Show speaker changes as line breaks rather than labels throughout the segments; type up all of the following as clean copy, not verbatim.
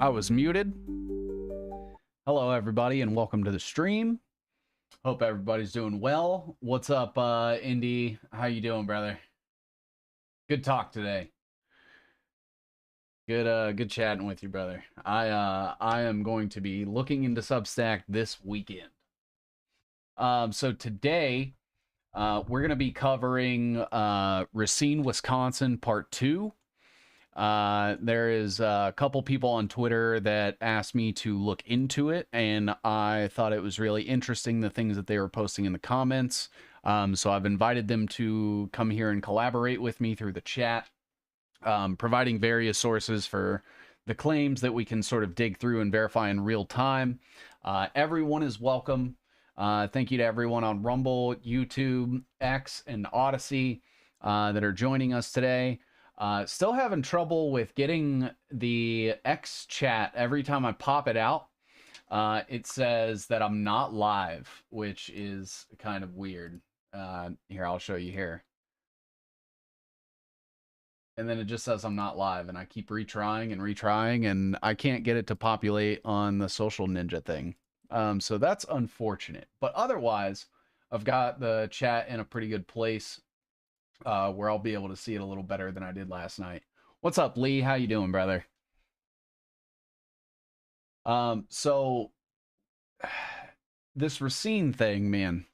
I was muted. Hello, everybody, and welcome to the stream. Hope everybody's doing well. What's up, Indy? How you doing, brother? Good talk today. Good chatting with you, brother. I am going to be looking into Substack this weekend. So today, we're going to be covering Racine, Wisconsin, Part 2. There is a couple people on Twitter that asked me to look into it, and I thought it was really interesting, the things that they were posting in the comments. So I've invited them to come here and collaborate with me through the chat, providing various sources for the claims that we can sort of dig through and verify in real time. Everyone is welcome. Thank you to everyone on Rumble, YouTube, X, and Odyssey that are joining us today. Still having trouble with getting the X chat. Every time I pop it out, it says that I'm not live, which is kind of weird. Here, I'll show you here. And then it just says I'm not live, and I keep retrying and retrying, and I can't get it to populate on the Social Ninja thing. So that's unfortunate. But otherwise, I've got the chat in a pretty good place. Where I'll be able to see it a little better than I did last night. What's up, Lee? How you doing, brother? So this Racine thing, man.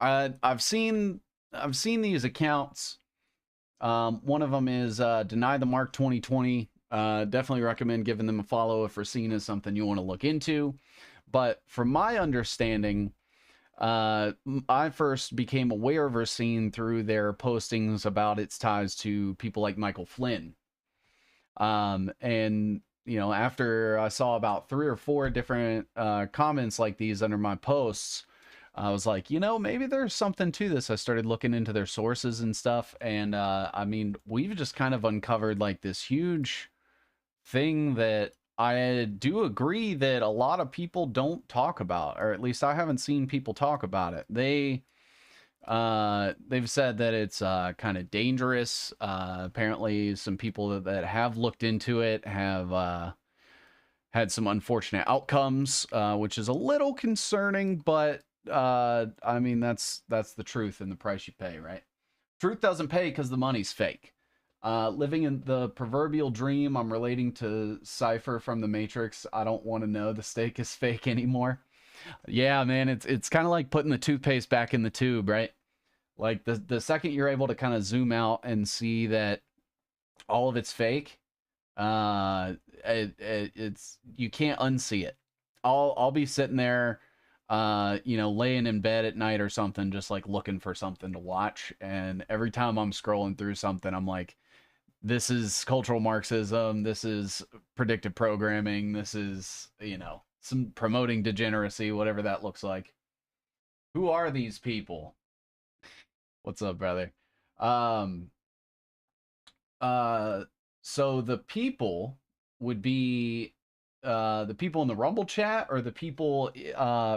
I've seen these accounts. One of them is Deny the Mark 2020. Definitely recommend giving them a follow if Racine is something you want to look into. But from my understanding, I first became aware of Racine through their postings about its ties to people like Michael Flynn. And, you know, after I saw about 3 or 4 different comments like these under my posts, I was like, you know, maybe there's something to this. I started looking into their sources and stuff. And, I mean, we've just kind of uncovered like this huge thing that I do agree that a lot of people don't talk about, or at least I haven't seen people talk about it. They've said that it's kind of dangerous. Apparently some people that have looked into it have had some unfortunate outcomes, which is a little concerning, but I mean, that's the truth and the price you pay, right? Truth doesn't pay because the money's fake. Living in the proverbial dream, I'm relating to Cypher from the Matrix. I don't want to know the steak is fake anymore. Yeah, man, it's kind of like putting the toothpaste back in the tube, right? Like the second you're able to kind of zoom out and see that all of it's fake, It's you can't unsee it. I'll be sitting there, laying in bed at night or something, just like looking for something to watch. And every time I'm scrolling through something, I'm like, this is cultural Marxism. This is predictive programming. This is, some promoting degeneracy, whatever that looks like. Who are these people? What's up, brother? Um, uh, so the people would be the people in the Rumble chat or the people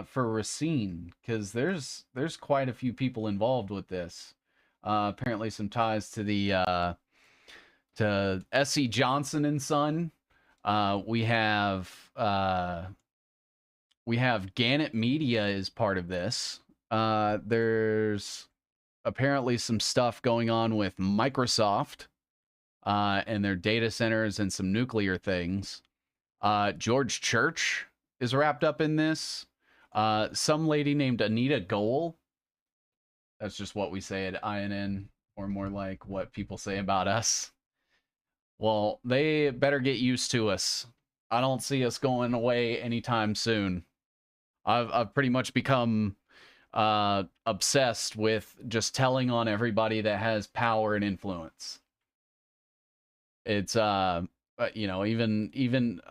for Racine, because there's quite a few people involved with this. Apparently some ties to the to S.C. Johnson and Son. We have Gannett Media is part of this. There's apparently some stuff going on with Microsoft and their data centers and some nuclear things. George Church is wrapped up in this. Some lady named Anita Goel. That's just what we say at INN, or more like what people say about us. Well, they better get used to us. I don't see us going away anytime soon. I've pretty much become obsessed with just telling on everybody that has power and influence. It's even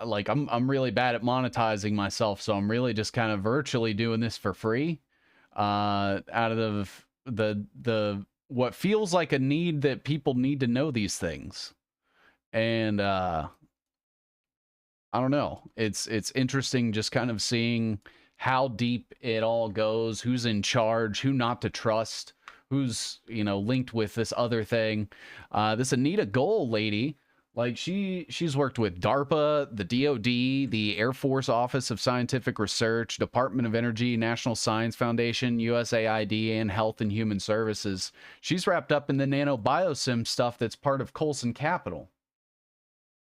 like I'm really bad at monetizing myself, so I'm really just kind of virtually doing this for free. Out of the what feels like a need that people need to know these things. And I don't know. It's interesting just kind of seeing how deep it all goes, who's in charge, who not to trust, who's, linked with this other thing. This Anita Goel lady, like she's worked with DARPA, the DoD, the Air Force Office of Scientific Research, Department of Energy, National Science Foundation, USAID, and Health and Human Services. She's wrapped up in the nanoBioSim stuff that's part of Colson Capital.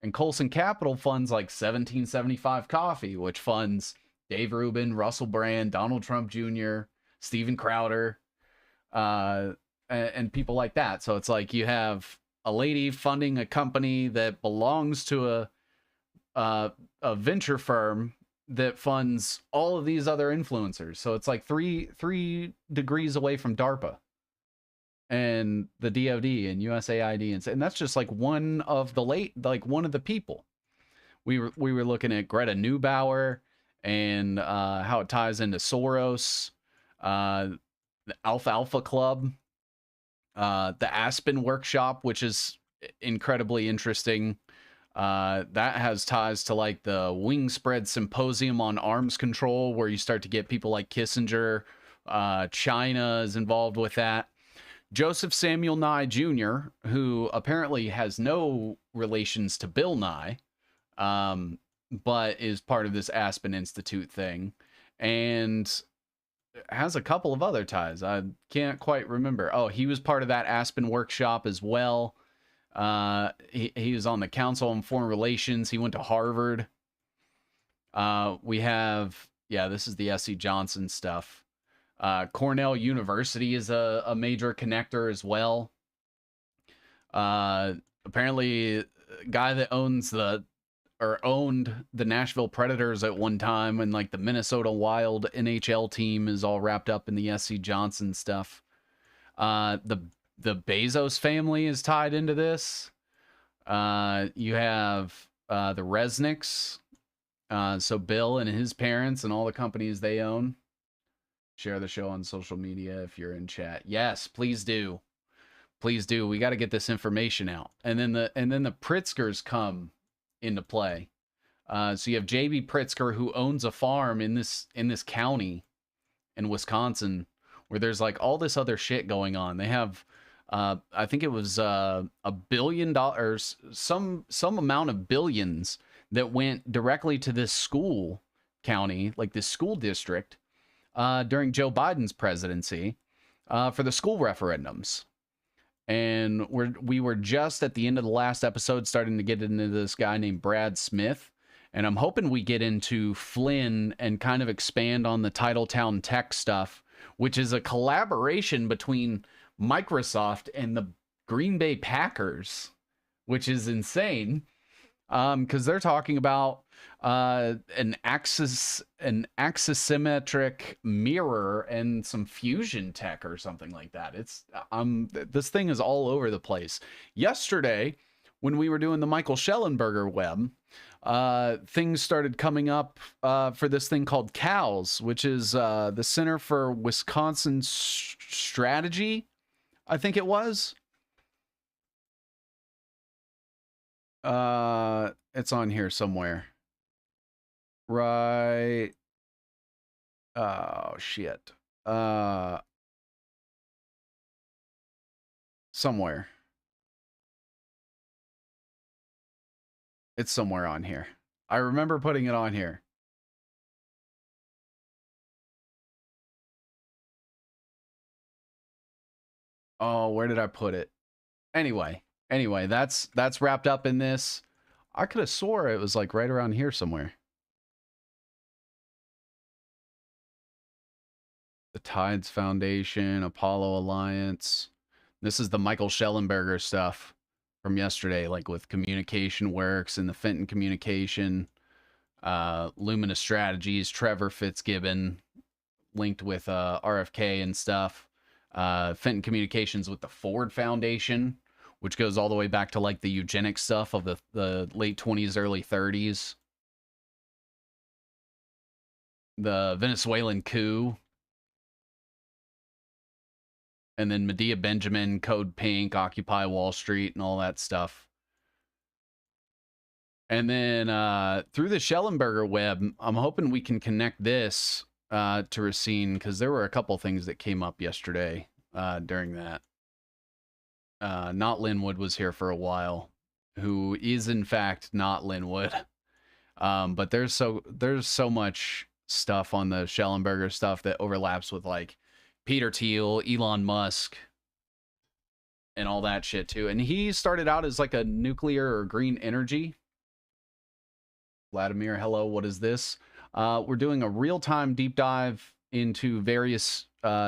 And Colson Capital funds like 1775 Coffee, which funds Dave Rubin, Russell Brand, Donald Trump Jr., Steven Crowder, and people like that. So it's like you have a lady funding a company that belongs to a venture firm that funds all of these other influencers. So it's like three degrees away from DARPA and the DoD and USAID, and that's just like one of the people. We were looking at Greta Neubauer and how it ties into Soros, the Alfalfa Club, the Aspen Workshop, which is incredibly interesting. That has ties to like the Wing Spread Symposium on Arms Control, where you start to get people like Kissinger. China is involved with that. Joseph Samuel Nye Jr., who apparently has no relations to Bill Nye, but is part of this Aspen Institute thing, and has a couple of other ties. I can't quite remember. Oh, he was part of that Aspen Workshop as well. He was on the Council on Foreign Relations. He went to Harvard. We have, this is the S.C. Johnson stuff. Cornell University is a major connector as well. Apparently, a guy that owned the Nashville Predators at one time, and like the Minnesota Wild NHL team is all wrapped up in the S.C. Johnson stuff. The Bezos family is tied into this. You have the Resnicks, so Bill and his parents and all the companies they own. Share the show on social media if you're in chat. Yes, please do. Please do. We got to get this information out. And then the Pritzkers come into play. So you have JB Pritzker, who owns a farm in this county in Wisconsin, where there's like all this other shit going on. They have I think it was $1 billion, some amount of billions that went directly to this school county, like this school district, during Joe Biden's presidency, for the school referendums. And we were just at the end of the last episode starting to get into this guy named Brad Smith. And I'm hoping we get into Flynn and kind of expand on the Titletown Tech stuff, which is a collaboration between Microsoft and the Green Bay Packers, which is insane. Because they're talking about an axisymmetric mirror and some fusion tech or something like that. It's this thing is all over the place. Yesterday, when we were doing the Michael Schellenberger web, things started coming up for this thing called COWS, which is the Center for Wisconsin Strategy, I think it was. It's on here somewhere. Right. Oh, shit. Somewhere. It's somewhere on here. I remember putting it on here. Oh, where did I put it? Anyway, that's wrapped up in this. I could have swore it was like right around here somewhere. The Tides Foundation, Apollo Alliance. This is the Michael Schellenberger stuff from yesterday, like with Communication Works and the Fenton Communication, Lumina Strategies, Trevor Fitzgibbon, linked with RFK and stuff. Fenton Communications with the Ford Foundation, which goes all the way back to like the eugenics stuff of the late 20s, early 30s. The Venezuelan coup. And then Medea Benjamin, Code Pink, Occupy Wall Street, and all that stuff. And then through the Schellenberger web, I'm hoping we can connect this to Racine, because there were a couple things that came up yesterday during that. Not Linwood was here for a while, who is in fact not Linwood. But there's so much stuff on the Schellenberger stuff that overlaps with like Peter Thiel, Elon Musk, and all that shit too. And he started out as like a nuclear or green energy. Vladimir, hello, what is this? We're doing a real-time deep dive into various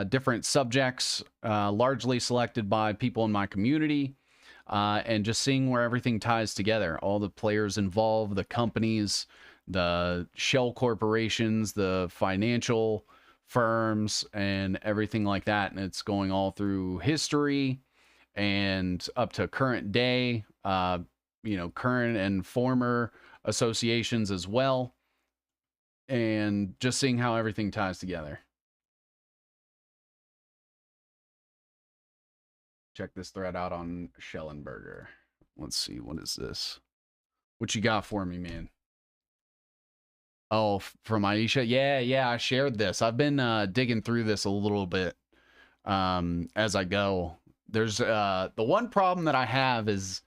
different subjects, largely selected by people in my community, and just seeing where everything ties together. All the players involved, the companies, the shell corporations, the financial firms, and everything like that. And it's going all through history and up to current day, current and former associations as well, and just seeing how everything ties together. Check this thread out on Schellenberger. Let's see, what is this? What you got for me, man? Oh, from Aisha? Yeah, I shared this. I've been digging through this a little bit as I go. There's the one problem that I have is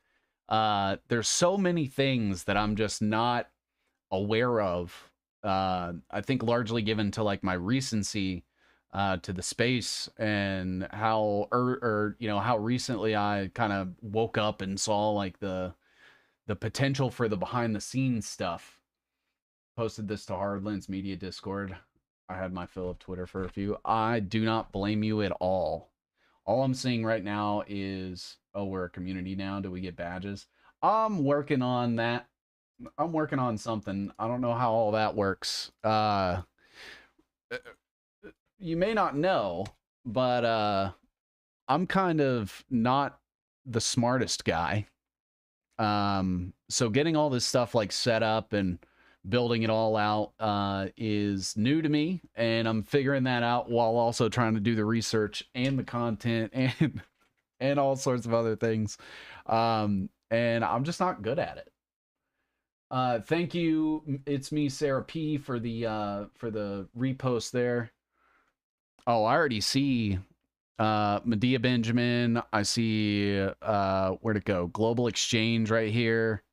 there's so many things that I'm just not aware of. I think largely given to like my recency to the space, and how how recently I kind of woke up and saw like the potential for the behind the scenes stuff. Posted this to Hardlands Media Discord. I had my fill of Twitter for a few. I do not blame you at all. All I'm seeing right now is, oh, we're a community now. Do we get badges? I'm working on that. I'm working on something. I don't know how all that works. You may not know, but I'm kind of not the smartest guy. So getting all this stuff like set up and building it all out is new to me, and I'm figuring that out while also trying to do the research and the content and all sorts of other things. And I'm just not good at it. Thank you. It's me, Sarah P, for the repost there. Oh, I already see Medea Benjamin. I see where'd it go? Global Exchange right here.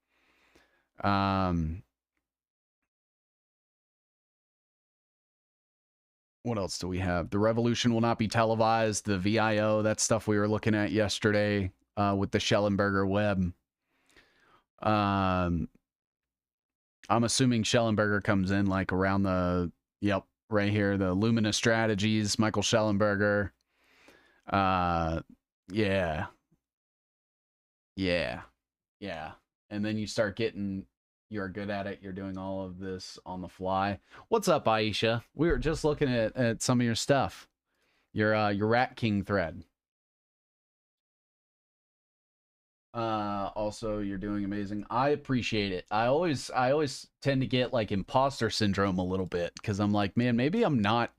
What else do we have? The revolution will not be televised. The VIO, that's stuff we were looking at yesterday with the Schellenberger web. I'm assuming Schellenberger comes in like around the, yep, right here, the Lumina Strategies, Michael Schellenberger. Yeah. And then you start getting You're good at it. You're doing all of this on the fly. What's up, Aisha? We were just looking at some of your stuff. Your Rat King thread. Also, you're doing amazing. I appreciate it. I always tend to get like imposter syndrome a little bit because I'm like, man, maybe I'm not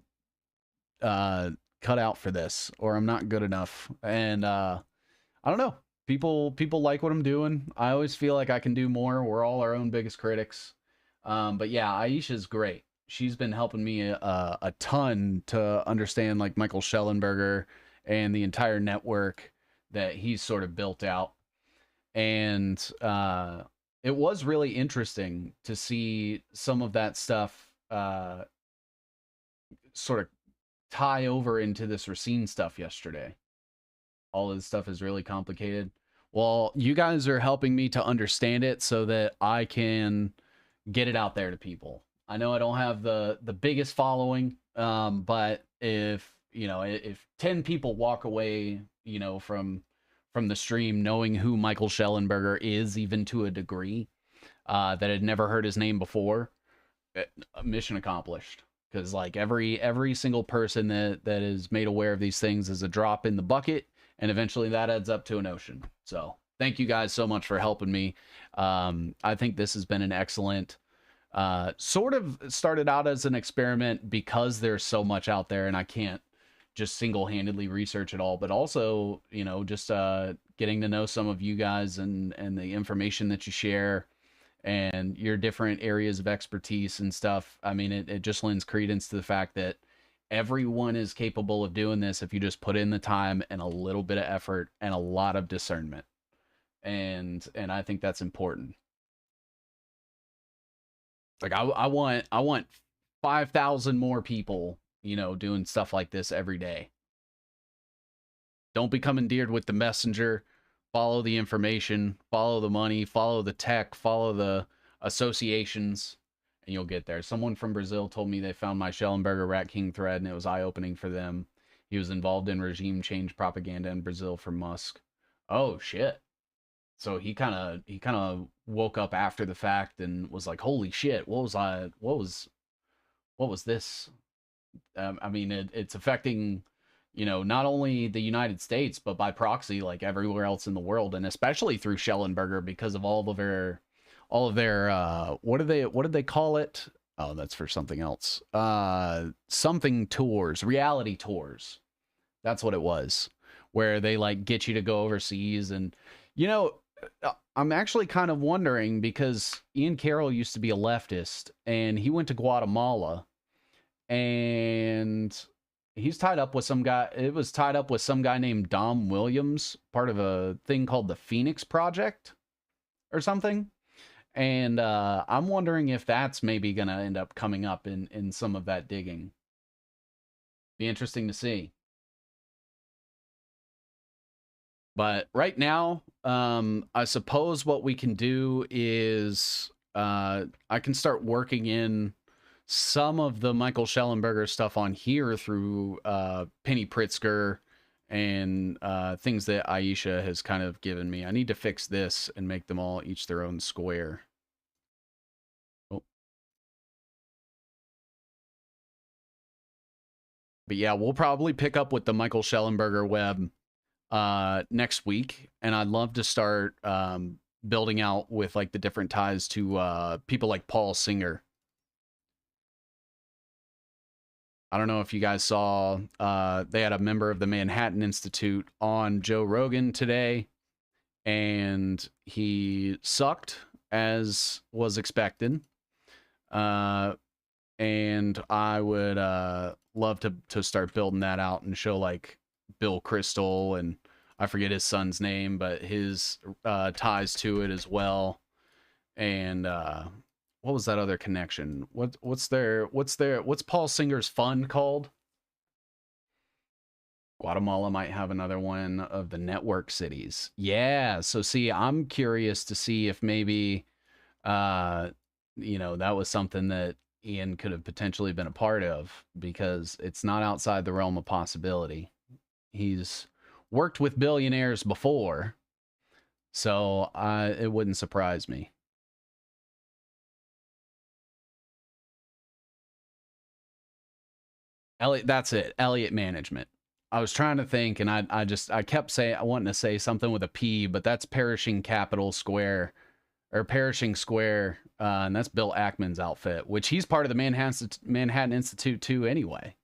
uh cut out for this, or I'm not good enough. And I don't know. People like what I'm doing. I always feel like I can do more. We're all our own biggest critics. But yeah, Aisha's great. She's been helping me a ton to understand like Michael Schellenberger and the entire network that he's sort of built out. And it was really interesting to see some of that stuff sort of tie over into this Racine stuff yesterday. All of this stuff is really complicated. Well, you guys are helping me to understand it so that I can get it out there to people. I know I don't have the biggest following, but if 10 people walk away, from the stream knowing who Michael Schellenberger is, even to a degree, that had never heard his name before, mission accomplished. Because like every single person that is made aware of these things is a drop in the bucket, and eventually that adds up to an ocean. So thank you guys so much for helping me. I think this has been an excellent, sort of started out as an experiment because there's so much out there and I can't just single-handedly research it all, but also, just getting to know some of you guys and the information that you share and your different areas of expertise and stuff. I mean, it just lends credence to the fact that everyone is capable of doing this if you just put in the time and a little bit of effort and a lot of discernment. And I think that's important. Like I want 5,000 more people, doing stuff like this every day. Don't become endeared with the messenger. Follow the information, follow the money, follow the tech, follow the associations, and you'll get there. Someone from Brazil told me they found my Schellenberger Rat King thread, and it was eye-opening for them. He was involved in regime change propaganda in Brazil for Musk. Oh shit. So he kind of woke up after the fact and was like, "Holy shit, what was this?" I mean, it's affecting, not only the United States, but by proxy, like everywhere else in the world, and especially through Schellenberger because of all of their what did they call it? Oh, that's for something else. Something tours, reality tours. That's what it was, where they like get you to go overseas. And I'm actually kind of wondering, because Ian Carroll used to be a leftist and he went to Guatemala, and he's tied up with some guy. It was tied up with some guy named Dom Williams, part of a thing called the Phoenix Project or something. And I'm wondering if that's maybe going to end up coming up in some of that digging. Be interesting to see. But right now, I suppose what we can do is I can start working in some of the Michael Schellenberger stuff on here through Penny Pritzker and things that Aisha has kind of given me. I need to fix this and make them all each their own square. Oh. But yeah, we'll probably pick up with the Michael Schellenberger web next week, and I'd love to start building out with like the different ties to people like Paul Singer. I don't know if you guys saw, they had a member of the Manhattan Institute on Joe Rogan today, and he sucked, as was expected. And I would love to start building that out and show like Bill Kristol, and I forget his son's name, but his ties to it as well. And what was that other connection? What's Paul Singer's fund called? Guatemala might have another one of the network cities. Yeah, so see, I'm curious to see if maybe that was something that Ian could have potentially been a part of, because it's not outside the realm of possibility. He's worked with billionaires before, so it wouldn't surprise me. Elliott, that's it. Elliott Management. I was trying to think, and I kept saying I wanted to say something with a P, but that's Perishing Capital Square or Perishing Square, and that's Bill Ackman's outfit, which he's part of the Manhattan Institute too, anyway.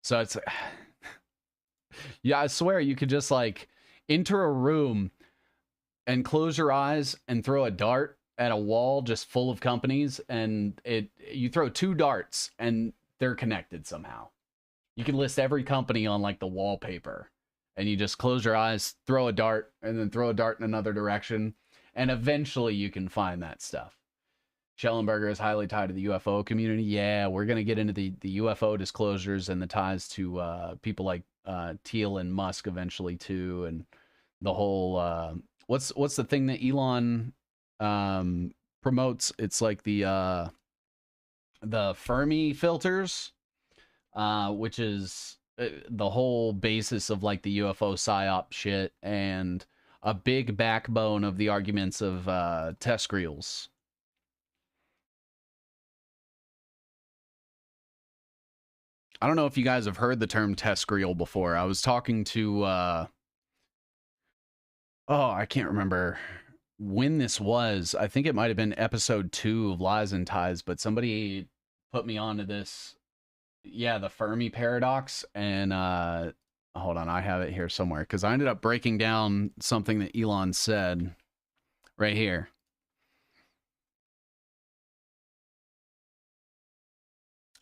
So it's yeah, I swear you could just like enter a room and close your eyes and throw a dart at a wall just full of companies, and you throw 2 darts and they're connected somehow. You can list every company on like the wallpaper, and you just close your eyes, throw a dart, and then throw a dart in another direction, and eventually you can find that stuff. Schellenberger is highly tied to the UFO community. Yeah, we're going to get into the UFO disclosures and the ties to people like Thiel and Musk eventually too, and the whole what's the thing that Elon promotes? It's like the Fermi filters, which is the whole basis of like the UFO psyop shit, and a big backbone of the arguments of TESCREALS. I don't know if you guys have heard the term TESCREAL before. I was talking to I can't remember when this was. I think it might have been episode 2 of Lies and Ties, but somebody put me onto this. Yeah, the Fermi paradox. And hold on, I have it here somewhere because I ended up breaking down something that Elon said right here.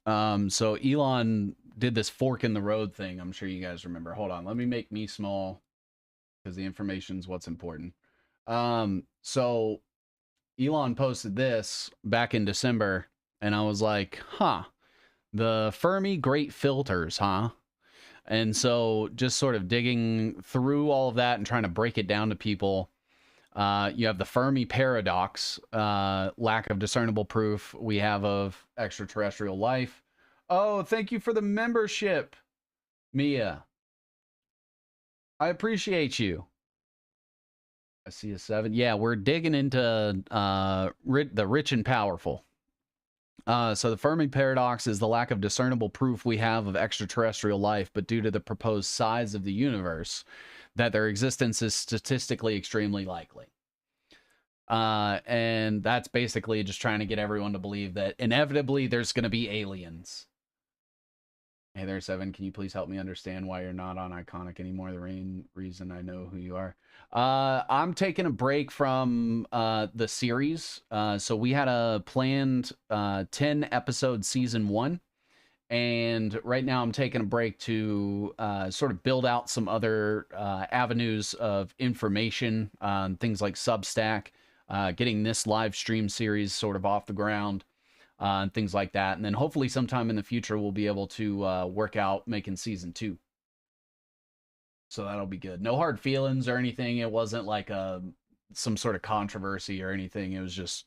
So Elon did this fork in the road thing. I'm sure you guys remember. Hold on, let me make me small because the information's what's important. So Elon posted this back in December, and I was like, huh, the Fermi Great Filters, huh? And so just sort of digging through all of that and trying to break it down to people. You have the Fermi paradox, lack of discernible proof we have of extraterrestrial life. Oh, thank you for the membership, Mia. I appreciate you. I see a 7. Yeah, we're digging into the rich and powerful. So the Fermi paradox is the lack of discernible proof we have of extraterrestrial life, but due to the proposed size of the universe, that their existence is statistically extremely likely. And that's basically just trying to get everyone to believe that inevitably there's going to be aliens. Hey there, 7. Can you please help me understand why you're not on Iconic anymore? The main reason I know who you are. I'm taking a break from the series. So we had a planned 10 episode season 1. And right now I'm taking a break to sort of build out some other avenues of information, things like Substack, getting this live stream series sort of off the ground, and things like that. And then hopefully sometime in the future, we'll be able to work out making season 2. So that'll be good. No hard feelings or anything. It wasn't like some sort of controversy or anything. It was just,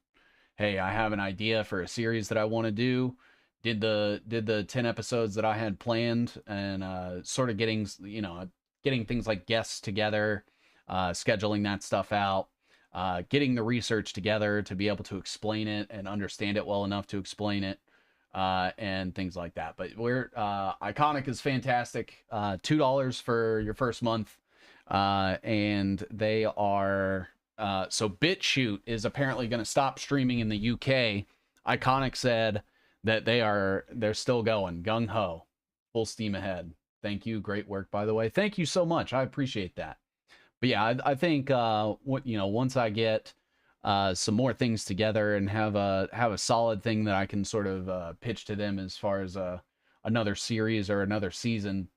hey, I have an idea for a series that I want to do. Did the 10 episodes that I had planned, and sort of getting things like guests together, scheduling that stuff out, getting the research together to be able to explain it and understand it well enough to explain it, and things like that. But we're Iconic is fantastic. $2 for your first month, and they are so BitChute is apparently going to stop streaming in the UK. Iconic said that they're still going gung ho, full steam ahead. Thank you, great work by the way. Thank you so much, I appreciate that. But yeah, I think once I get some more things together and have a solid thing that I can sort of pitch to them as far as another series or another season,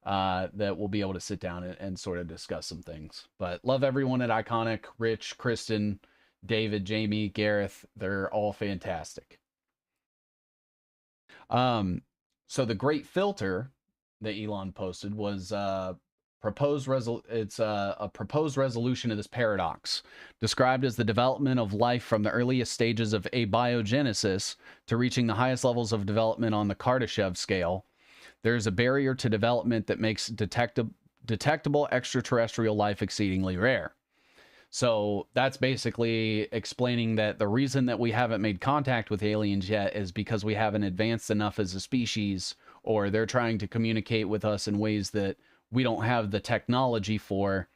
that we'll be able to sit down and sort of discuss some things. But love everyone at Iconic, Rich, Kristen, David, Jamie, Gareth. They're all fantastic. So the great filter that Elon posted was it's a proposed resolution of this paradox, described as the development of life from the earliest stages of abiogenesis to reaching the highest levels of development on the Kardashev scale. There's a barrier to development that makes detectable extraterrestrial life exceedingly rare. So that's basically explaining that the reason that we haven't made contact with aliens yet is because we haven't advanced enough as a species or they're trying to communicate with us in ways that we don't have the technology for.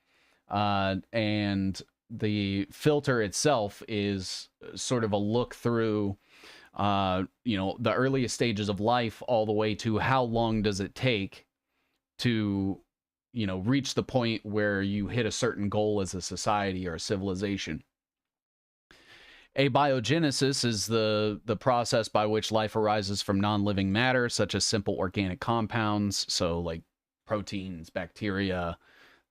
And the filter itself is sort of a look through, the earliest stages of life all the way to how long does it take to, reach the point where you hit a certain goal as a society or a civilization. Abiogenesis is the process by which life arises from non-living matter, such as simple organic compounds, so like proteins, bacteria,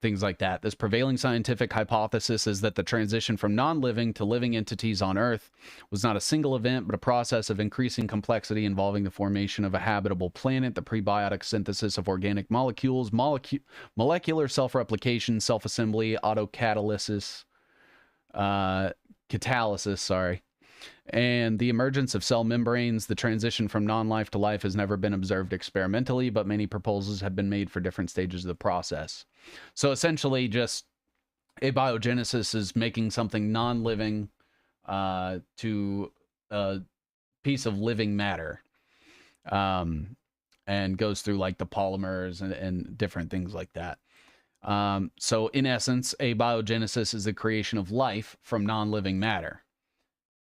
things like that. This prevailing scientific hypothesis is that the transition from non-living to living entities on Earth was not a single event, but a process of increasing complexity involving the formation of a habitable planet, the prebiotic synthesis of organic molecules, molecular self-replication, self-assembly, autocatalysis, and the emergence of cell membranes. The transition from non-life to life has never been observed experimentally, but many proposals have been made for different stages of the process. So essentially, just abiogenesis is making something non-living to a piece of living matter, and goes through like the polymers and different things like that. So in essence, abiogenesis is the creation of life from non-living matter.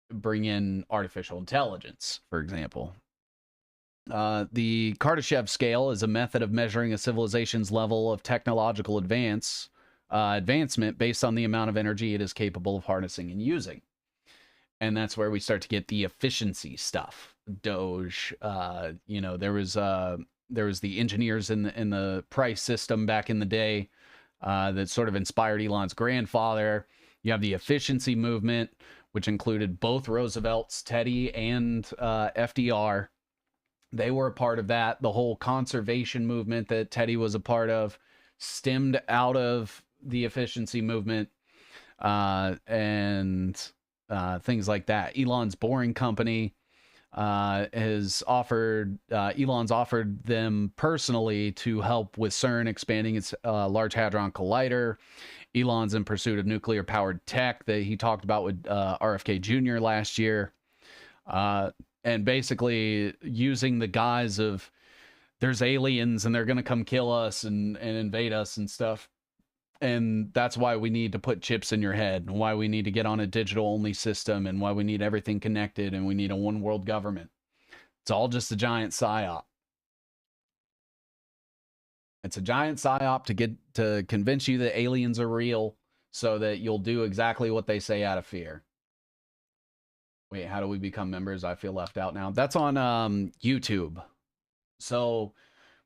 Bring in artificial intelligence, for example. The Kardashev scale is a method of measuring a civilization's level of technological advancement based on the amount of energy it is capable of harnessing and using. And that's where we start to get the efficiency stuff. Doge, there was the engineers in the price system back in the day that sort of inspired Elon's grandfather. You have the efficiency movement, which included both Roosevelt's, Teddy, and FDR. They were a part of that. The whole conservation movement that Teddy was a part of stemmed out of the efficiency movement, and things like that. Elon's Boring Company Elon's offered them personally to help with CERN expanding its Large Hadron Collider. Elon's in pursuit of nuclear powered tech that he talked about with RFK Jr. last year, and basically using the guise of there's aliens and they're going to come kill us and invade us and stuff. And that's why we need to put chips in your head, and why we need to get on a digital only system, and why we need everything connected, and we need a one world government. It's all just a giant psyop. It's a giant psyop to convince you that aliens are real so that you'll do exactly what they say out of fear. Wait, how do we become members? I feel left out now. That's on YouTube. So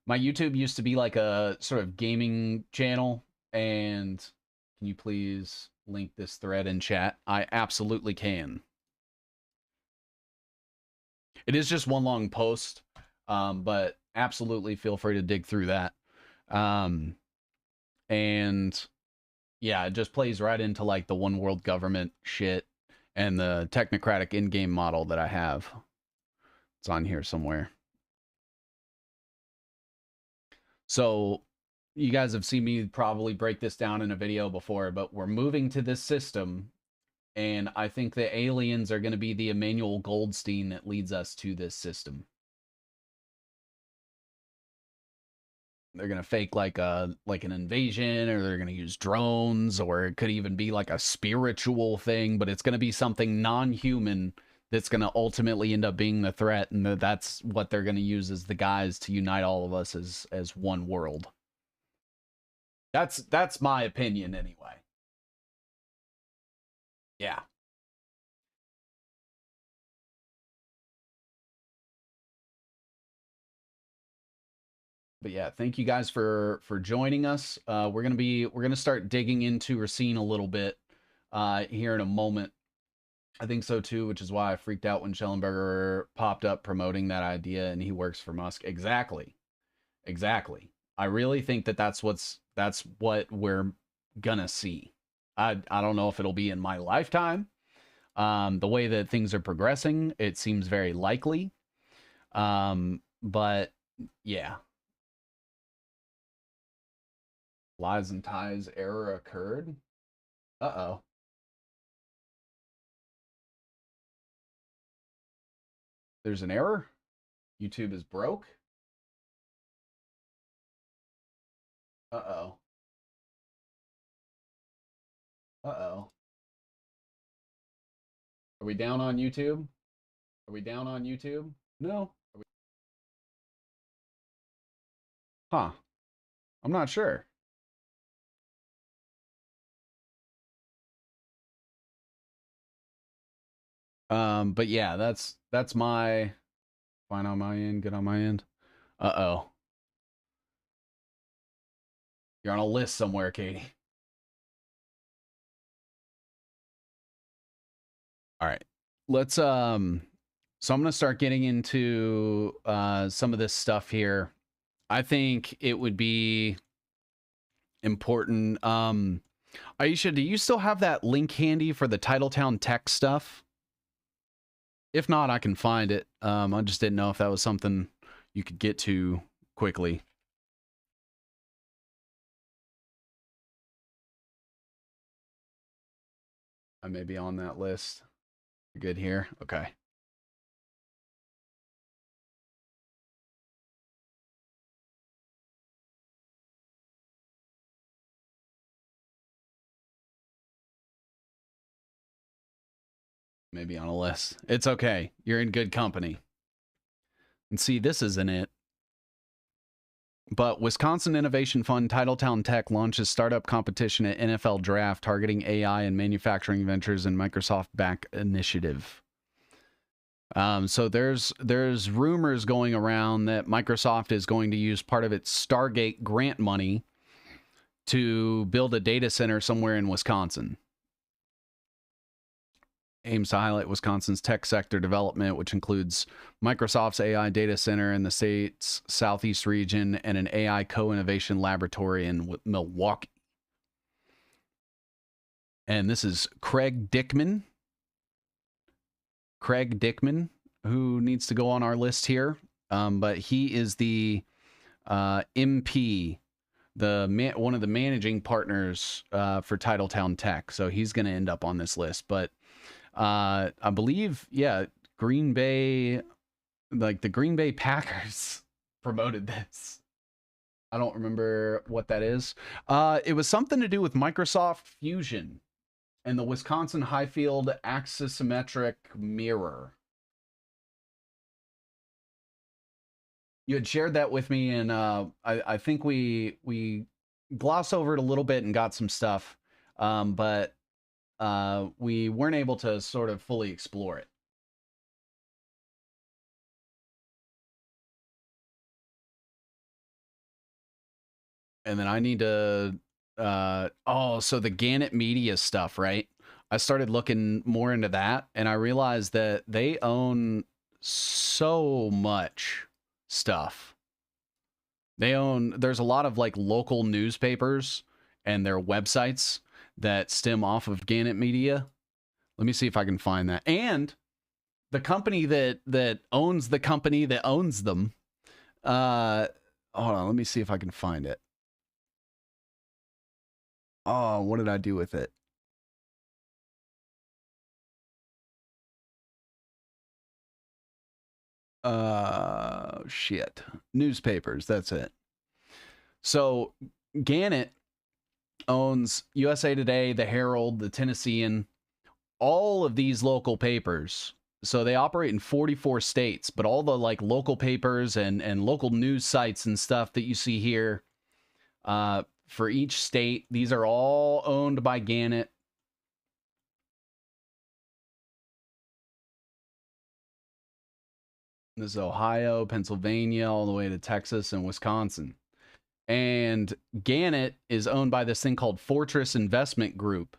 my YouTube used to be like a sort of gaming channel. And can you please link this thread in chat? I absolutely can. It is just one long post, but absolutely feel free to dig through that. And yeah, it just plays right into like the one world government shit and the technocratic in-game model that I have. It's on here somewhere. So you guys have seen me probably break this down in a video before, but we're moving to this system, and I think the aliens are going to be the Emmanuel Goldstein that leads us to this system. They're going to fake like an invasion, or they're going to use drones, or it could even be like a spiritual thing, but it's going to be something non-human that's going to ultimately end up being the threat, and that's what they're going to use as the guise to unite all of us as one world. That's my opinion anyway. Yeah. But yeah, thank you guys for joining us. We're gonna start digging into Racine a little bit here in a moment. I think so too, which is why I freaked out when Schellenberger popped up promoting that idea, and he works for Musk. Exactly. I really think that's what we're gonna see. I don't know if it'll be in my lifetime. The way that things are progressing, it seems very likely. But yeah. Lies and ties error occurred. Uh-oh. There's an error? YouTube is broke? Uh-oh. Uh-oh. Are we down on YouTube? Are we down on YouTube? No. Huh. I'm not sure. But yeah, that's my fine on my end, good on my end. Uh-oh. You're on a list somewhere, Katie. All right. Let's so I'm going to start getting into some of this stuff here. I think it would be important. Aisha, do you still have that link handy for the Titletown Tech stuff? If not, I can find it. I just didn't know if that was something you could get to quickly. I may be on that list. You're good here? Okay. Maybe on a list. It's okay. You're in good company. And see, this isn't it. But Wisconsin Innovation Fund Titletown Tech launches startup competition at NFL Draft targeting AI and manufacturing ventures and Microsoft back initiative. So there's rumors going around that Microsoft is going to use part of its Stargate grant money to build a data center somewhere in Wisconsin. Aims to highlight Wisconsin's tech sector development, which includes Microsoft's AI data center in the state's southeast region and an AI co-innovation laboratory in Milwaukee. And this is Craig Dickman. Craig Dickman, who needs to go on our list here. But he is the MP, one of the managing partners for Titletown Tech. So he's going to end up on this list. But I believe, yeah, Green Bay, like the Green Bay Packers promoted this. I don't remember what that is. It was something to do with Microsoft Fusion and the Wisconsin Highfield Axisymmetric Mirror. You had shared that with me, and I think we glossed over it a little bit and got some stuff, but we weren't able to sort of fully explore it. And then I need to, so the Gannett Media stuff, right? I started looking more into that, and I realized that they own so much stuff. There's a lot of like local newspapers and their websites that stem off of Gannett Media. Let me see if I can find that. And the company that owns the company that owns them. Hold on, let me see if I can find it. Oh, what did I do with it? Shit. Newspapers, that's it. So Gannett owns USA Today, the Herald, the Tennessean, all of these local papers. So they operate in 44 states, but all the like local papers and local news sites and stuff that you see here for each state, these are all owned by Gannett. This is Ohio, Pennsylvania, all the way to Texas and Wisconsin. And Gannett is owned by this thing called Fortress Investment Group,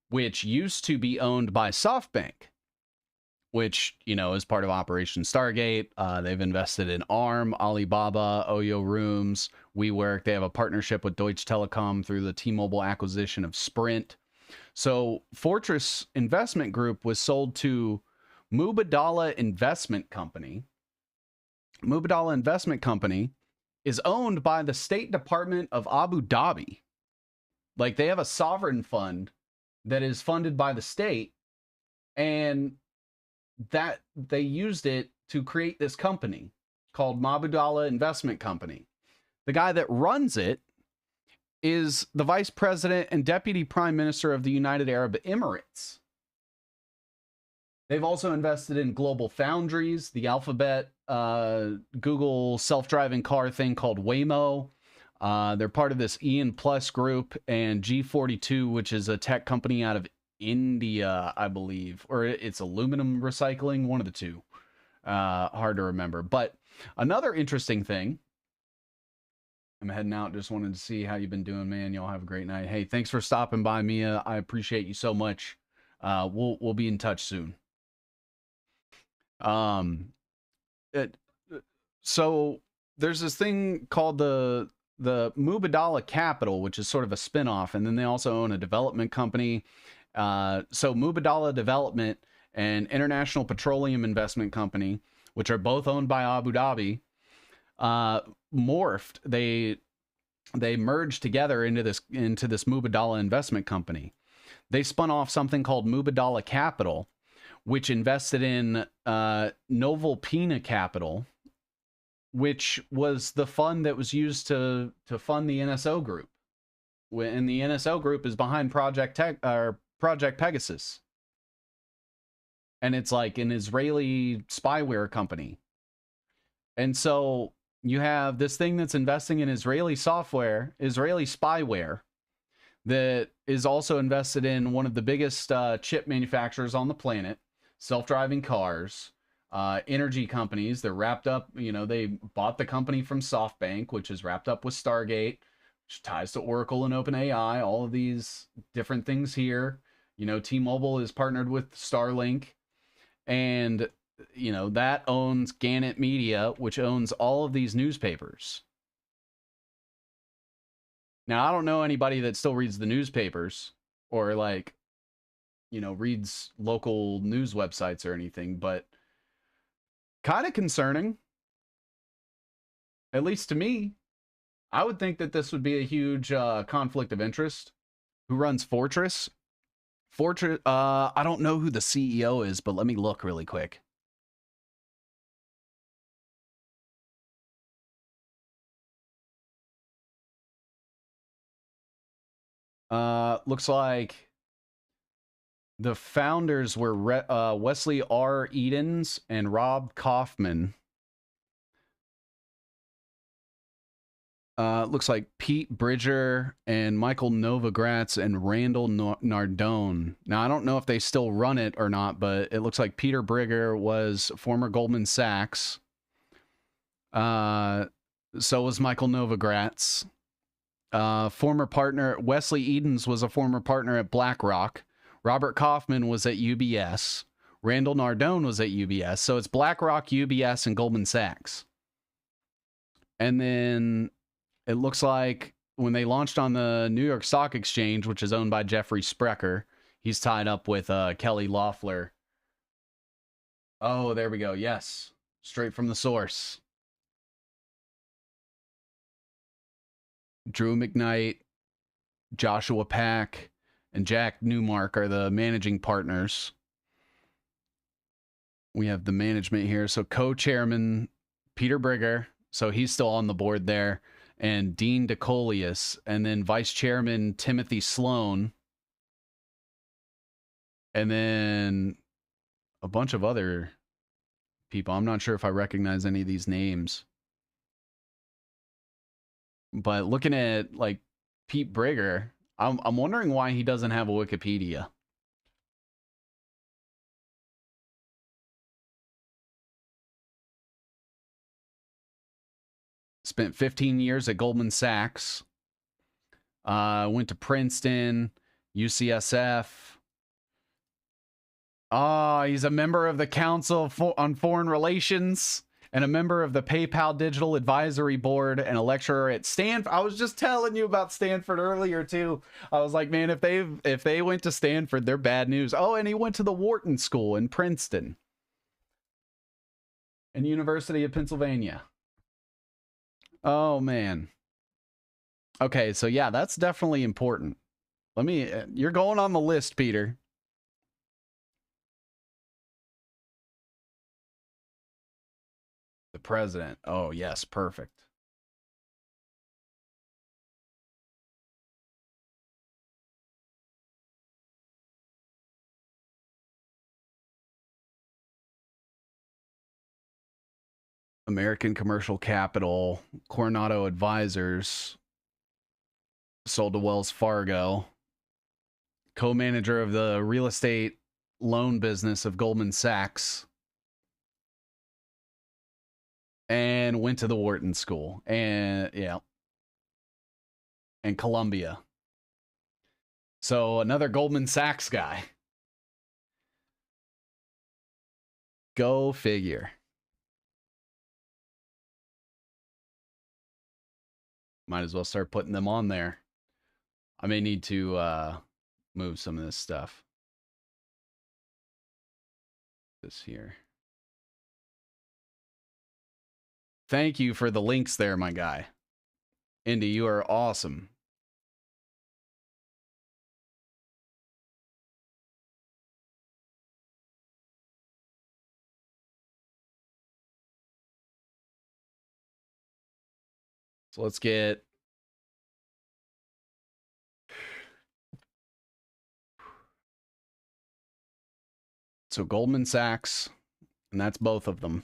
which used to be owned by SoftBank, which, you know, is part of Operation Stargate. They've invested in ARM, Alibaba, Oyo Rooms, WeWork. They have a partnership with Deutsche Telekom through the T-Mobile acquisition of Sprint. So Fortress Investment Group was sold to Mubadala Investment Company. Mubadala Investment Company is owned by the State Department of Abu Dhabi. Like, they have a sovereign fund that is funded by the state, and that they used it to create this company called Mubadala Investment Company. The guy that runs it is the Vice President and Deputy Prime Minister of the United Arab Emirates. They've also invested in Global Foundries, the Alphabet, Google self-driving car thing called Waymo. They're part of this Ian Plus group, and G42, which is a tech company out of India, I believe, or it's aluminum recycling, one of the two. Hard to remember. But another interesting thing, I'm heading out. Just wanted to see how you've been doing, man. Y'all have a great night. Hey, thanks for stopping by, Mia. I appreciate you so much. We'll be in touch soon. So there's this thing called the Mubadala Capital, which is sort of a spinoff, and then they also own a development company. So Mubadala Development and International Petroleum Investment Company, which are both owned by Abu Dhabi, morphed. They merged together into this Mubadala Investment Company. They spun off something called Mubadala Capital, which invested in Novel Pina Capital, which was the fund that was used to fund the NSO group. And the NSO group is behind Project Pegasus. And it's like an Israeli spyware company. And so you have this thing that's investing in Israeli software, Israeli spyware, that is also invested in one of the biggest chip manufacturers on the planet, self-driving cars, energy companies. They're wrapped up, they bought the company from SoftBank, which is wrapped up with Stargate, which ties to Oracle and OpenAI, all of these different things here. T-Mobile is partnered with Starlink, and that owns Gannett Media, which owns all of these newspapers. Now, I don't know anybody that still reads the newspapers or reads local news websites or anything, but kind of concerning. At least to me. I would think that this would be a huge conflict of interest. Who runs Fortress? I don't know who the CEO is, but let me look really quick. Looks like the founders were Wesley R. Edens and Rob Kaufman. Looks like Pete Bridger and Michael Novogratz and Randall Nardone. Now, I don't know if they still run it or not, but it looks like Peter Bridger was former Goldman Sachs. So was Michael Novogratz. Former partner, Wesley Edens was a former partner at BlackRock. Robert Kaufman was at UBS. Randall Nardone was at UBS. So it's BlackRock, UBS, and Goldman Sachs. And then it looks like when they launched on the New York Stock Exchange, which is owned by Jeffrey Sprecher, he's tied up with Kelly Loeffler. Oh, there we go. Yes. Straight from the source. Drew McKnight, Joshua Pack, and Jack Newmark are the managing partners. We have the management here. So co-chairman Peter Bridger, so he's still on the board there, and Dean DeColius, and then vice chairman Timothy Sloan, and then a bunch of other people. I'm not sure if I recognize any of these names. But looking at Pete Bridger, I'm wondering why he doesn't have a Wikipedia. Spent 15 years at Goldman Sachs. Went to Princeton, UCSF. He's a member of the Council on Foreign Relations and a member of the PayPal Digital Advisory Board and a lecturer at Stanford. I was just telling you about Stanford earlier too. I was like, man, if they went to Stanford, they're bad news. Oh, and he went to the Wharton School in Princeton and University of Pennsylvania. Oh man. Okay, so yeah, that's definitely important. You're going on the list, Peter. The president. Oh, yes, perfect. American Commercial Capital, Coronado Advisors, sold to Wells Fargo, co-manager of the real estate loan business of Goldman Sachs, and went to the Wharton School, and and Columbia. So another Goldman Sachs guy. Go figure. Might as well start putting them on there. I may need to move some of this stuff. This here. Thank you for the links there, my guy. Indy, you are awesome. So let's get Goldman Sachs, and that's both of them.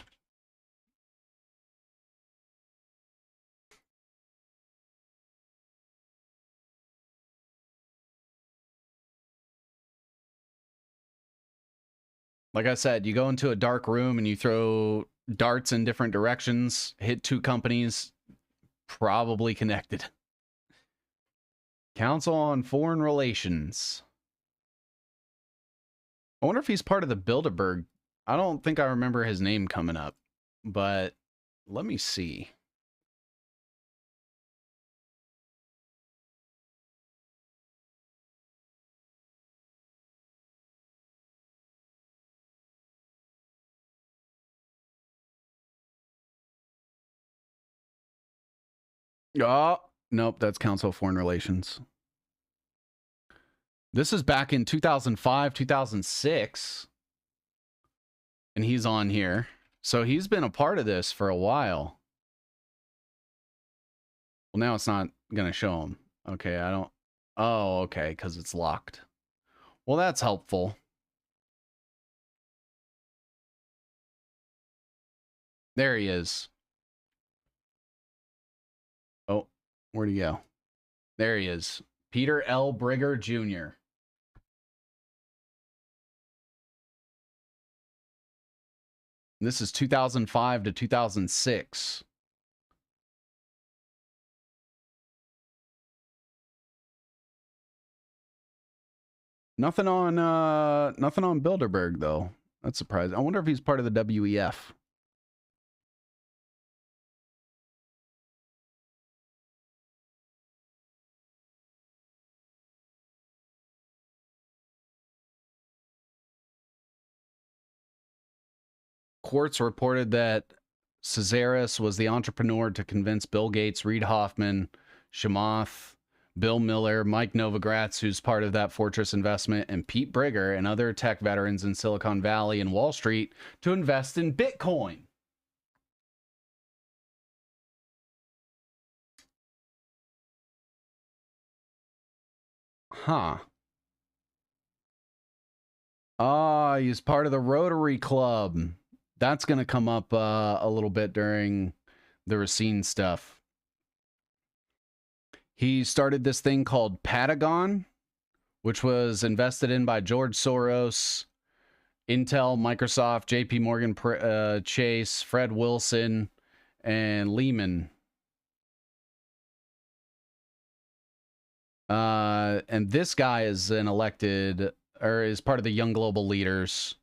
Like I said, you go into a dark room and you throw darts in different directions, hit two companies, probably connected. Council on Foreign Relations. I wonder if he's part of the Bilderberg. I don't think I remember his name coming up, but let me see. Oh, nope, that's Council of Foreign Relations. This is back in 2005, 2006. And he's on here. So he's been a part of this for a while. Well, now it's not going to show him. Okay, I don't... Oh, okay, because it's locked. Well, that's helpful. There he is. Oh, where'd he go? There he is. Peter L. Briger Jr. This is 2005 to 2006. Nothing on Bilderberg though. That's surprising. I wonder if he's part of the WEF. Quartz reported that Cazares was the entrepreneur to convince Bill Gates, Reid Hoffman, Chamath, Bill Miller, Mike Novogratz, who's part of that Fortress investment, and Pete Briger and other tech veterans in Silicon Valley and Wall Street to invest in Bitcoin. Huh. Ah, he's part of the Rotary Club. That's going to come up a little bit during the Racine stuff. He started this thing called Patagon, which was invested in by George Soros, Intel, Microsoft, JP Morgan Chase, Fred Wilson, and Lehman. And this guy is an elected, or is part of the Young Global Leaders,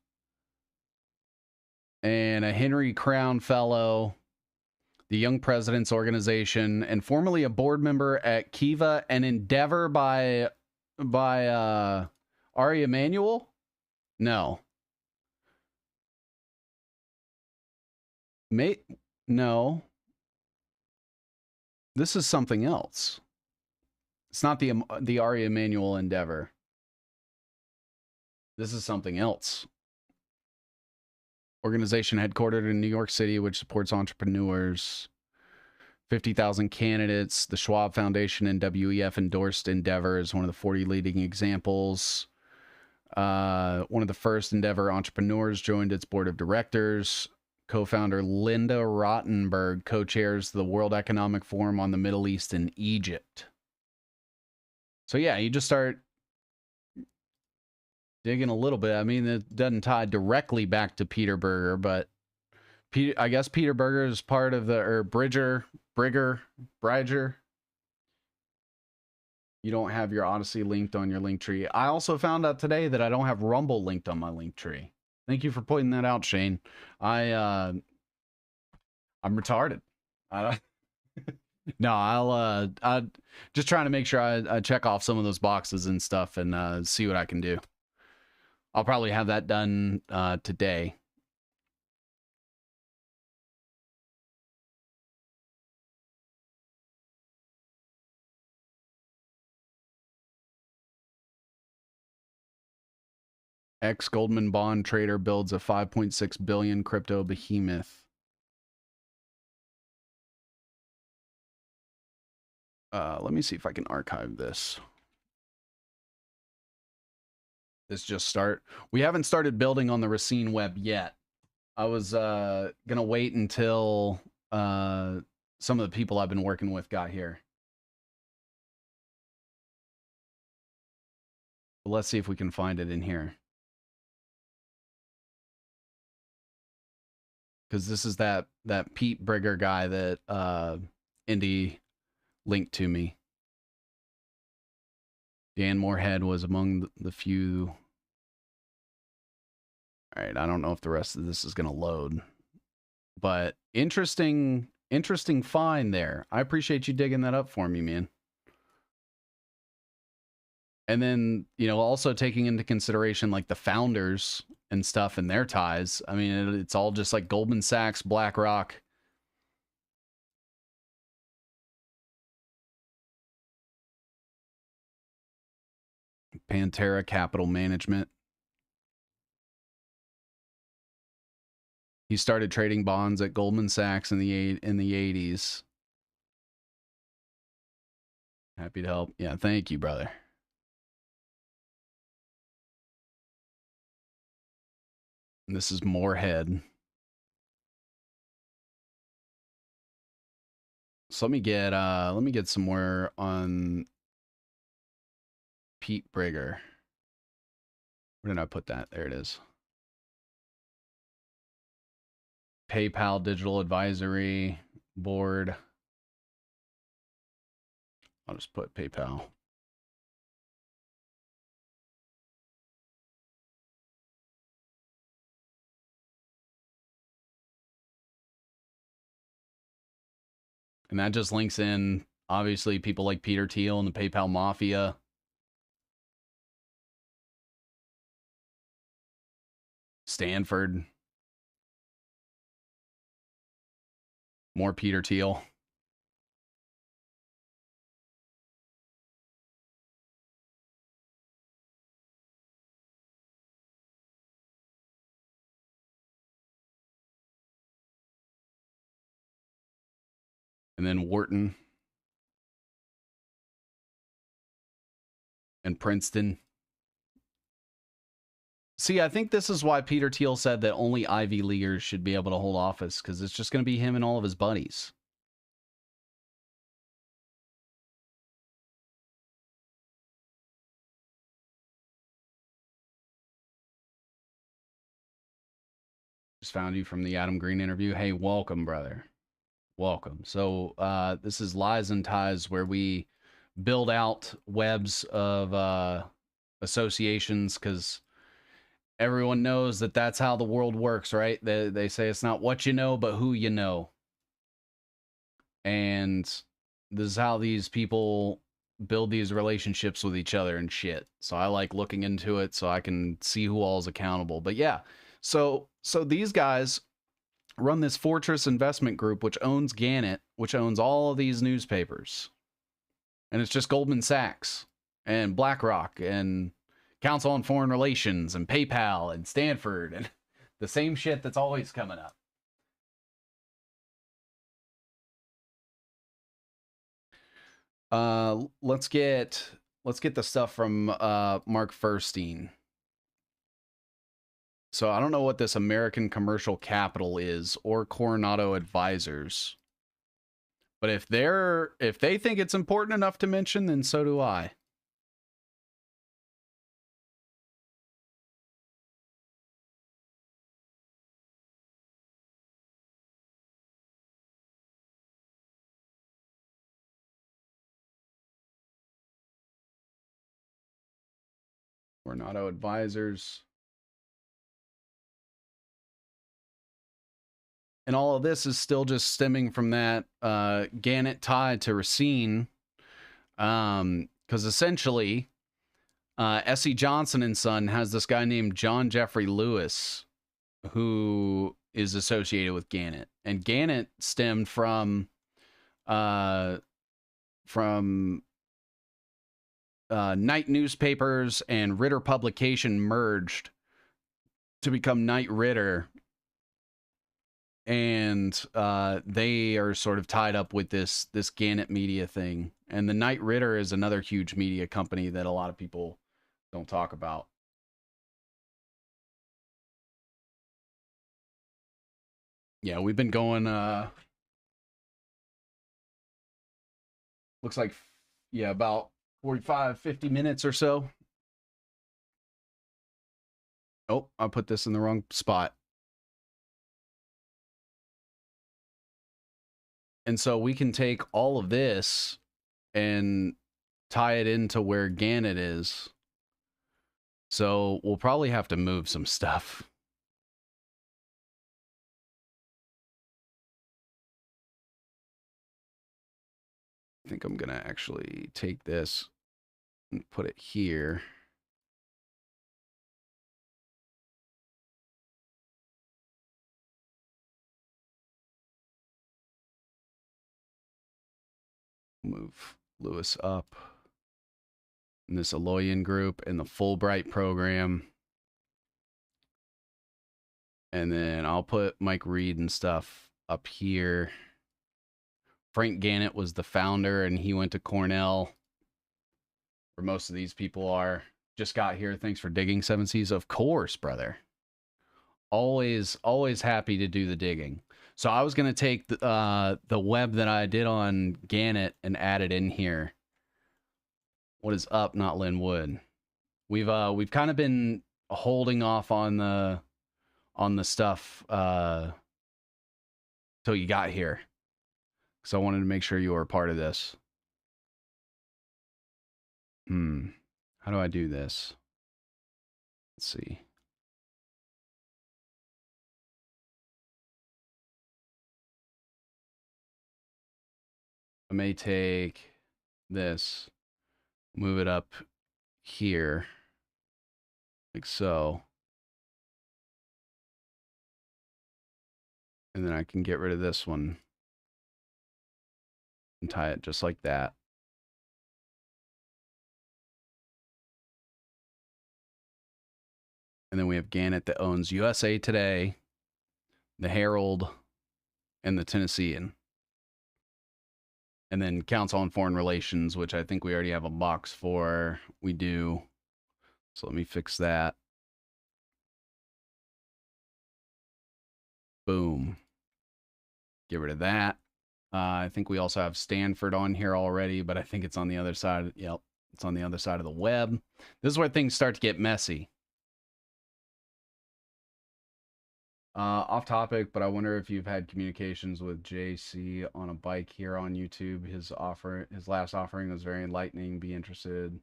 and a Henry Crown Fellow, the Young Presidents Organization, and formerly a board member at Kiva and Endeavor by Ari Emanuel? No. No. This is something else. It's not the Ari Emanuel Endeavor. This is something else. Organization headquartered in New York City, which supports entrepreneurs. 50,000 candidates. The Schwab Foundation and WEF endorsed Endeavor as one of the 40 leading examples. One of the first Endeavor entrepreneurs joined its board of directors. Co-founder Linda Rottenberg co-chairs the World Economic Forum on the Middle East and Egypt. So yeah, you just start digging a little bit. I mean, it doesn't tie directly back to Peter Berger, but I guess Peter Berger is part of the, or Bridger. You don't have your Odyssey linked on your link tree. I also found out today that I don't have Rumble linked on my link tree. Thank you for pointing that out, Shane. I'm retarded. No, I'll just trying to make sure I check off some of those boxes and stuff and see what I can do. I'll probably have that done today. Ex-Goldman bond trader builds a 5.6 billion crypto behemoth. Let me see if I can archive this. This just start. We haven't started building on the Racine web yet. I was gonna wait until some of the people I've been working with got here. But let's see if we can find it in here. Because this is that Pete Brigger guy that Indy linked to me. Dan Moorhead was among the few. All right, I don't know if the rest of this is going to load. But interesting find there. I appreciate you digging that up for me, man. And then, you know, also taking into consideration like the founders and stuff and their ties. I mean, it's all just like Goldman Sachs, BlackRock. Pantera Capital Management. He started trading bonds at Goldman Sachs in the 80s. Happy to help. Yeah, thank you, brother. And this is Moorhead. So let me get some more on Pete Brigger. Where did I put that? There it is. PayPal Digital Advisory Board. I'll just put PayPal. And that just links in, obviously, people like Peter Thiel and the PayPal Mafia. Stanford. More Peter Thiel. And then Wharton. And Princeton. See, I think this is why Peter Thiel said that only Ivy Leaguers should be able to hold office, because it's just going to be him and all of his buddies. Just found you from the Adam Green interview. Hey, welcome, brother. Welcome. So this is Lies and Ties, where we build out webs of associations, because everyone knows that that's how the world works, right? They say it's not what you know, but who you know. And this is how these people build these relationships with each other and shit. So I like looking into it so I can see who all is accountable. But yeah, so these guys run this Fortress Investment Group, which owns Gannett, which owns all of these newspapers. And it's just Goldman Sachs and BlackRock and Council on Foreign Relations and PayPal and Stanford and the same shit that's always coming up. Let's get the stuff from Mark Furstein. So I don't know what this American Commercial Capital is or Coronado Advisors. But if they think it's important enough to mention, then so do I. Coronado Advisors. And all of this is still just stemming from that Gannett tie to Racine. Because essentially, S.E. Johnson and Son has this guy named John Jeffrey Lewis who is associated with Gannett. And Gannett stemmed from Knight Newspapers and Ritter Publication merged to become Knight Ritter, and they are sort of tied up with this Gannett Media thing. And the Knight Ritter is another huge media company that a lot of people don't talk about. Yeah, we've been going looks like about 45-50 minutes or so. Oh, I put this in the wrong spot. And so we can take all of this and tie it into where Gannett is. So we'll probably have to move some stuff. I think I'm going to actually take this and put it here. Move Lewis up. And this Aloyan group and the Fulbright program. And then I'll put Mike Reed and stuff up here. Frank Gannett was the founder, and he went to Cornell, where most of these people are. Just got here. Thanks for digging, Seven Seas. Of course, brother. Always happy to do the digging. So I was going to take the web that I did on Gannett and add it in here. What is up, not Lynn Wood? We've kind of been holding off on the stuff till you got here. So I wanted to make sure you were a part of this. How do I do this? Let's see. I may take this, move it up here, like so. And then I can get rid of this one and tie it just like that. And then we have Gannett that owns USA Today, the Herald, and the Tennessean. And then Council on Foreign Relations, which I think we already have a box for. We do. So let me fix that. Boom. Get rid of that. I think we also have Stanford on here already, but I think it's on the other side. Yep, it's on the other side of the web. This is where things start to get messy. Off topic, but I wonder if you've had communications with JC on a bike here on YouTube. His last offering was very enlightening. Be interested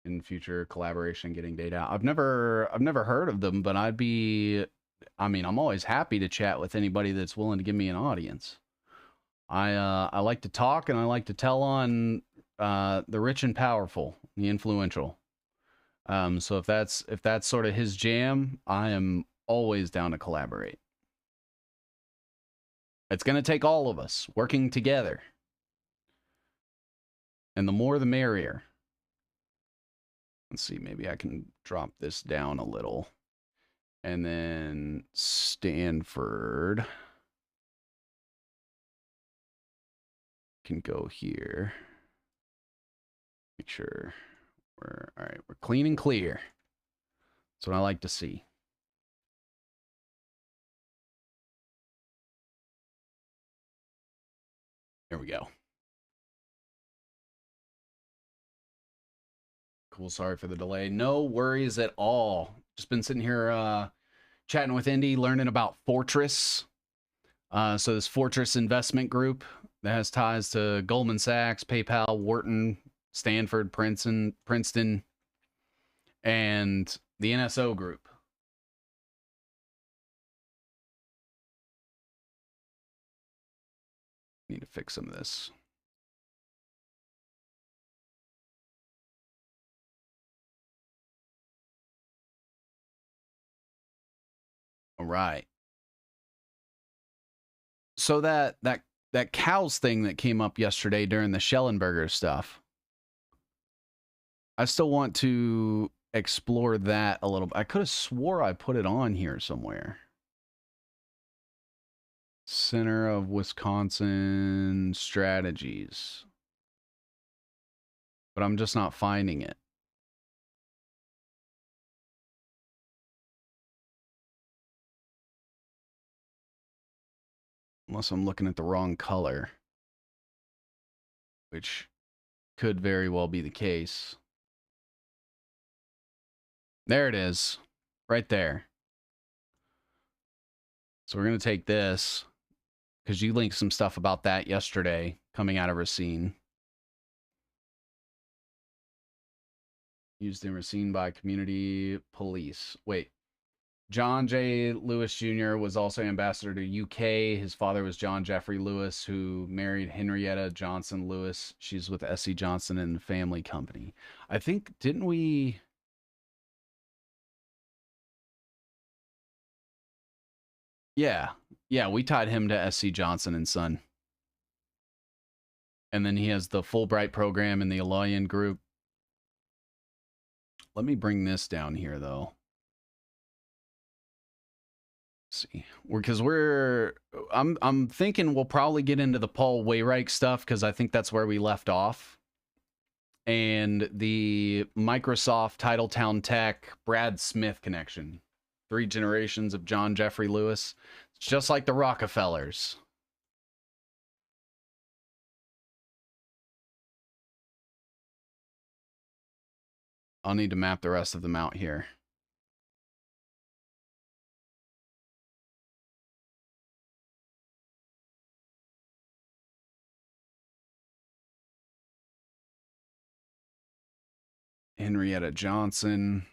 in future collaboration, getting data. I've never heard of them, but I'm always happy to chat with anybody that's willing to give me an audience. I like to talk, and I like to tell on the rich and powerful, the influential. So if that's sort of his jam, I am always down to collaborate. It's going to take all of us working together. And the more the merrier. Let's see, maybe I can drop this down a little. And then Stanford can go here. Make sure we're all right, we're clean and clear. That's what I like to see. There we go. Cool. Sorry for the delay. No worries at all. Just been sitting here chatting with Indy, learning about Fortress. So this Fortress Investment Group that has ties to Goldman Sachs, PayPal, Wharton, Stanford, Princeton, and the NSO Group. Need to fix some of this. All right. So that cows thing that came up yesterday during the Schellenberger stuff, I still want to explore that a little bit. I could have swore I put it on here somewhere. Center of Wisconsin strategies. But I'm just not finding it. Unless I'm looking at the wrong color. Which could very well be the case. There it is. Right there. So we're going to take this, because you linked some stuff about that yesterday coming out of Racine. Used in Racine by community police. Wait. John J. Lewis Jr. was also ambassador to UK. His father was John Jeffrey Lewis, who married Henrietta Johnson Lewis. She's with S.C. Johnson and Family Company. I think, didn't we... Yeah. Yeah, we tied him to S.C. Johnson and Son. And then he has the Fulbright program in the Aloyan group. Let me bring this down here, though. Let's see, I'm thinking we'll probably get into the Paul Weyreich stuff, because I think that's where we left off. And the Microsoft Titletown Tech Brad Smith connection. 3 generations of John Jeffrey Lewis. It's just like the Rockefellers. I'll need to map the rest of them out here. Henrietta Johnson.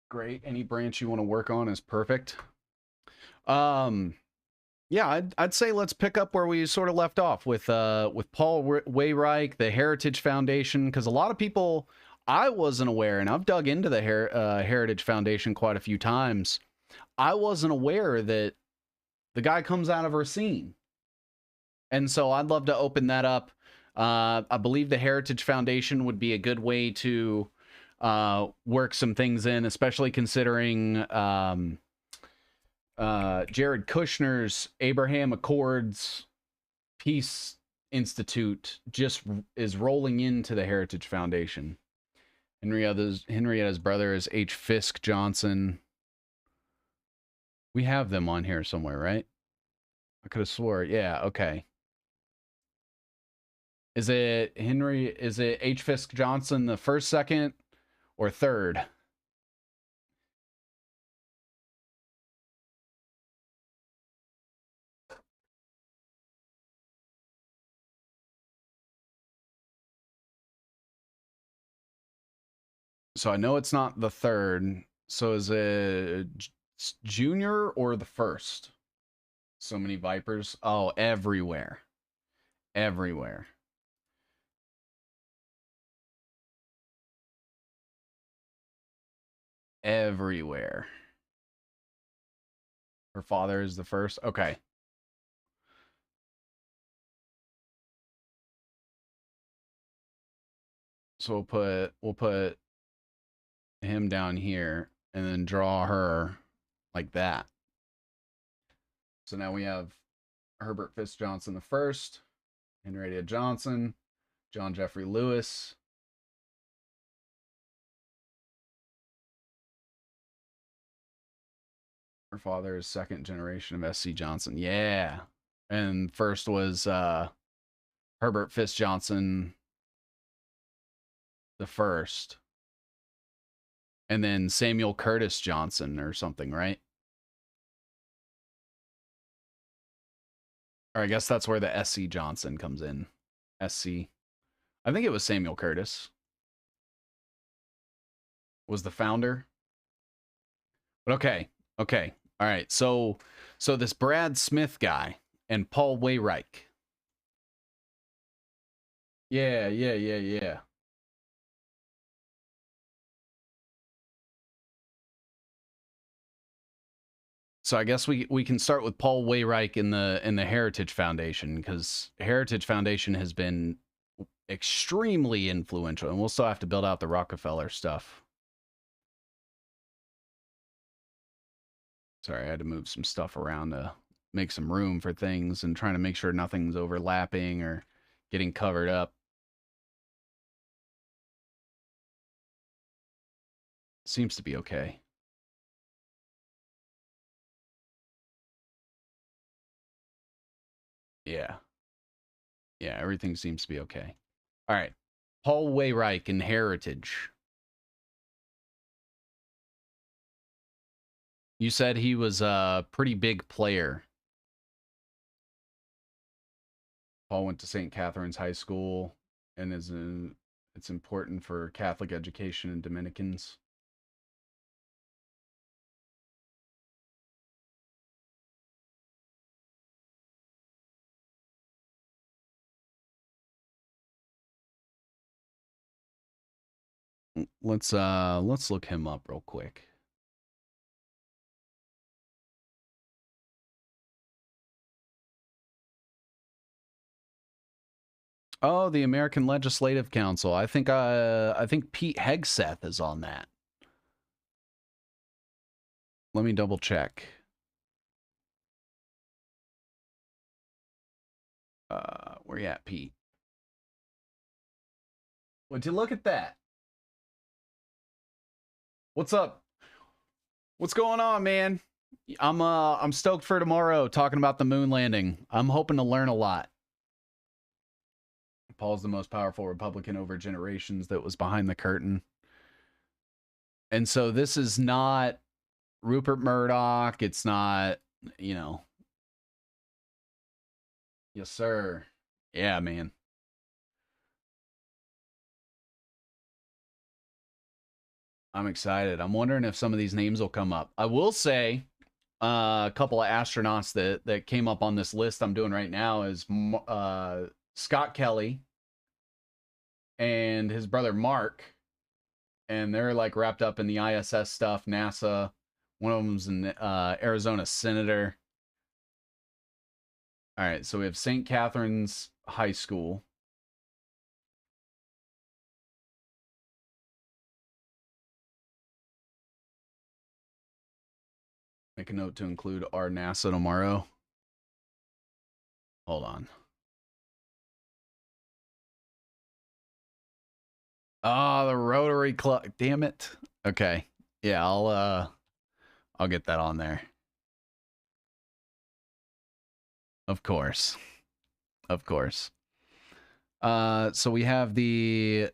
Great. Any branch you want to work on is perfect. Yeah, I'd say let's pick up where we sort of left off with Paul Weyreich, the Heritage Foundation, because a lot of people, I wasn't aware, and I've dug into the Heritage Foundation quite a few times. I wasn't aware that the guy comes out of Racine. And so I'd love to open that up. I believe the Heritage Foundation would be a good way to work some things in, especially considering Jared Kushner's Abraham Accords Peace Institute just is rolling into the Heritage Foundation. Henrietta's brother is H. Fisk Johnson. We have them on here somewhere, right? I could have swore. Yeah, okay. Is it H. Fisk Johnson the first, second, or third? So I know it's not the third. So is it junior or the first? So many Vipers. Oh, everywhere. Everywhere. Everywhere. Her father is the first. Okay. So we'll put him down here. and then draw her like that. So now we have Herbert Fitz Johnson the first, Henrietta Johnson, John Jeffrey Lewis. Her father is second generation of S.C. Johnson. Yeah. And first was Herbert Fitz Johnson the first. And then Samuel Curtis Johnson or something, right? Or I guess that's where the S.C. Johnson comes in. S.C. I think it was Samuel Curtis. Was the founder. But okay. Okay. All right. So this Brad Smith guy and Paul Wayreich. Yeah. So I guess we can start with Paul Wayreich in the Heritage Foundation, because Heritage Foundation has been extremely influential, and we'll still have to build out the Rockefeller stuff. Sorry, I had to move some stuff around to make some room for things and trying to make sure nothing's overlapping or getting covered up. Seems to be okay. Yeah. Yeah, everything seems to be okay. All right. Paul Wayreich in Heritage. You said he was a pretty big player. Paul went to St. Catherine's High School and it's important for Catholic education in Dominicans. Let's look him up real quick. Oh, the American Legislative Council. I think Pete Hegseth is on that. Let me double check. Where you at, Pete? Would you look at that? What's up? What's going on, man? I'm stoked for tomorrow talking about the moon landing. I'm hoping to learn a lot. Paul's the most powerful Republican over generations that was behind the curtain. And so this is not Rupert Murdoch. It's not, you know. Yes, sir. Yeah, man. I'm excited. I'm wondering if some of these names will come up. I will say a couple of astronauts that came up on this list I'm doing right now is Scott Kelly and his brother Mark, and they're like wrapped up in the ISS stuff, NASA. One of them's an Arizona senator. All right, so we have St. Catherine's High School. Make a note to include our NASA tomorrow. Hold on. Oh, the Rotary Club. Damn it. Okay. Yeah, I'll get that on there. Of course. Of course. So we have a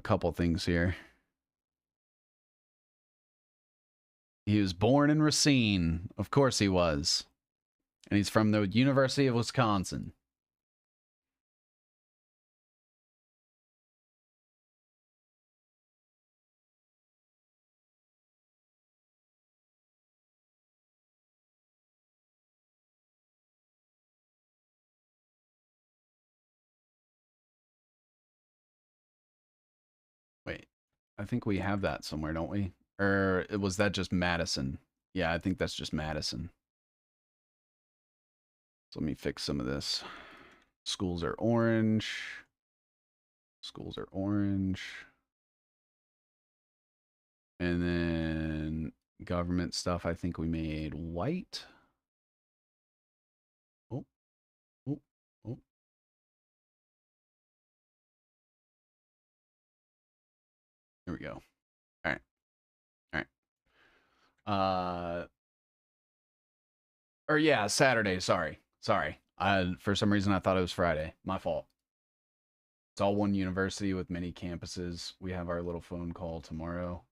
couple things here. He was born in Racine. Of course he was. And he's from the University of Wisconsin. Wait, I think we have that somewhere, don't we? Or was that just Madison? Yeah, I think that's just Madison. So let me fix some of this. Schools are orange. Schools are orange. And then government stuff, I think we made white. Oh, oh, oh. Here we go. All right. All right. Or yeah, Saturday. Sorry. For some reason, I thought it was Friday. My fault. It's all one university with many campuses. We have our little phone call tomorrow.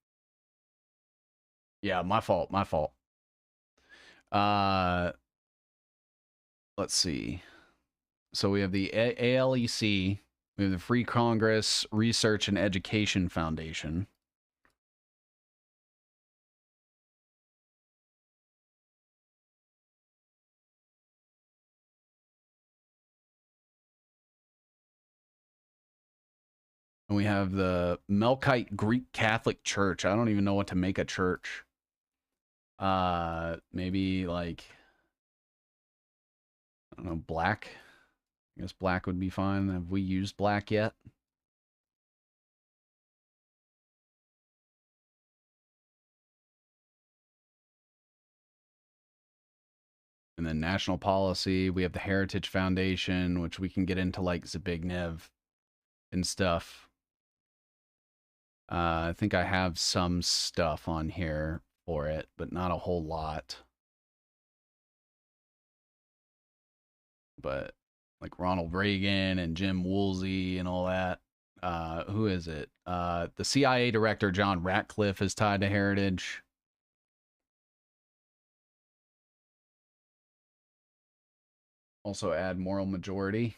Yeah, my fault. Let's see. So we have the ALEC, we have the Free Congress Research and Education Foundation. And we have the Melkite Greek Catholic Church. I don't even know what to make a church. Maybe like, I don't know, black. I guess black would be fine. Have we used black yet? And then national policy, we have the Heritage Foundation, which we can get into like Zbigniew and stuff. I think I have some stuff on here for it, but not a whole lot. But like Ronald Reagan and Jim Woolsey and all that. Who is it? The CIA director, John Ratcliffe, is tied to Heritage. Also add moral majority.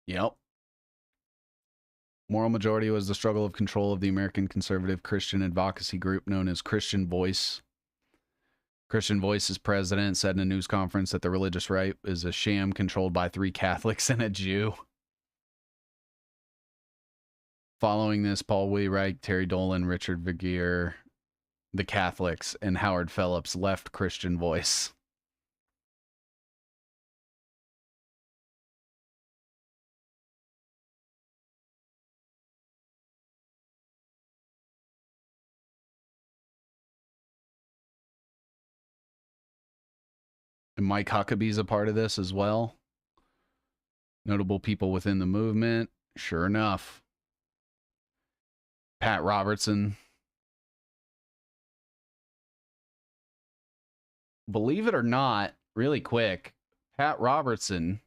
Yep. Moral majority was the struggle of control of the American conservative Christian advocacy group known as Christian Voice. Christian Voice's president said in a news conference that the religious right is a sham controlled by 3 Catholics and a Jew. Following this, Paul Weyrich, Terry Dolan, Richard Vergeer, the Catholics, and Howard Phillips left Christian Voice. And Mike Huckabee's a part of this as well. Notable people within the movement. Sure enough. Pat Robertson. Believe it or not, really quick, Pat Robertson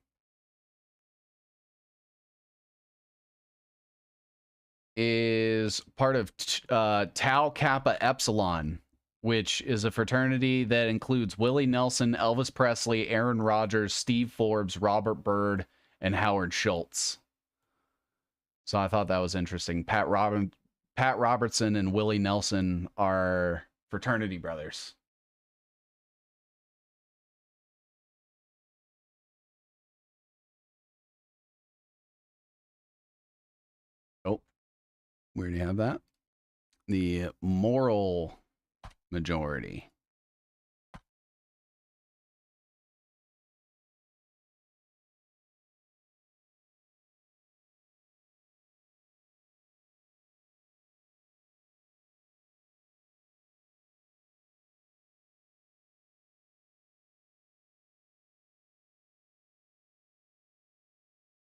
is part of Tau Kappa Epsilon, which is a fraternity that includes Willie Nelson, Elvis Presley, Aaron Rodgers, Steve Forbes, Robert Byrd, and Howard Schultz. So I thought that was interesting. Pat Robertson and Willie Nelson are fraternity brothers. Oh, we already have that. The moral majority.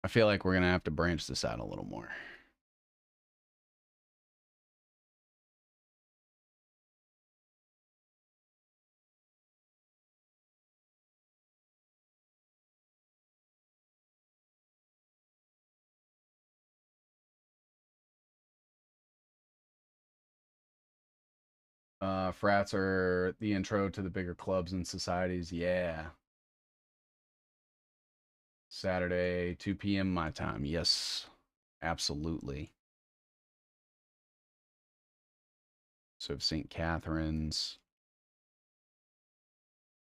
I feel like we're going to have to branch this out a little more. Frats are the intro to the bigger clubs and societies. Yeah. Saturday, 2 p.m. my time. Yes, absolutely. So St. Catherine's.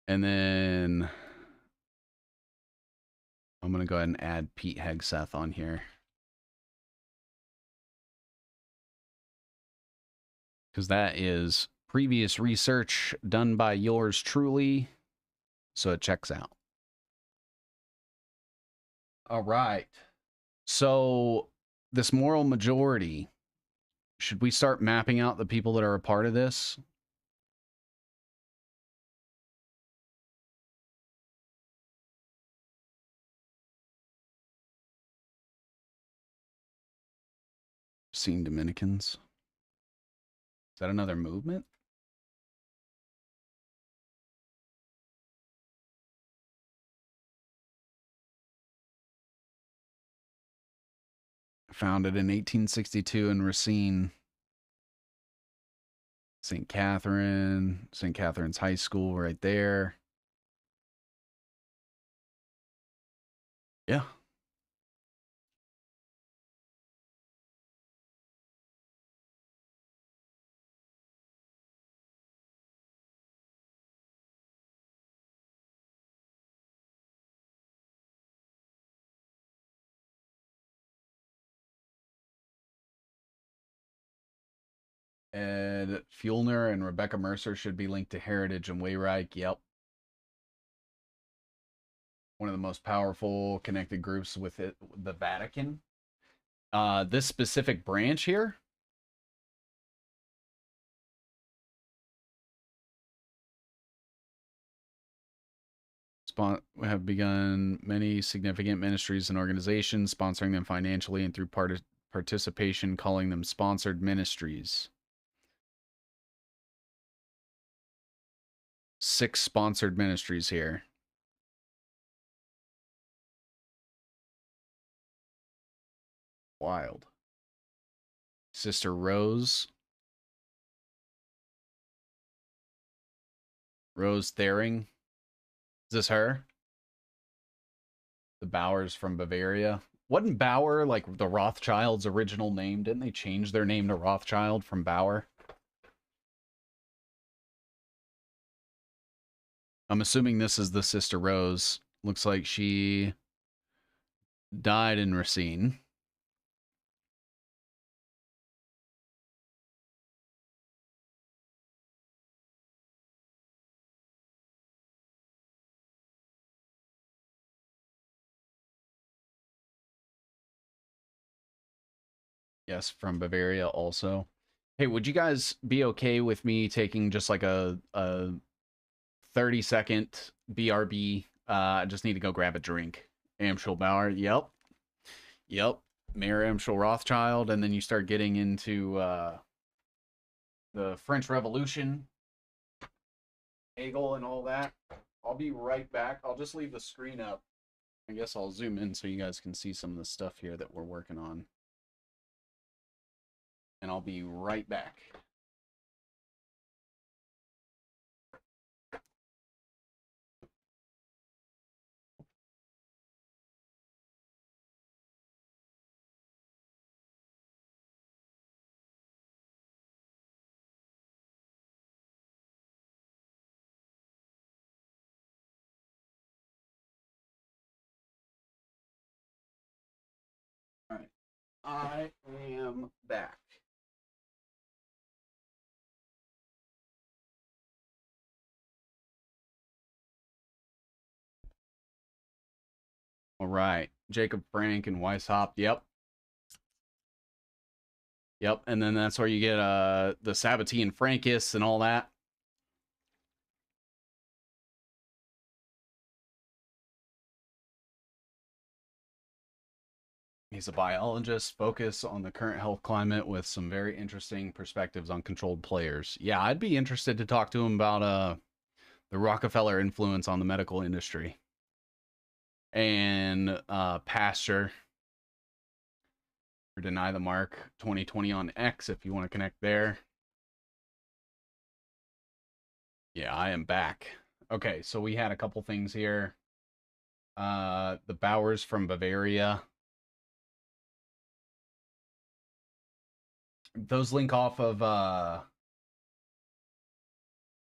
And then I'm going to go ahead and add Pete Hegseth on here. Because that is previous research done by yours truly, so it checks out. All right. So, this moral majority, should we start mapping out the people that are a part of this? Seen Dominicans. Is that another movement? Founded in 1862 in Racine. St. Catherine's High School right there. Yeah. Ed Fuellner and Rebecca Mercer should be linked to Heritage and Wayreich. Yep. One of the most powerful connected groups with it, the Vatican. This specific branch here. Have begun many significant ministries and organizations, sponsoring them financially and through participation, calling them sponsored ministries. 6 sponsored ministries here. Wild. Sister Rose. Rose Thering. Is this her? The Bowers from Bavaria. Wasn't Bauer like the Rothschilds' original name? Didn't they change their name to Rothschild from Bauer? I'm assuming this is the Sister Rose. Looks like she died in Racine. Yes, from Bavaria also. Hey, would you guys be okay with me taking just like a 30-second BRB? I just need to go grab a drink. Amschel Bauer. Yep. Yep. Mayor Amschel Rothschild. And then you start getting into the French Revolution, Hegel, and all that. I'll be right back. I'll just leave the screen up. I guess I'll zoom in so you guys can see some of the stuff here that we're working on. And I'll be right back. All right. I am back. All right. Jacob Frank and Weishaupt. Yep. Yep. And then that's where you get the Sabbatine Frankists and all that. He's a biologist, focus on the current health climate with some very interesting perspectives on controlled players. Yeah, I'd be interested to talk to him about the Rockefeller influence on the medical industry. And Pasture or Deny the Mark 2020 on X if you want to connect there. Yeah, I am back. Okay, so we had a couple things here. The Bowers from Bavaria. Those link off of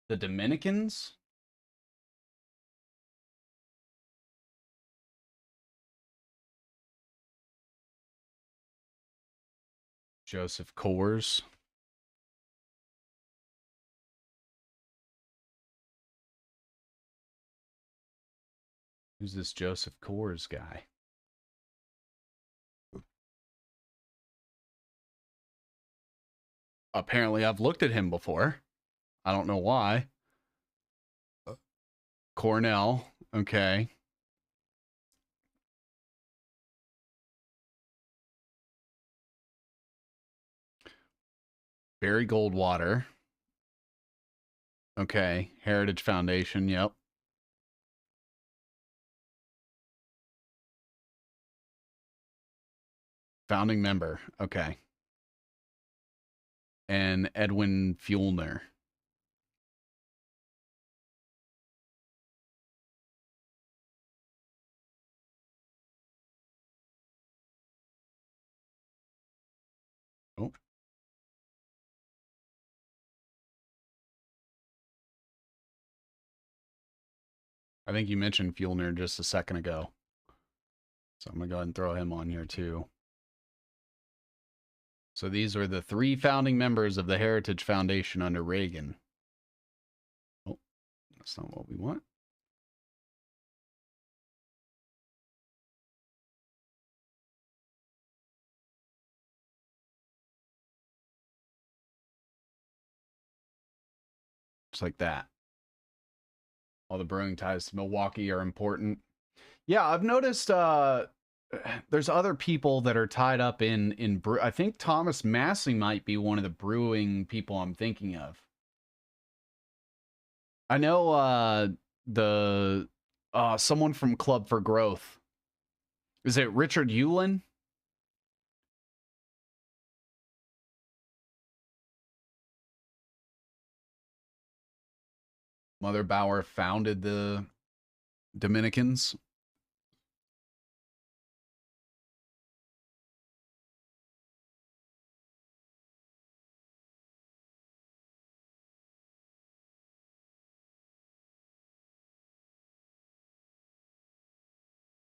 the Dominicans. Joseph Coors. Who's this Joseph Coors guy? Apparently, I've looked at him before. I don't know why. Cornell. Okay. Barry Goldwater. Okay. Heritage Foundation. Yep. Founding member. Okay. And Edwin Fuellner. Oh. I think you mentioned Fuellner just a second ago. So I'm going to go ahead and throw him on here too. So these are the 3 founding members of the Heritage Foundation under Reagan. Oh, that's not what we want. Just like that. All the brewing ties to Milwaukee are important. Yeah, I've noticed there's other people that are tied up in brew. I think Thomas Massey might be one of the brewing people I'm thinking of. I know the someone from Club for Growth. Is it Richard Hewlin? Mother Bauer founded the Dominicans.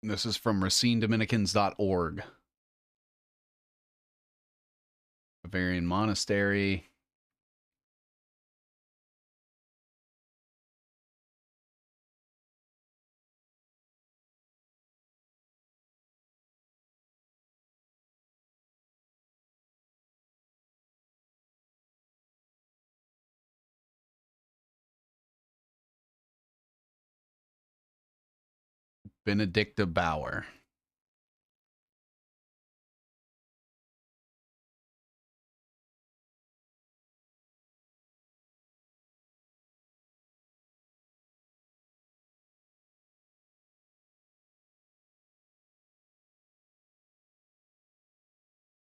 This is from RacineDominicans.org. Bavarian Monastery. Benedicta Bauer.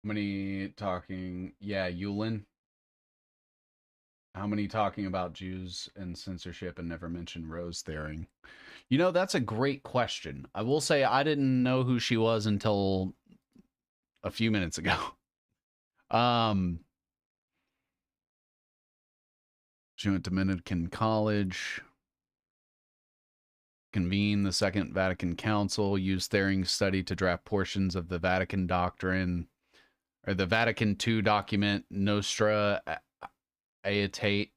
How many talking? Yeah, Yulin. How many talking about Jews and censorship and never mention Rose Thering? You know, that's a great question. I will say I didn't know who she was until a few minutes ago. She went to Dominican College, convened the Second Vatican Council, used Thering's study to draft portions of the Vatican Doctrine, or the Vatican II document Nostra Aetate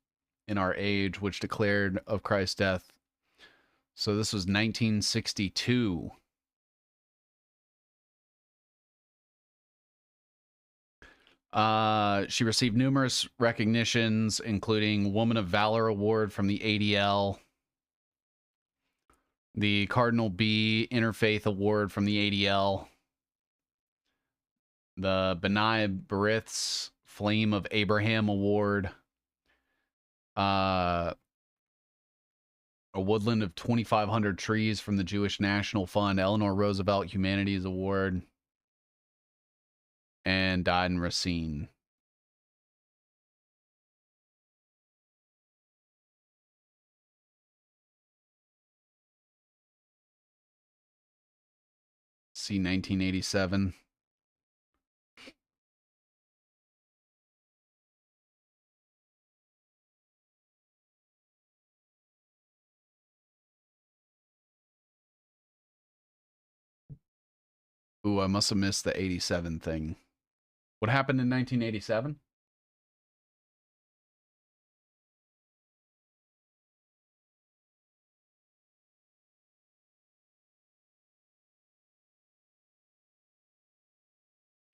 in Our Age, which declared of Christ's death. So this was 1962. She received numerous recognitions, including Woman of Valor Award from the ADL, the Cardinal B Interfaith Award from the ADL, the B'nai B'rith's Flame of Abraham Award, a Woodland of 2,500 Trees from the Jewish National Fund, Eleanor Roosevelt Humanities Award, and died in Racine. See 1987. Ooh, I must have missed the 87 thing. What happened in 1987?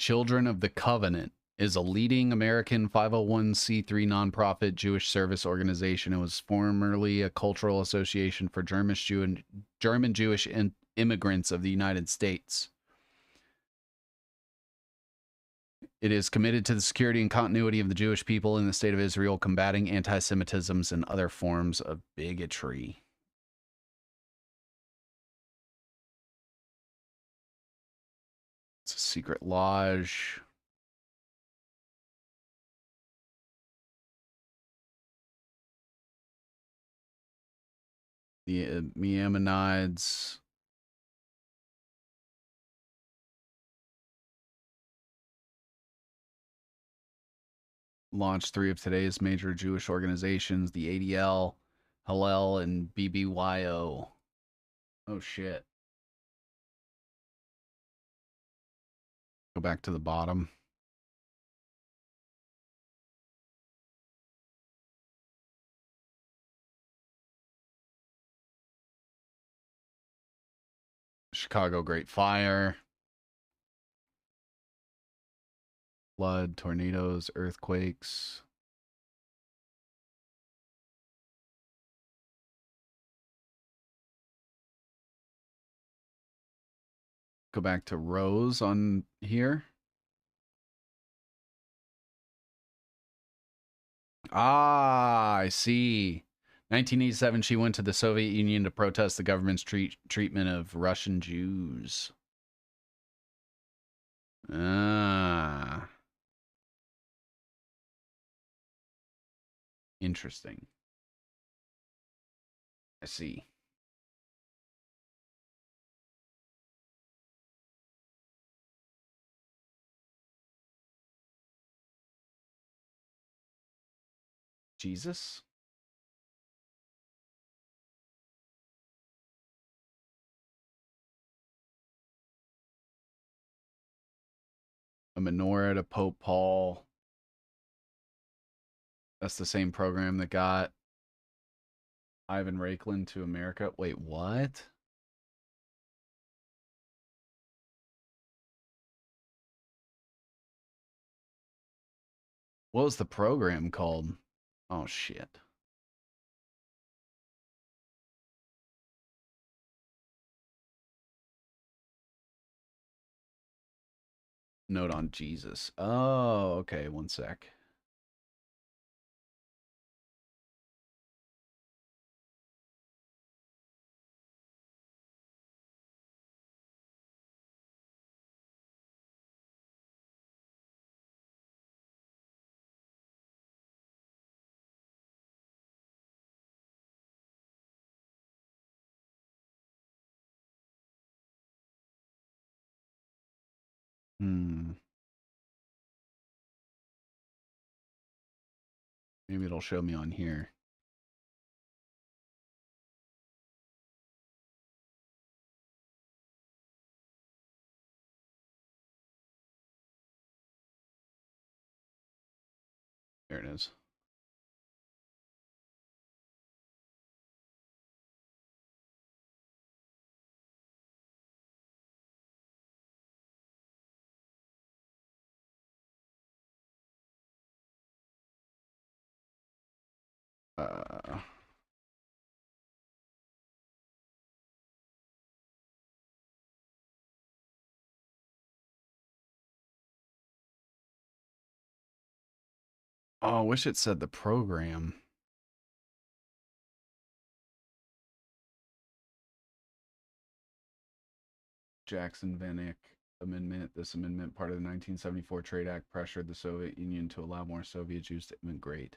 Children of the Covenant is a leading American 501c3 nonprofit Jewish service organization. It was formerly a cultural association for German Jewish immigrants of the United States. It is committed to the security and continuity of the Jewish people in the state of Israel, combating anti-Semitism and other forms of bigotry. It's a secret lodge. The Meamonides. Launched 3 of today's major Jewish organizations, the ADL, Hillel, and BBYO. Oh, shit. Go back to the bottom. Chicago Great Fire. Flood, tornadoes, earthquakes. Go back to Rose on here. Ah, I see. 1987, she went to the Soviet Union to protest the government's treatment of Russian Jews. Ah. Interesting. I see. Jesus? A menorah to Pope Paul. That's the same program that got Ivan Raiklin to America. Wait, what? What was the program called? Oh, shit. Note on Jesus. Oh, okay. One sec. Maybe it'll show me on here. There it is. Oh, I wish it said the program. Jackson-Vanik Amendment. This amendment, part of the 1974 Trade Act, pressured the Soviet Union to allow more Soviet Jews to immigrate.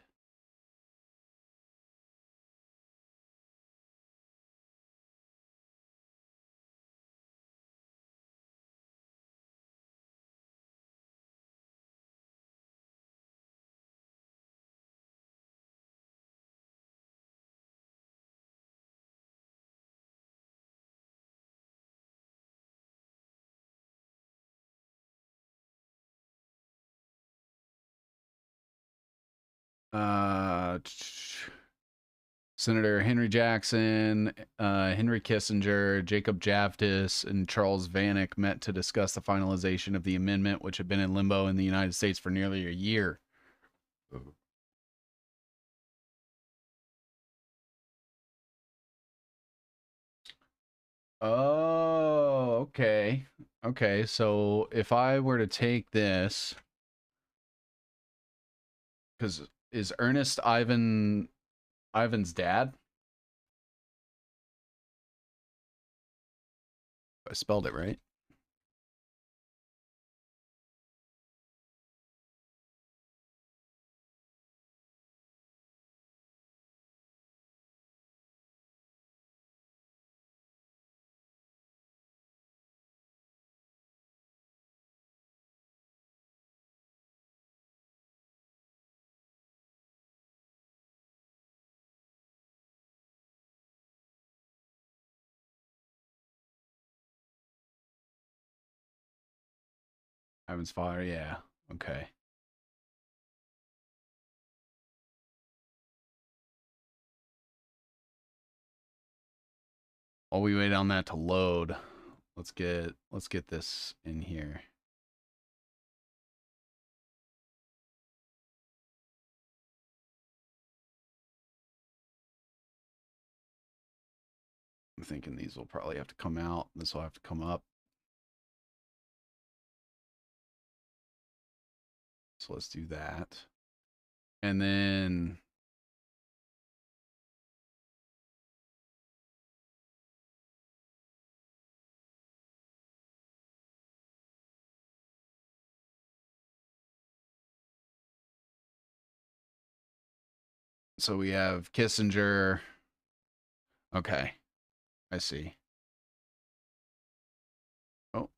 Senator Henry Jackson, Henry Kissinger, Jacob Javdis, and Charles Vanek met to discuss the finalization of the amendment, which had been in limbo in the United States for nearly a year. Oh, okay. Okay, so if I were to take this, because is Ernest Ivan's dad? I spelled it right. Ivan's father, yeah. Okay. While we wait on that to load, let's get this in here. I'm thinking these will probably have to come out. This will have to come up. So let's do that. And then so we have Kissinger. Okay. I see. Oh.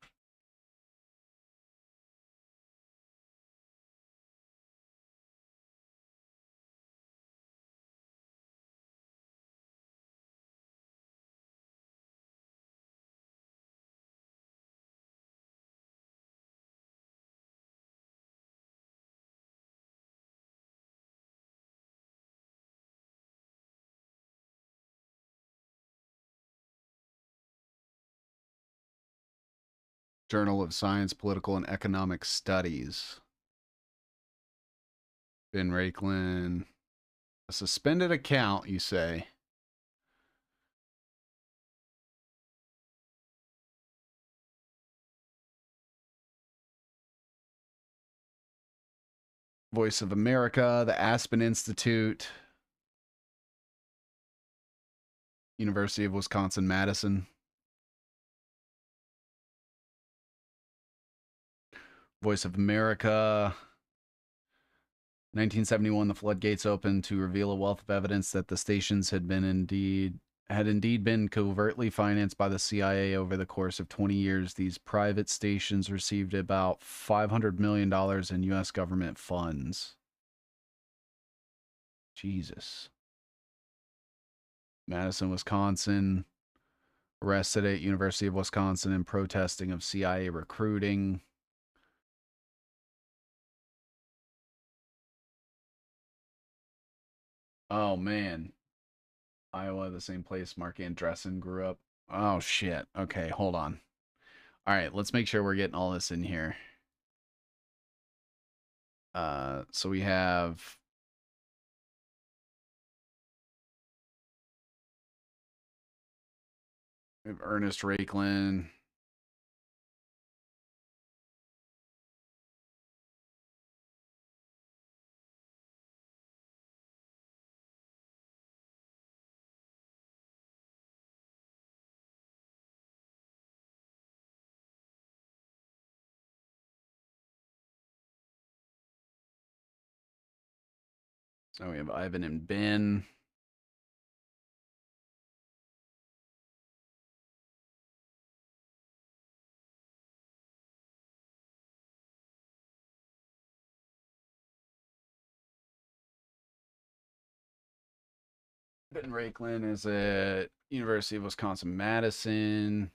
Journal of Science, Political, and Economic Studies. Ben Raiklen. A suspended account, you say? Voice of America, the Aspen Institute, University of Wisconsin-Madison. Voice of America. 1971, the floodgates opened to reveal a wealth of evidence that the stations had indeed been covertly financed by the CIA over the course of 20 years. These private stations received about $500 million in U.S. government funds. Jesus. Madison, Wisconsin. Arrested at University of Wisconsin in protesting of CIA recruiting. Oh, man. Iowa, the same place Mark Andressen grew up. Oh, shit. Okay, hold on. All right, let's make sure we're getting all this in here. So we have Ernest Raiklen. So we have Ivan and Ben. Ben Raiklen is at University of Wisconsin-Madison.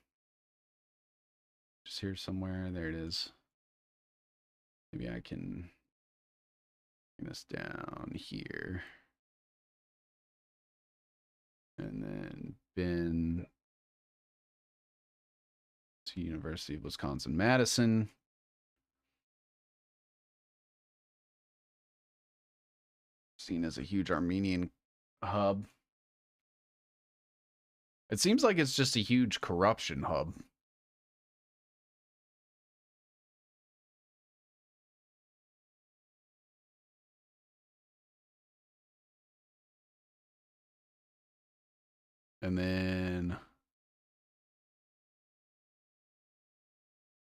Just here somewhere. There it is. Maybe I can bring this down here. And then Ben to University of Wisconsin-Madison. Seen as a huge Armenian hub. It seems like it's just a huge corruption hub. And then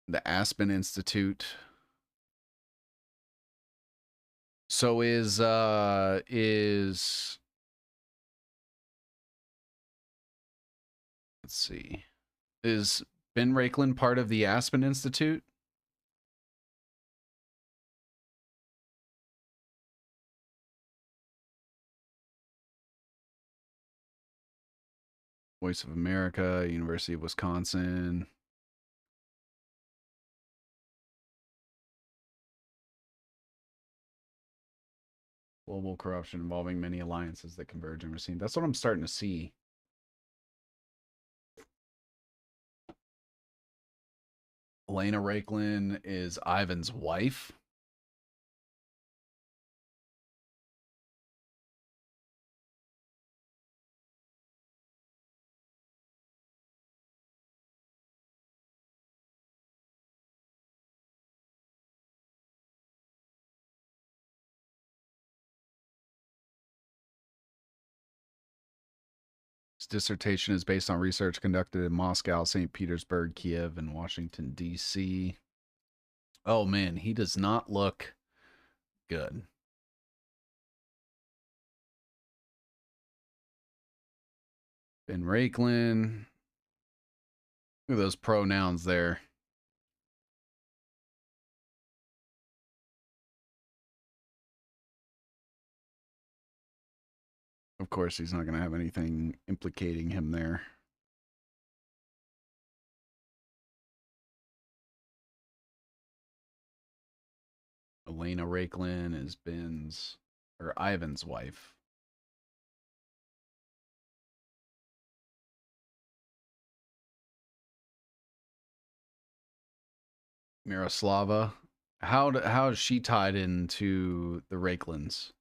the Aspen Institute. So is let's see. Is Ben Raiklen part of the Aspen Institute? Voice of America, University of Wisconsin. Global corruption involving many alliances that converge and receive. That's what I'm starting to see. Elena Raiklen is Ivan's wife. His dissertation is based on research conducted in Moscow, St. Petersburg, Kiev, and Washington, D.C. Oh, man, he does not look good. Ben Raiklen. Look at those pronouns there. Of course, he's not going to have anything implicating him there. Elena Raiklen is Ben's or Ivan's wife. Miroslava. How is she tied into the Raiklins?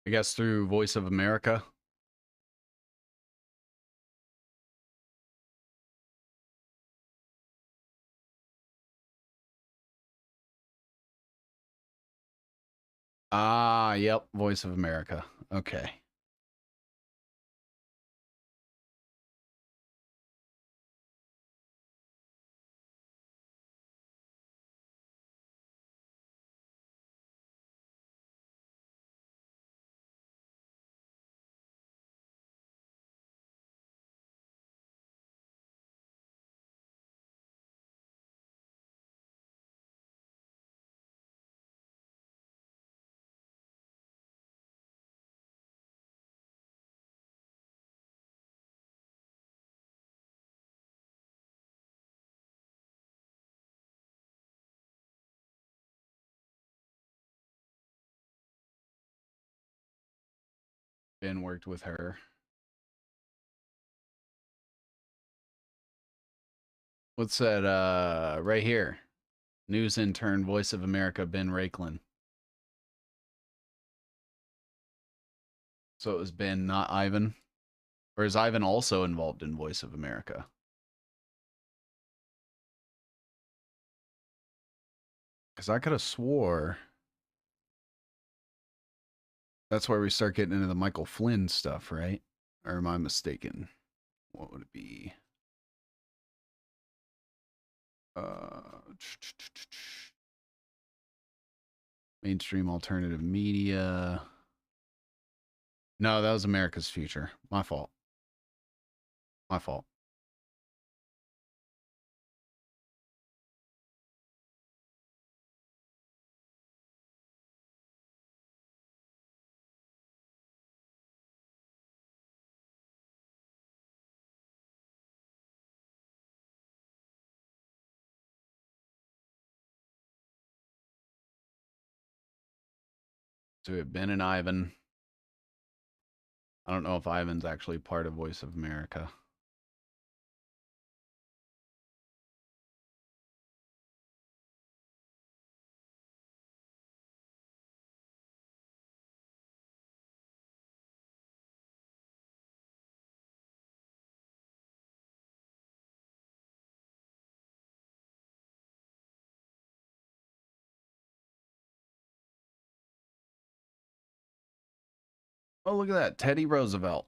I guess through Voice of America. Ah, yep, Voice of America. Okay. Ben worked with her. What's that right here? News intern, Voice of America, Ben Raiklen. So it was Ben, not Ivan? Or is Ivan also involved in Voice of America? Because I could have swore that's where we start getting into the Michael Flynn stuff, right? Or am I mistaken? What would it be? Mainstream alternative media. No, that was America's Future. My fault. My fault. So we have Ben and Ivan. I don't know if Ivan's actually part of Voice of America. Oh, look at that. Teddy Roosevelt.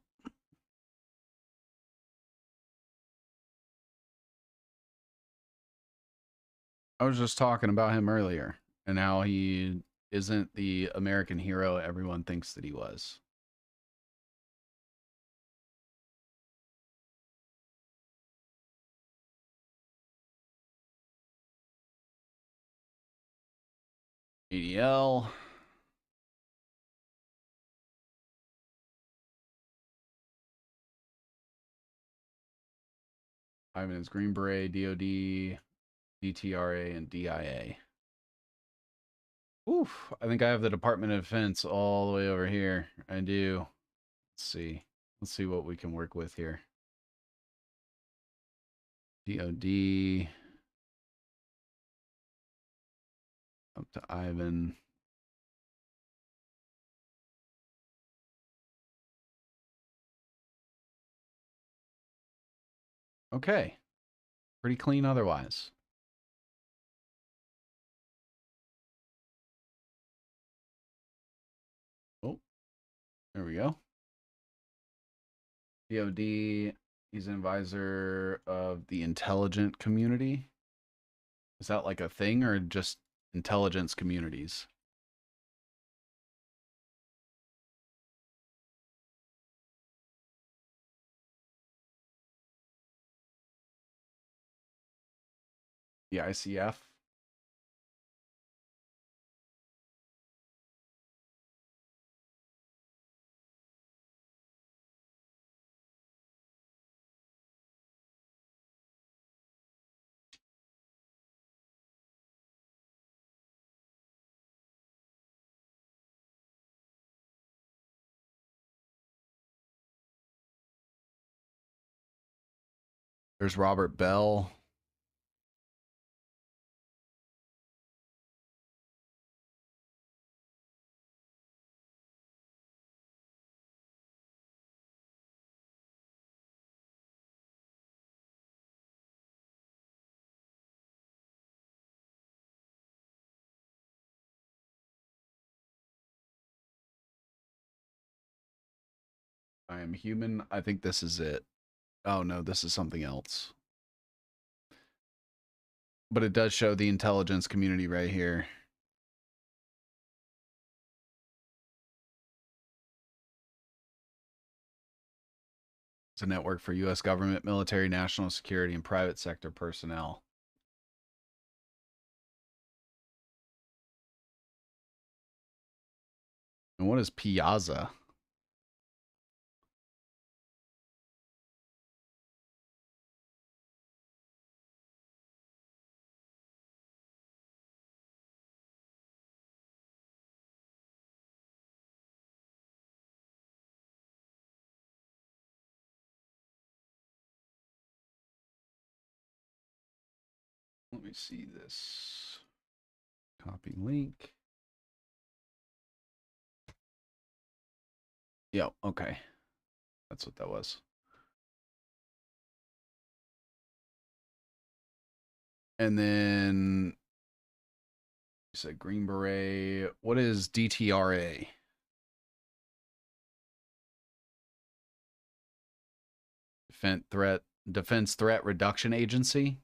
I was just talking about him earlier and how he isn't the American hero everyone thinks that he was. ADL. Ivan is Green Beret, DOD, DTRA, and DIA. Oof, I think I have the Department of Defense all the way over here. I do. Let's see. Let's see what we can work with here. DOD. Up to Ivan. Okay. Pretty clean otherwise. Oh, there we go. DOD, he's an advisor of the intelligent community. Is that like a thing or just intelligence communities? The ICF? There's Robert Bell. I am human. I think this is it. Oh no, this is something else. But it does show the intelligence community right here. It's a network for U.S. government, military, national security, and private sector personnel. And what is Piazza? Let me see this. Copy link. Yep, okay. That's what that was. And then said Green Beret. What is DTRA? Defense Threat Reduction Agency.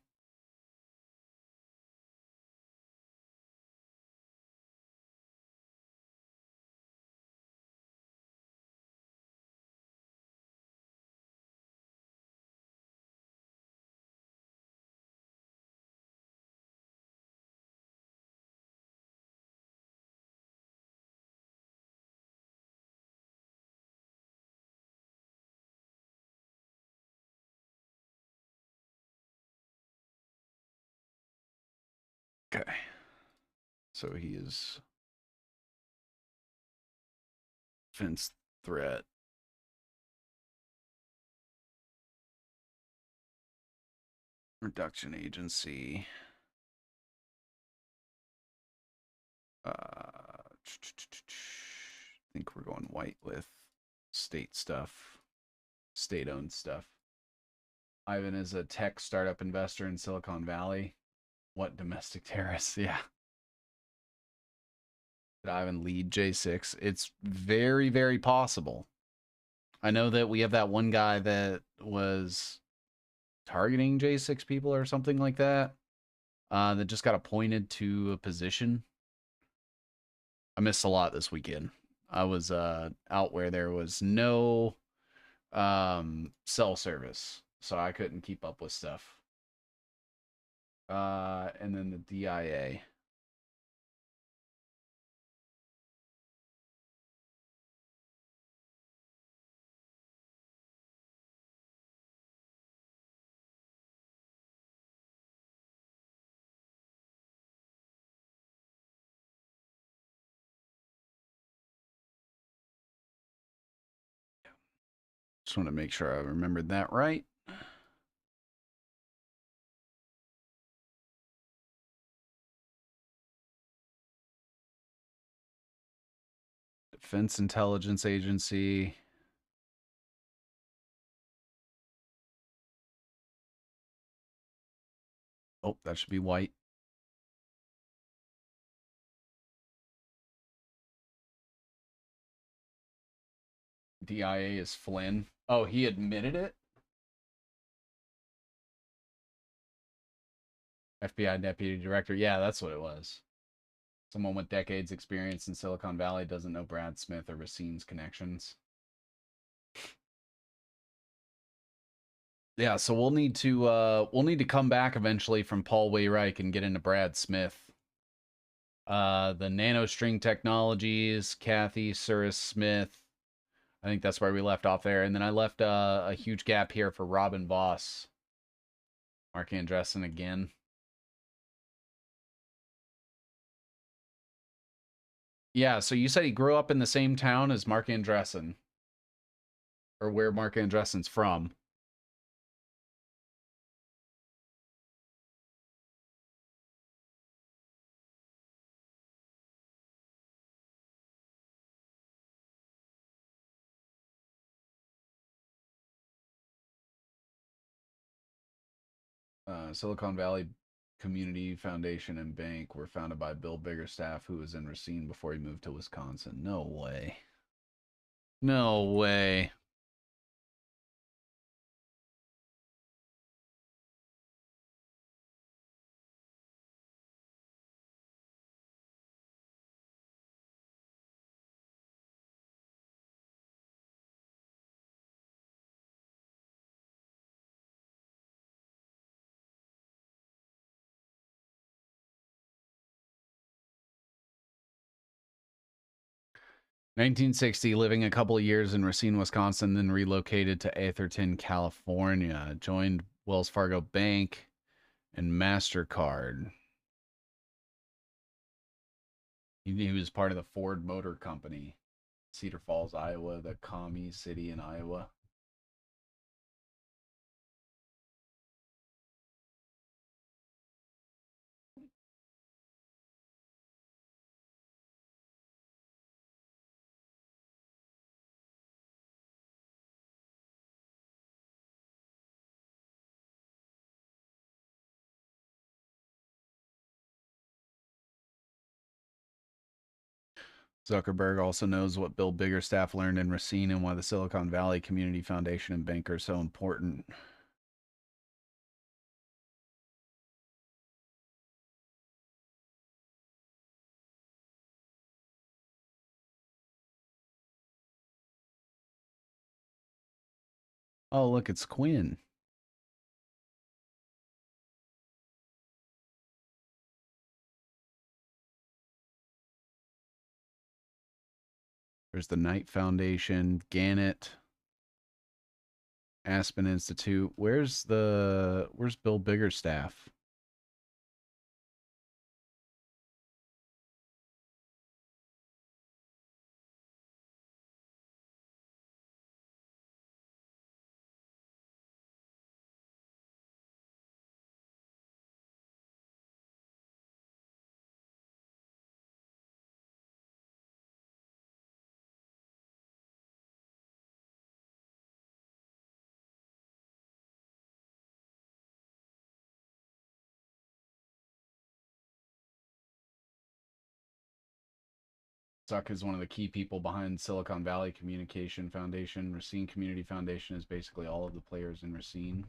Okay. So he is Defense Threat Reduction Agency. I think we're going white with state stuff, state-owned stuff. Ivan is a tech startup investor in Silicon Valley. What domestic terrorists? Yeah. Did Ivan lead J6? It's very, very possible. I know that we have that one guy that was targeting J6 people or something like that, that just got appointed to a position. I missed a lot this weekend. I was out where there was no cell service, so I couldn't keep up with stuff. And then the DIA. Just want to make sure I remembered that right. Defense Intelligence Agency. Oh, that should be white. DIA is Flynn. Oh, he admitted it? FBI Deputy Director. Yeah, that's what it was. Someone with decades experience in Silicon Valley doesn't know Brad Smith or Racine's connections. Yeah, so we'll need to come back eventually from Paul Wayreich and get into Brad Smith. The nanostring technologies, Kathy Suris Smith. I think that's where we left off there. And then I left a huge gap here for Robin Voss. Mark Andreessen again. Yeah, so you said he grew up in the same town as Mark Andreessen. Or where Mark Andreessen's from. Silicon Valley Community Foundation and Bank were founded by Bill Biggerstaff, who was in Racine before he moved to Wisconsin. No way. No way. (1960), living a couple of years in Racine, Wisconsin, then relocated to Atherton, California. Joined Wells Fargo Bank and MasterCard. He was part of the Ford Motor Company, Cedar Falls, Iowa, the commie city in Iowa. Zuckerberg also knows what Bill Biggerstaff learned in Racine and why the Silicon Valley Community Foundation and Bank are so important. Oh, look, it's Quinn. There's the Knight Foundation, Gannett, Aspen Institute. Where's Bill Biggerstaff? Zuck is one of the key people behind Silicon Valley Communication Foundation. Racine Community Foundation is basically all of the players in Racine.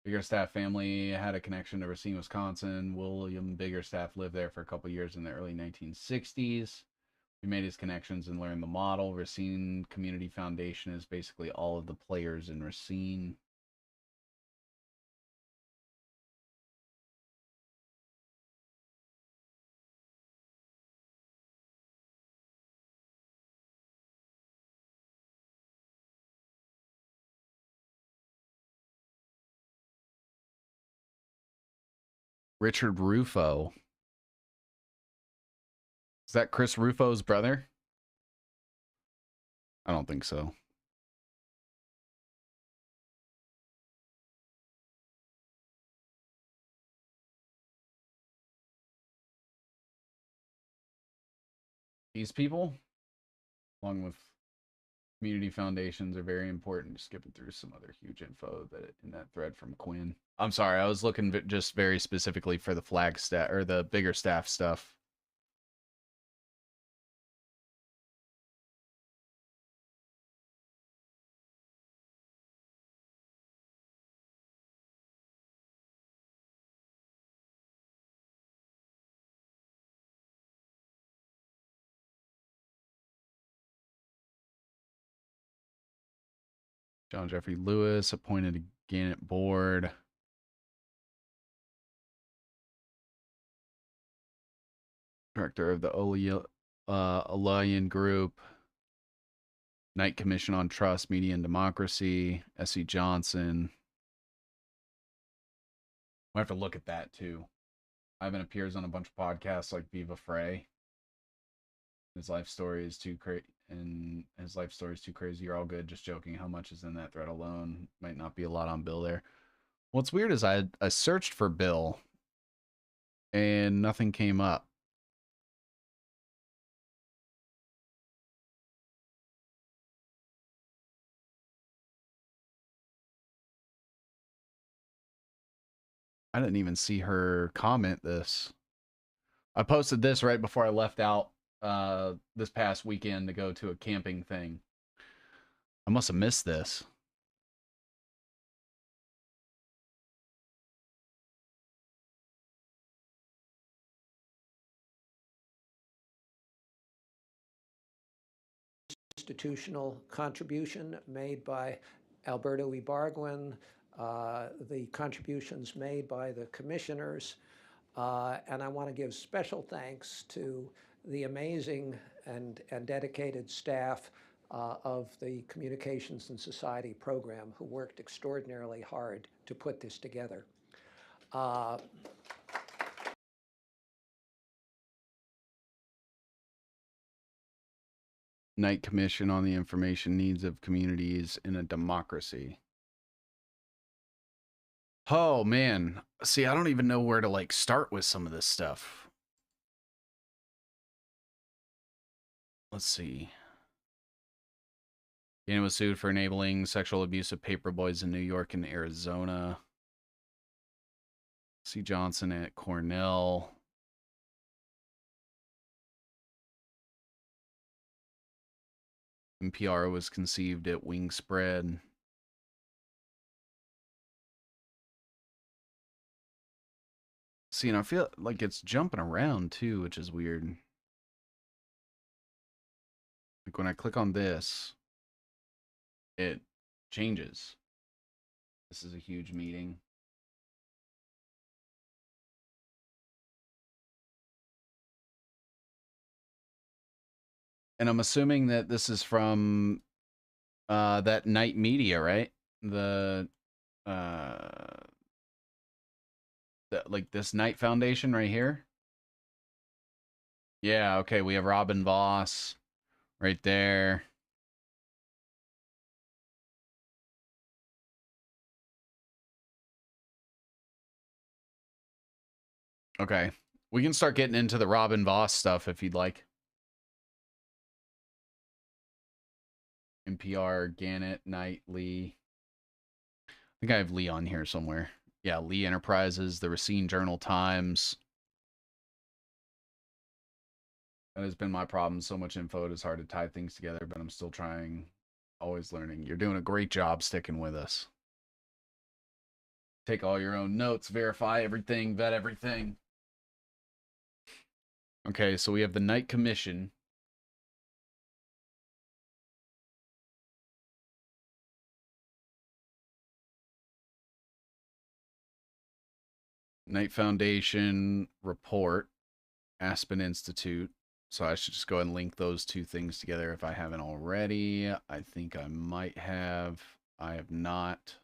Biggerstaff family had a connection to Racine, Wisconsin. William Biggerstaff lived there for a couple years in the early 1960s. He made his connections and learned the model. Racine Community Foundation is basically all of the players in Racine. Richard Rufo. Is that Chris Rufo's brother? I don't think so. These people, along with community foundations, are very important. Just skipping through some other huge info that in that thread from Quinn. I'm sorry, I was looking just very specifically for the Flagstaff or the Biggerstaff stuff. John Jeffrey Lewis appointed a Gannett board. Director of the Olayan Group. Knight Commission on Trust, Media and Democracy. S.E. Johnson. I have to look at that too. Ivan appears on a bunch of podcasts like Viva Frey. His life story is too crazy. And his life story is too crazy. You're all good. Just joking. How much is in that thread alone? Might not be a lot on Bill there. What's weird is I searched for Bill and nothing came up. I didn't even see her comment this. I posted this right before I left out this past weekend to go to a camping thing. I must have missed this.
Institutional contribution made by Alberto Ibargüen, the contributions made by the commissioners, and I want to give special thanks to the amazing and dedicated staff of the Communications and Society program who worked extraordinarily hard to put this together.
Knight Commission on the Information Needs of Communities in a Democracy. Oh man, see, I don't even know where to like start with some of this stuff. Let's see. Gannett was sued for enabling sexual abuse of paperboys in New York and Arizona. C. Johnson at Cornell. NPR was conceived at Wingspread. See, and I feel like it's jumping around too, which is weird. Like when I click on this, it changes. This is a huge meeting. And I'm assuming that this is from that Knight Media, right? Uh like this Knight Foundation right here. Yeah, okay, we have Robin Voss right there. Okay. We can start getting into the Robin Voss stuff if you'd like. NPR, Gannett, Knight, Lee. I think I have Lee on here somewhere. Yeah, Lee Enterprises, the Racine Journal Times. That has been my problem. So much info, it is hard to tie things together, but I'm still trying, always learning. You're doing a great job sticking with us. Take all your own notes, verify everything, vet everything. Okay, so we have the Knight Commission. Knight Foundation report, Aspen Institute. So I should just go ahead and link those two things together if I haven't already. I think I might have. I have not.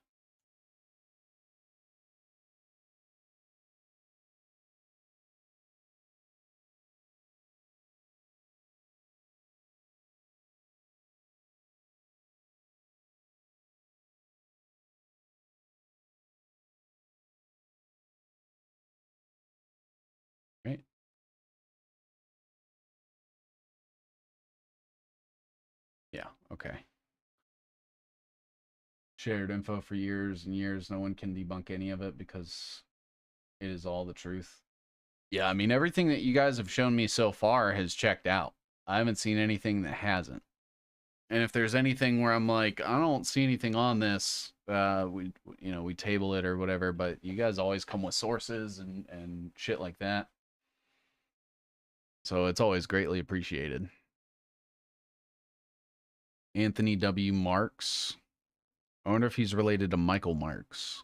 Right. Yeah, okay. Shared info for years and years. No one can debunk any of it because it is all the truth. Yeah, I mean, everything that you guys have shown me so far has checked out. I haven't seen anything that hasn't. And if there's anything where I'm like, I don't see anything on this, we table it or whatever, but you guys always come with sources and shit like that. So it's always greatly appreciated. Anthony W. Marks. I wonder if he's related to Michael Marks.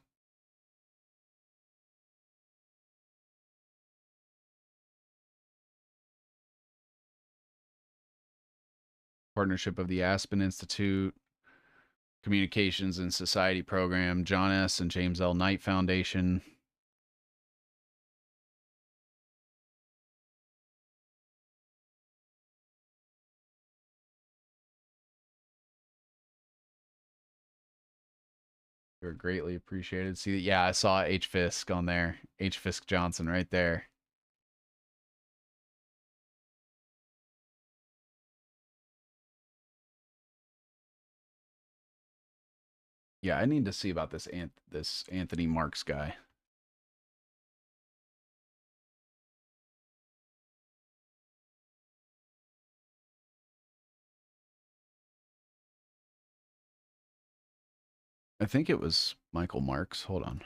Partnership of the Aspen Institute, Communications and Society Program, John S. and James L. Knight Foundation. You're greatly appreciated. See, yeah, I saw H. Fisk on there. H. Fisk Johnson right there. Yeah, I need to see about this Anthony Marks guy. I think it was Michael Marks. Hold on.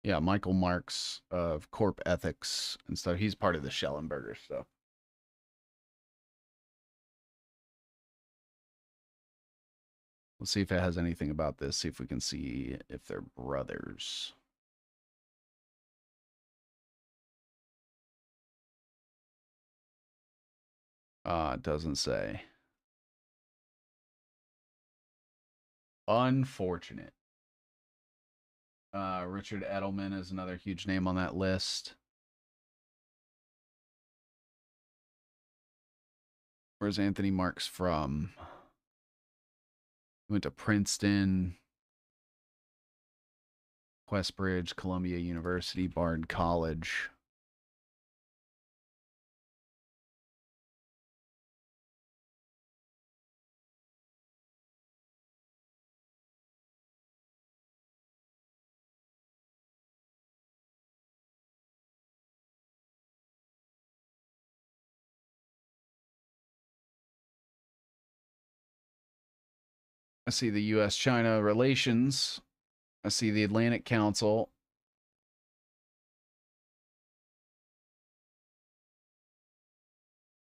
Yeah, Michael Marks of Corp Ethics and stuff. He's part of the Schellenberger stuff. Let's see if it has anything about this. See if we can see if they're brothers. It doesn't say. Unfortunate. Richard Edelman is another huge name on that list. Where's Anthony Marks from? He went to Princeton, Questbridge, Columbia University, Bard College. I see the U.S.-China relations. I see the Atlantic Council.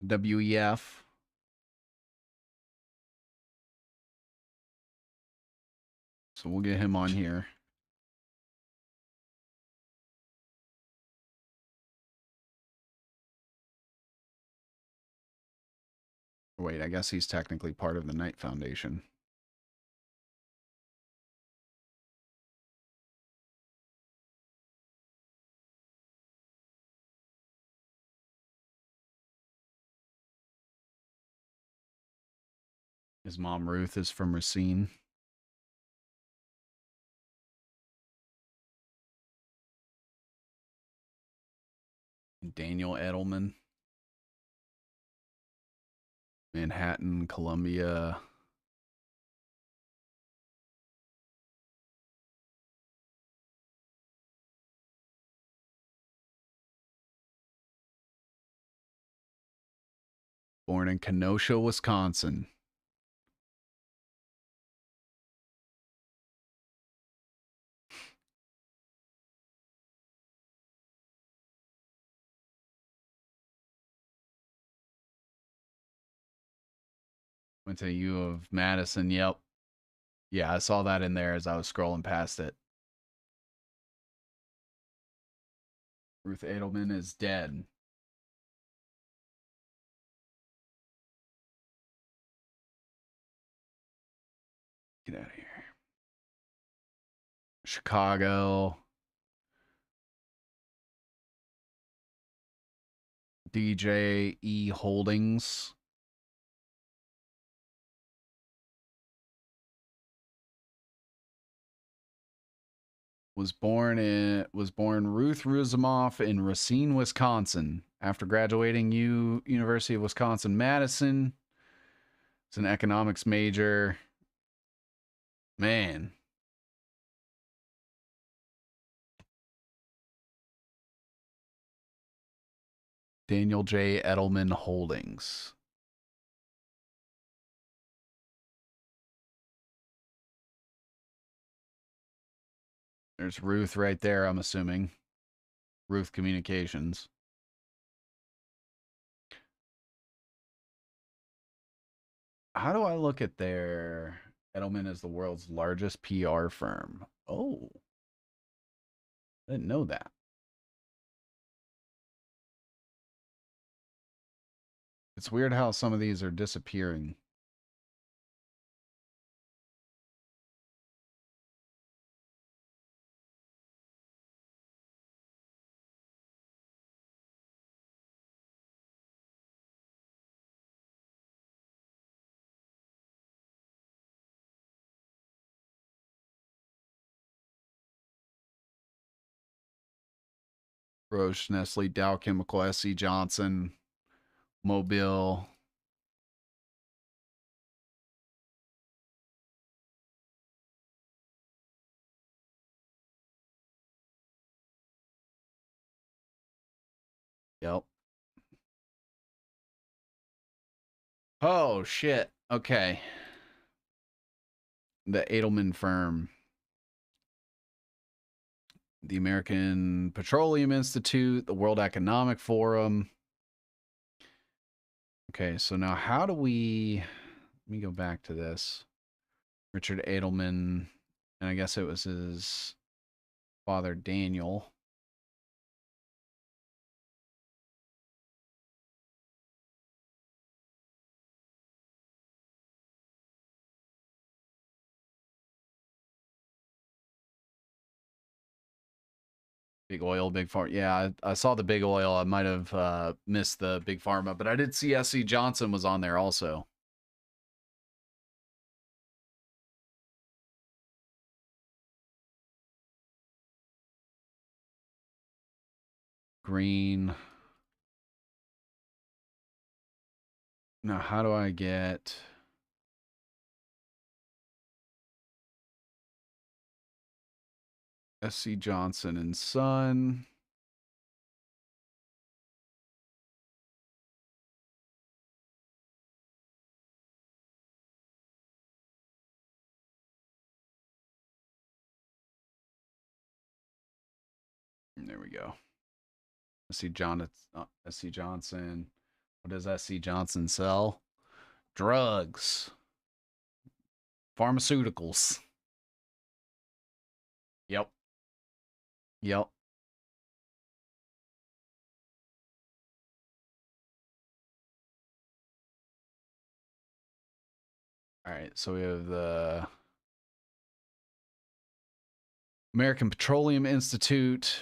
WEF. So we'll get him on here. Wait, I guess he's technically part of the Knight Foundation. His mom, Ruth, is from Racine. Daniel Edelman. Manhattan, Columbia. Born in Kenosha, Wisconsin. Went to U of Madison. Yep. Yeah, I saw that in there as I was scrolling past it. Ruth Edelman is dead. Get out of here. Chicago. DJE Holdings. Was born Ruth Ruzamoff in Racine, Wisconsin. After graduating University of Wisconsin-Madison. It's an economics major. Man. Daniel J. Edelman Holdings. There's Ruth right there, I'm assuming. Ruth Communications. How do I look at their... Edelman is the world's largest PR firm. Oh. I didn't know that. It's weird how some of these are disappearing. Roche, Nestle, Dow Chemical, SC Johnson, Mobile. Yep. Oh, shit. Okay. The Edelman firm. The American Petroleum Institute, the World Economic Forum. Okay, so now how do we... Let me go back to this. Richard Edelman, and I guess it was his father, Daniel. Big Oil, Big Pharma. Yeah, I saw the Big Oil. I might have missed the Big Pharma, but I did see SC Johnson was on there also. Green. Now, how do I get... SC Johnson and Son. There we go. SC Johnson. What does SC Johnson sell? Drugs. Pharmaceuticals. Yep. Yep. All right, so we have the American Petroleum Institute.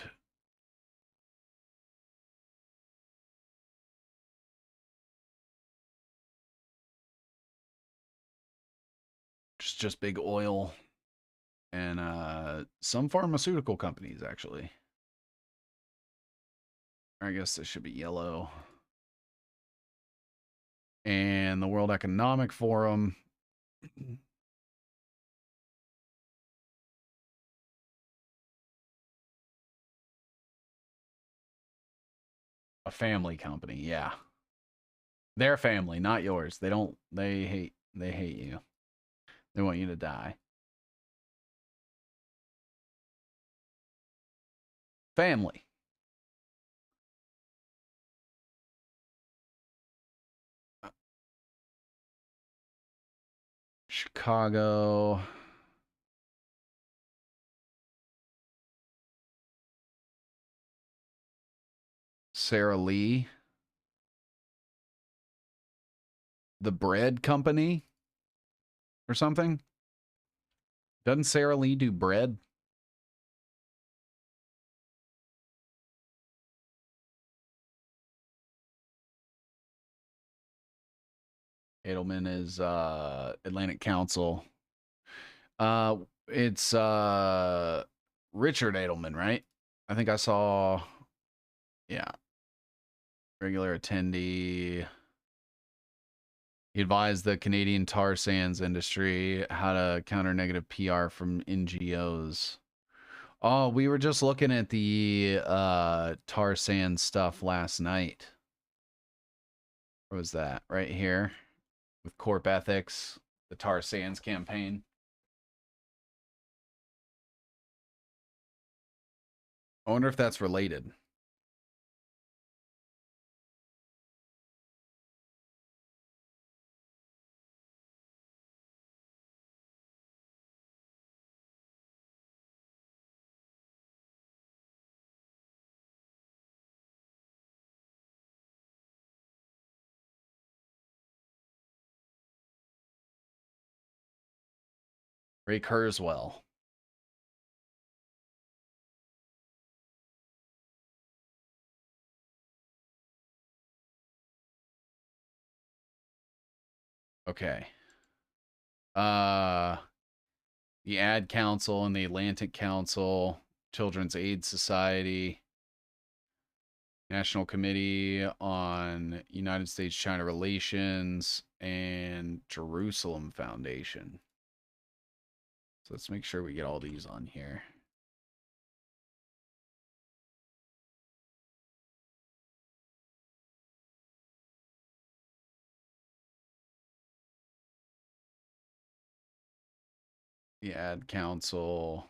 Just big oil. And some pharmaceutical companies, actually. I guess this should be yellow. And the World Economic Forum. A family company, yeah. Their family, not yours. They hate you. They want you to die. Family. Chicago. Sara Lee. The bread company or something. Doesn't Sara Lee do bread? Edelman is Atlantic Council. It's Richard Edelman, right? I think I saw, yeah, regular attendee. He advised the Canadian tar sands industry how to counter negative PR from NGOs. Oh, we were just looking at the tar sands stuff last night. Where was that? Right here with Corp Ethics, the tar sands campaign. I wonder if that's related. Ray Kurzweil. Okay. The Ad Council and the Atlantic Council, Children's Aid Society, National Committee on United States-China Relations, and Jerusalem Foundation. So let's make sure we get all these on here. The Ad Council.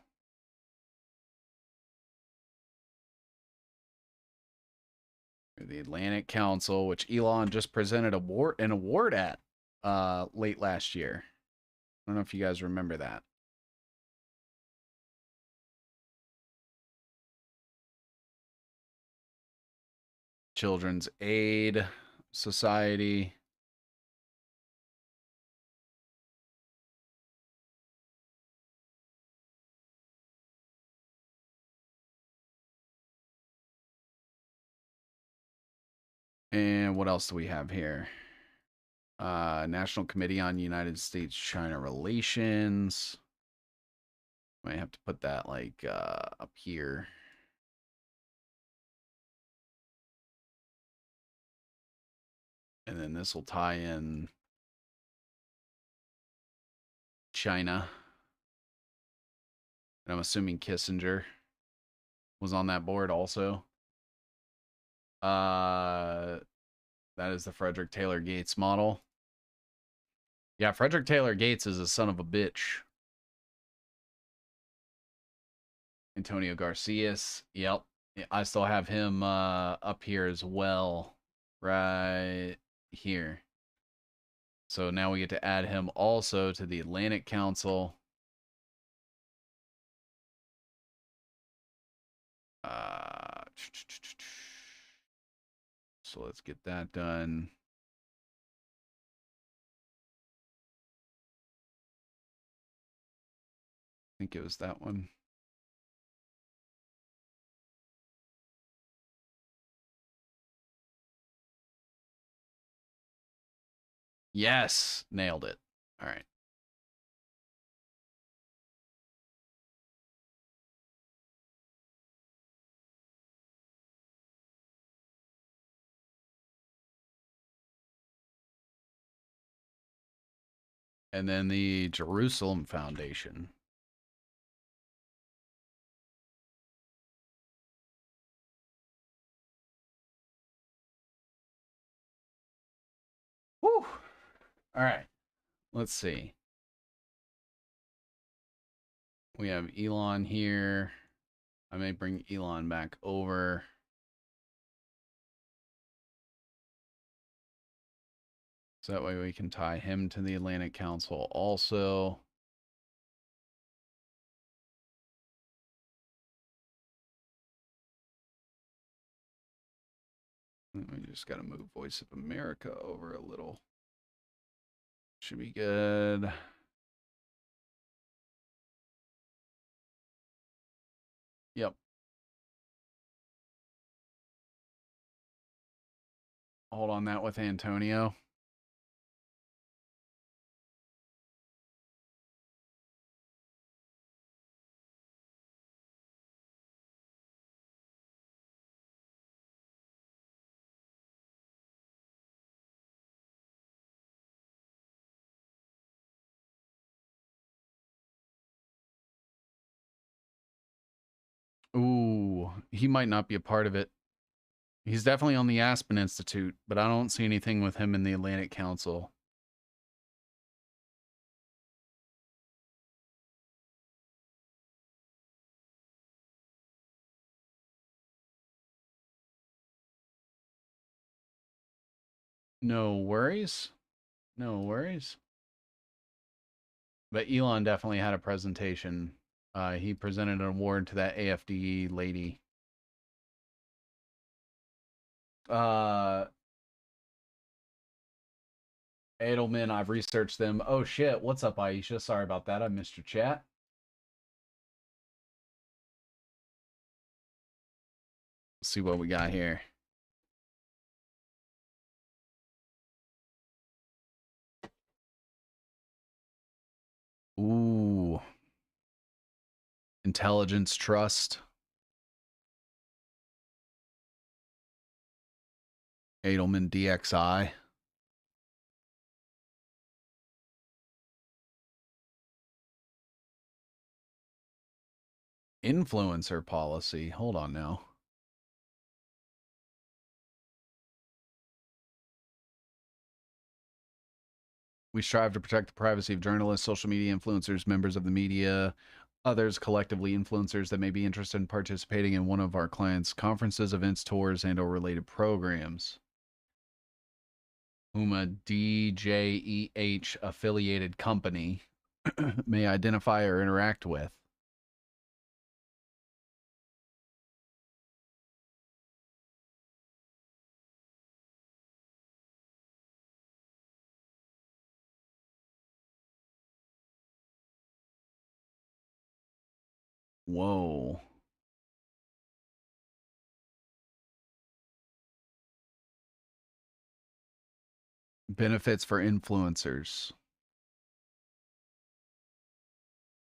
The Atlantic Council, which Elon just presented an award at late last year. I don't know if you guys remember that. Children's Aid Society. And what else do we have here? National Committee on United States-China Relations. Might have to put that like up here. And then this will tie in China. And I'm assuming Kissinger was on that board also. That is the Frederick Taylor Gates model. Yeah, Frederick Taylor Gates is a son of a bitch. Antonio Garcias. Yep. Yeah, I still have him up here as well, right here. So now we get to add him also to the Atlantic Council. So let's get that done. I think it was that one. Yes, nailed it. All right. And then the Jerusalem Foundation. Whew. All right. Let's see. We have Elon here. I may bring Elon back over. So that way we can tie him to the Atlantic Council also. We just got to move Voice of America over a little. Should be good. Yep. Hold on that with Antonio. Ooh, he might not be a part of it. He's definitely on the Aspen Institute, but I don't see anything with him in the Atlantic Council. No worries. No worries. But Elon definitely had a presentation. He presented an award to that AFDE lady. Edelman, I've researched them. Oh shit, what's up, Aisha? Sorry about that. I missed your chat. Let's see what we got here. Ooh. Intelligence Trust. Edelman DXI. Influencer policy. Hold on now. We strive to protect the privacy of journalists, social media influencers, members of the media, others collectively influencers that may be interested in participating in one of our clients' conferences, events, tours, and or related programs. Whom a DJEH affiliated company may identify or interact with. Whoa. Benefits for influencers.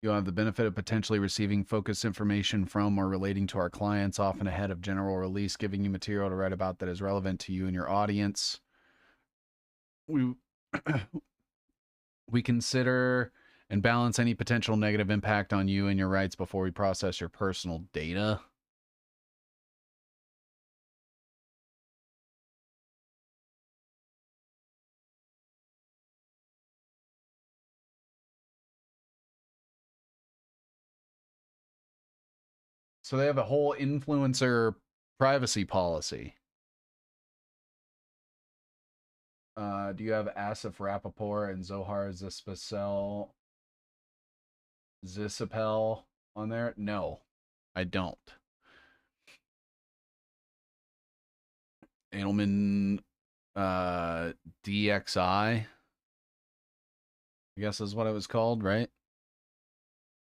You'll have the benefit of potentially receiving focused information from or relating to our clients, often ahead of general release, giving you material to write about that is relevant to you and your audience. We we consider and balance any potential negative impact on you and your rights before we process your personal data. So they have a whole influencer privacy policy. Do you have Asif Rappaport and Zohar Zisapel on there? No, I don't. Edelman DXI, I guess is what it was called, right?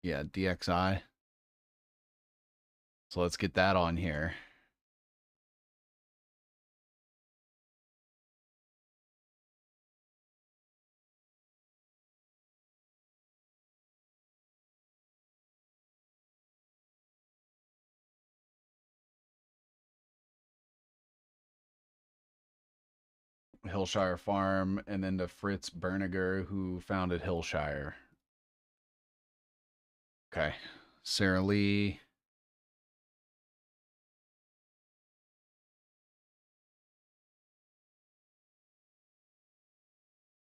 Yeah, DXI. So let's get that on here. Hillshire Farm, and then to Fritz Berniger, who founded Hillshire. Okay. Sarah Lee.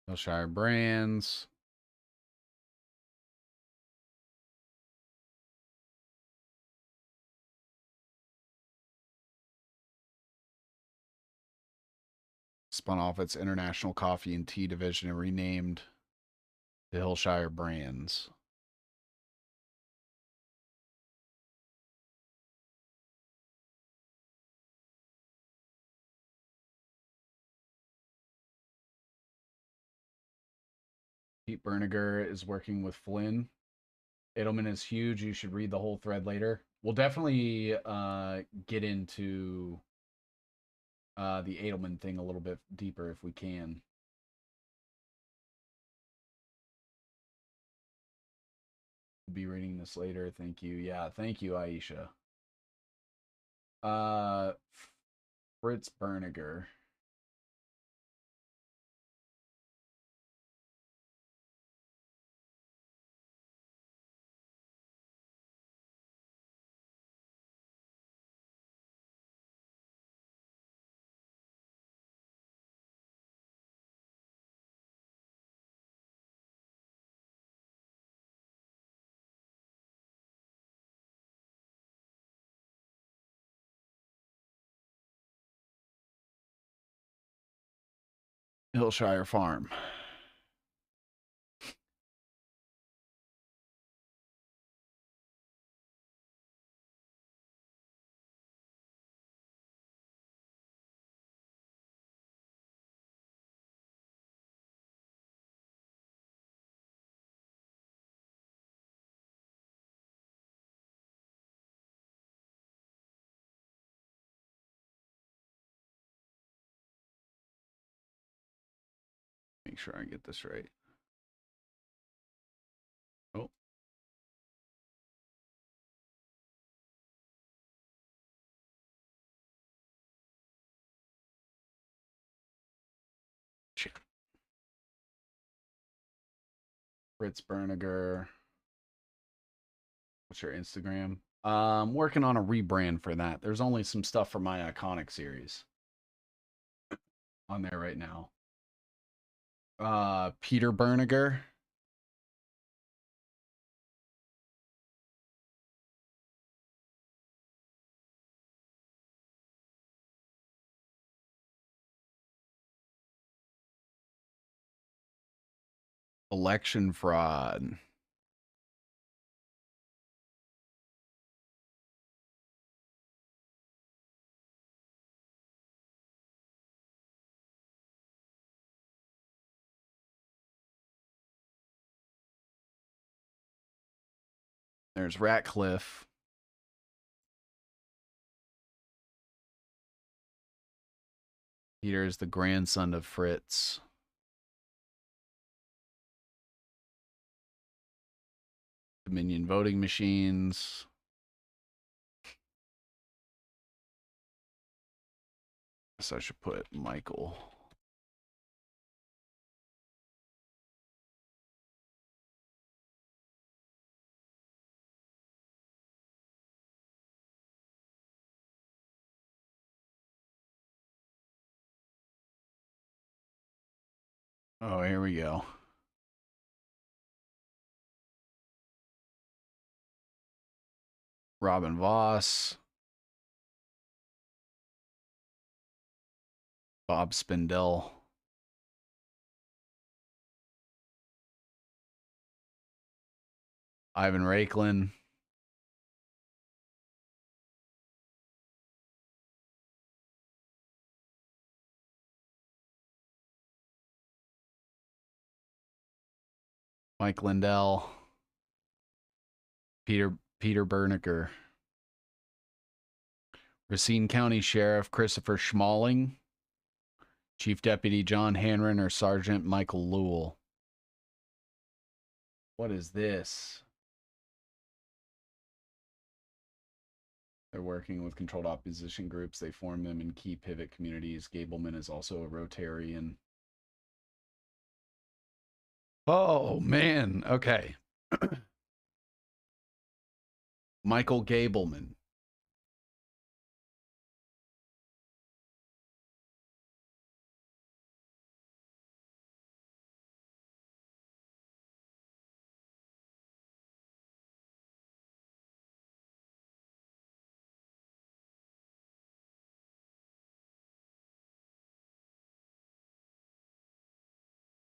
Hillshire Brands. Spun off its international coffee and tea division and renamed the Hillshire Brands. Pete Berniger is working with Flynn. Edelman is huge. You should read the whole thread later. We'll definitely get into the Edelman thing a little bit deeper if we can. We'll be reading this later. Thank you. Yeah, thank you, Aisha. Fritz Berniger. Hillshire Farm. Make sure I get this right. Oh. Shit. Fritz Berniger. What's your Instagram? Working on a rebrand for that. There's only some stuff from my iconic series on there right now. Peter Berniger. Election fraud. There's Ratcliffe. Peter is the grandson of Fritz. Dominion voting machines. So I should put Michael. Oh, here we go. Robin Voss, Bob Spindell, Ivan Raiklin, Mike Lindell, Peter Bernicker, Racine County Sheriff Christopher Schmalling, Chief Deputy John Hanron, or Sergeant Michael Lewell. What is this? They're working with controlled opposition groups. They form them in key pivot communities. Gableman is also a Rotarian. Oh, man. Okay. Michael Gableman.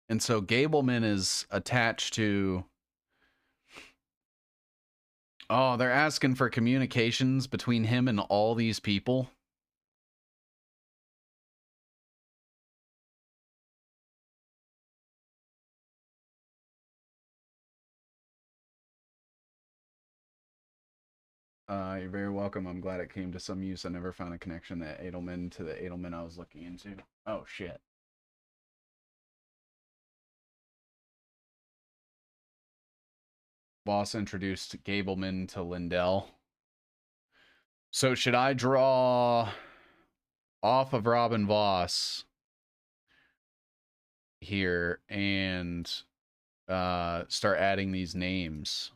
And so Gableman is attached to... Oh, they're asking for communications between him and all these people. You're very welcome. I'm glad it came to some use. I never found a connection that Edelman to the Edelman I was looking into. Oh, shit. Voss introduced Gableman to Lindell. So should I draw off of Robin Voss here and start adding these names?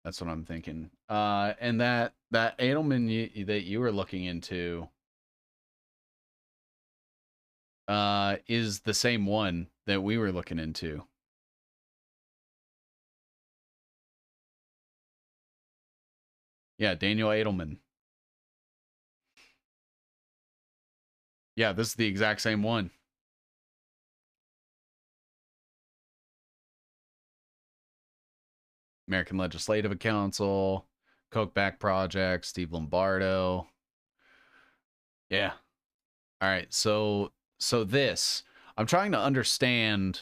That's what I'm thinking. And that Edelman that you were looking into is the same one that we were looking into. Yeah, Daniel Edelman. Yeah, this is the exact same one. American Legislative Council, Kochback Project, Steve Lombardo. Yeah. All right. So this, I'm trying to understand.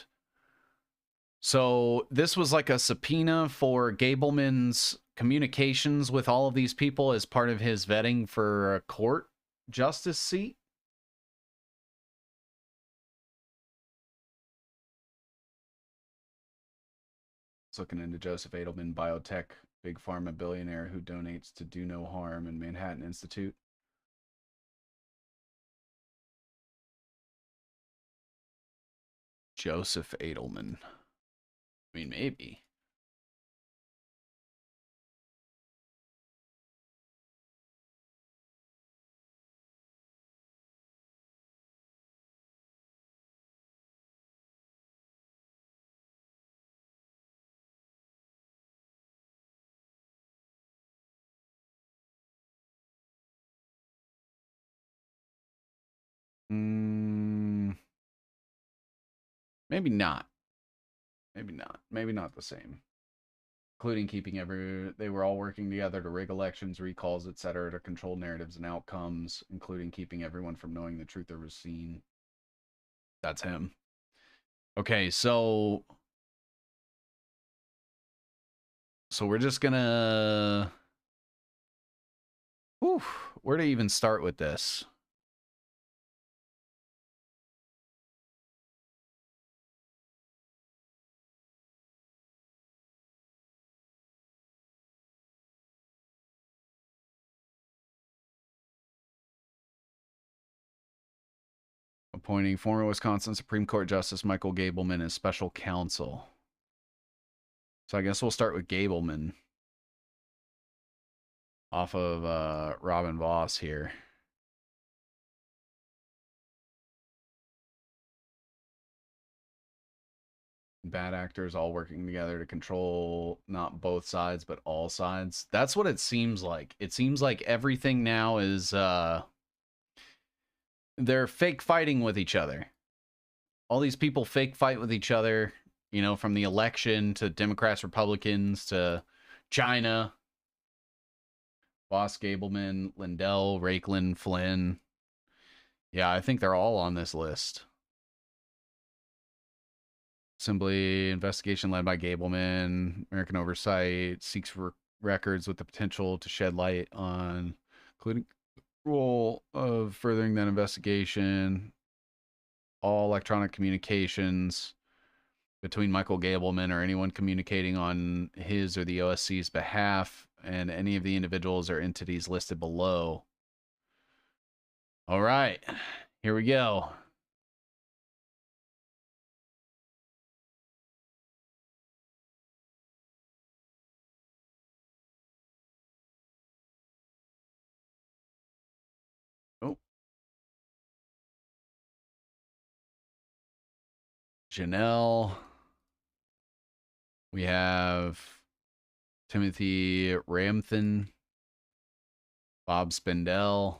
So this was like a subpoena for Gableman's communications with all of these people as part of his vetting for a court justice seat. It's looking into Joseph Edelman, biotech, big pharma billionaire who donates to Do No Harm and Manhattan Institute. Joseph Edelman. I mean, maybe. Maybe not. Maybe not. Maybe not the same. Including keeping they were all working together to rig elections, recalls, etc., to control narratives and outcomes, including keeping everyone from knowing the truth or was seen. That's him. Okay, so we're just gonna... Whew, where to even start with this? Appointing former Wisconsin Supreme Court Justice Michael Gableman as special counsel. So I guess we'll start with Gableman. Off of Robin Voss here. bad actors all working together to control not both sides but all sides. That's what it seems like. It seems like everything now is they're fake fighting with each other. All these people fake fight with each other, you know, from the election to Democrats, Republicans to China. Voss, Gableman, Lindell, Raiklen, Flynn. Yeah, I think they're all on this list. Assembly investigation led by Gableman. American Oversight seeks records with the potential to shed light on, including role of furthering that investigation. All electronic communications between Michael Gableman or anyone communicating on his or the OSC's behalf and any of the individuals or entities listed below. All right, here we go. Oh. Janelle. We have Timothy Ramthan, Bob Spindell.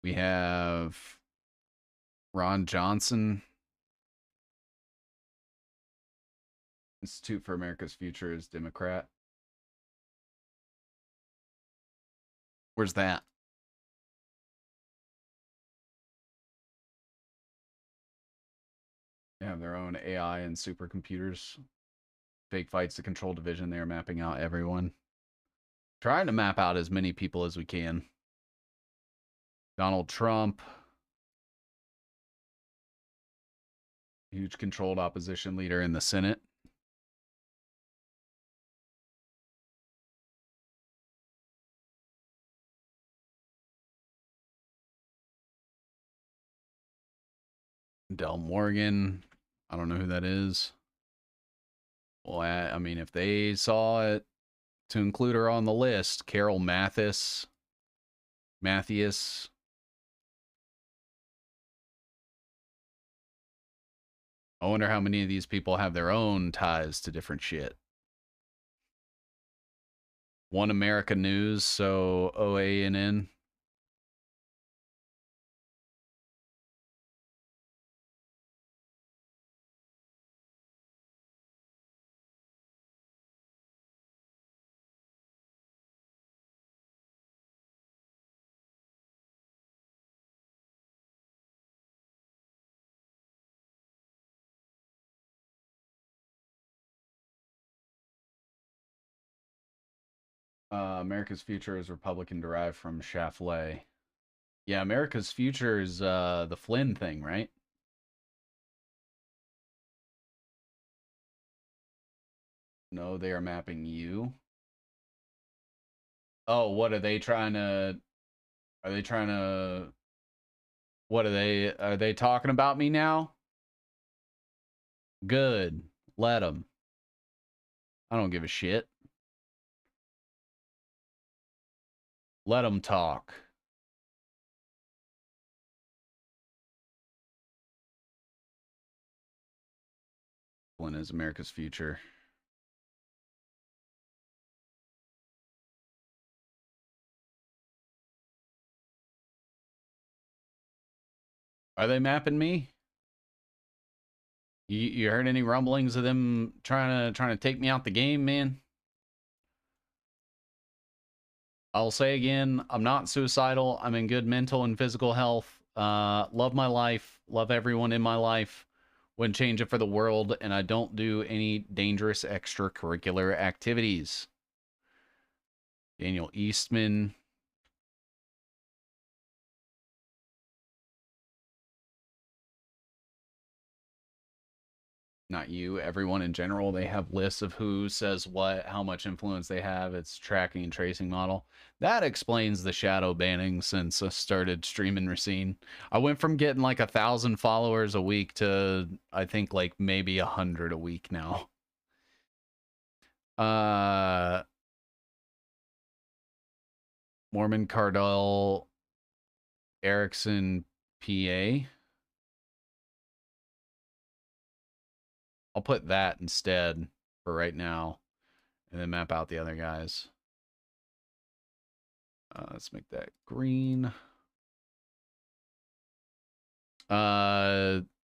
We have Ron Johnson. Institute for America's Future is Democrat. Where's that? They have their own AI and supercomputers. Fake fights to control division. They are mapping out everyone. Trying to map out as many people as we can. Donald Trump. Huge controlled opposition leader in the Senate. Del Morgan. I don't know who that is. Well, I mean, if they saw it to include her on the list, Carol Mathias. I wonder how many of these people have their own ties to different shit. One America News, so OANN. America's Future is Republican derived from Shafley. Yeah, America's Future is the Flynn thing, right? No, they are mapping you. Oh, what are they trying to... Are they trying to... What are they talking about me now? Good. Let them. I don't give a shit. Let them talk. Flynn is America's Future. Are they mapping me? You heard any rumblings of them trying to take me out the game, man? I'll say again, I'm not suicidal. I'm in good mental and physical health. Love my life. Love everyone in my life. Wouldn't change it for the world. And I don't do any dangerous extracurricular activities. Daniel Eastman. Not you, everyone in general. They have lists of who says what, how much influence they have. It's tracking and tracing model. That explains the shadow banning since I started streaming Racine. I went from getting like 1,000 followers a week to I think like maybe 100 a week now. Mormon Cardell Erickson, PA. I'll put that instead for right now, and then map out the other guys. Let's make that green.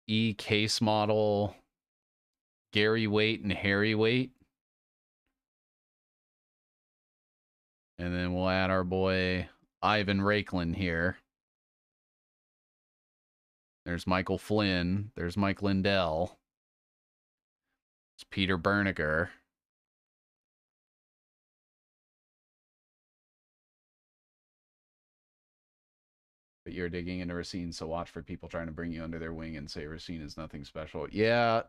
E case model, Gary Waite and Harry Waite. And then we'll add our boy Ivan Rakelin here. There's Michael Flynn. There's Mike Lindell. It's Peter Berniger. But you're digging into Racine, so watch for people trying to bring you under their wing and say Racine is nothing special. Yeah,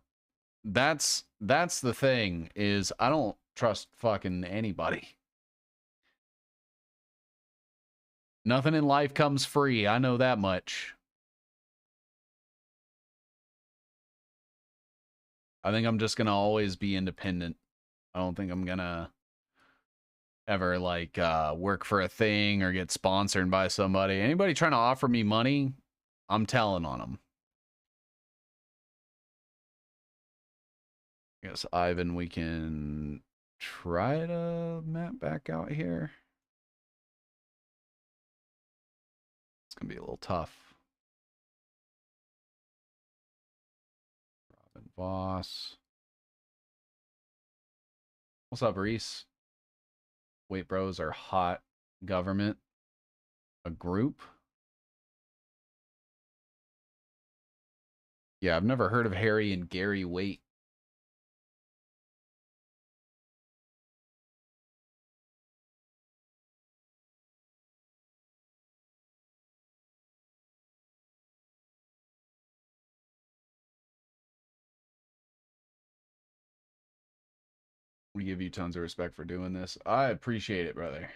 that's the thing, is I don't trust fucking anybody. Nothing in life comes free. I know that much. I think I'm just going to always be independent. I don't think I'm going to ever like work for a thing or get sponsored by somebody. Anybody trying to offer me money, I'm telling on them. I guess Ivan, we can try to map back out here. It's gonna be a little tough. Robin Voss. What's up, Reese? Wait, bros are hot government. A group? Yeah, I've never heard of Harry and Gary Waite. We give you tons of respect for doing this. I appreciate it, brother.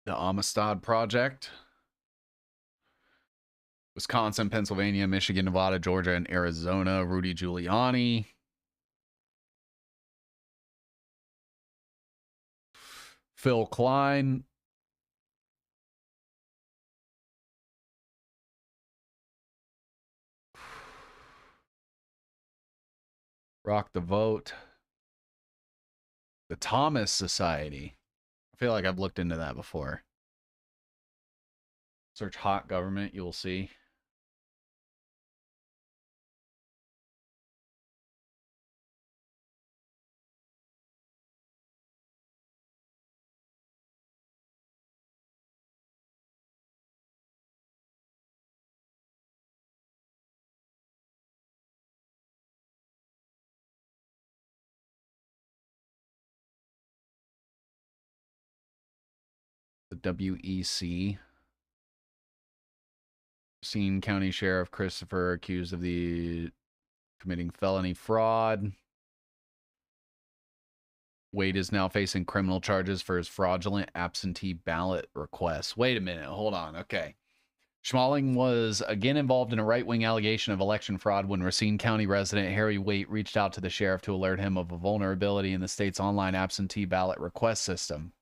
The Amistad Project. Wisconsin, Pennsylvania, Michigan, Nevada, Georgia, and Arizona. Rudy Giuliani. Phil Klein. Rock the Vote. The Thomas Society. I feel like I've looked into that before. Search hot government, you will see. The WEC. Racine County Sheriff Christopher accused of the committing felony fraud. Wade is now facing criminal charges for his fraudulent absentee ballot request. Wait a minute. Hold on. Okay. Schmaling was again involved in a right-wing allegation of election fraud when Racine County resident Harry Waite reached out to the sheriff to alert him of a vulnerability in the state's online absentee ballot request system.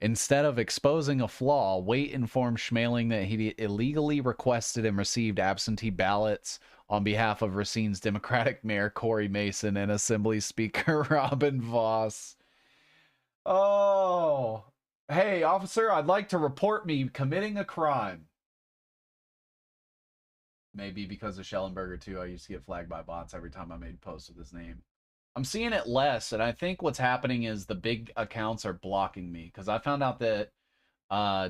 Instead of exposing a flaw, Waite informed Schmaling that he illegally requested and received absentee ballots on behalf of Racine's Democratic Mayor Corey Mason and Assembly Speaker Robin Voss. Oh, hey, officer, I'd like to report me committing a crime. Maybe because of Schellenberger, too. I used to get flagged by bots every time I made posts with his name. I'm seeing it less, and I think what's happening is the big accounts are blocking me, because I found out that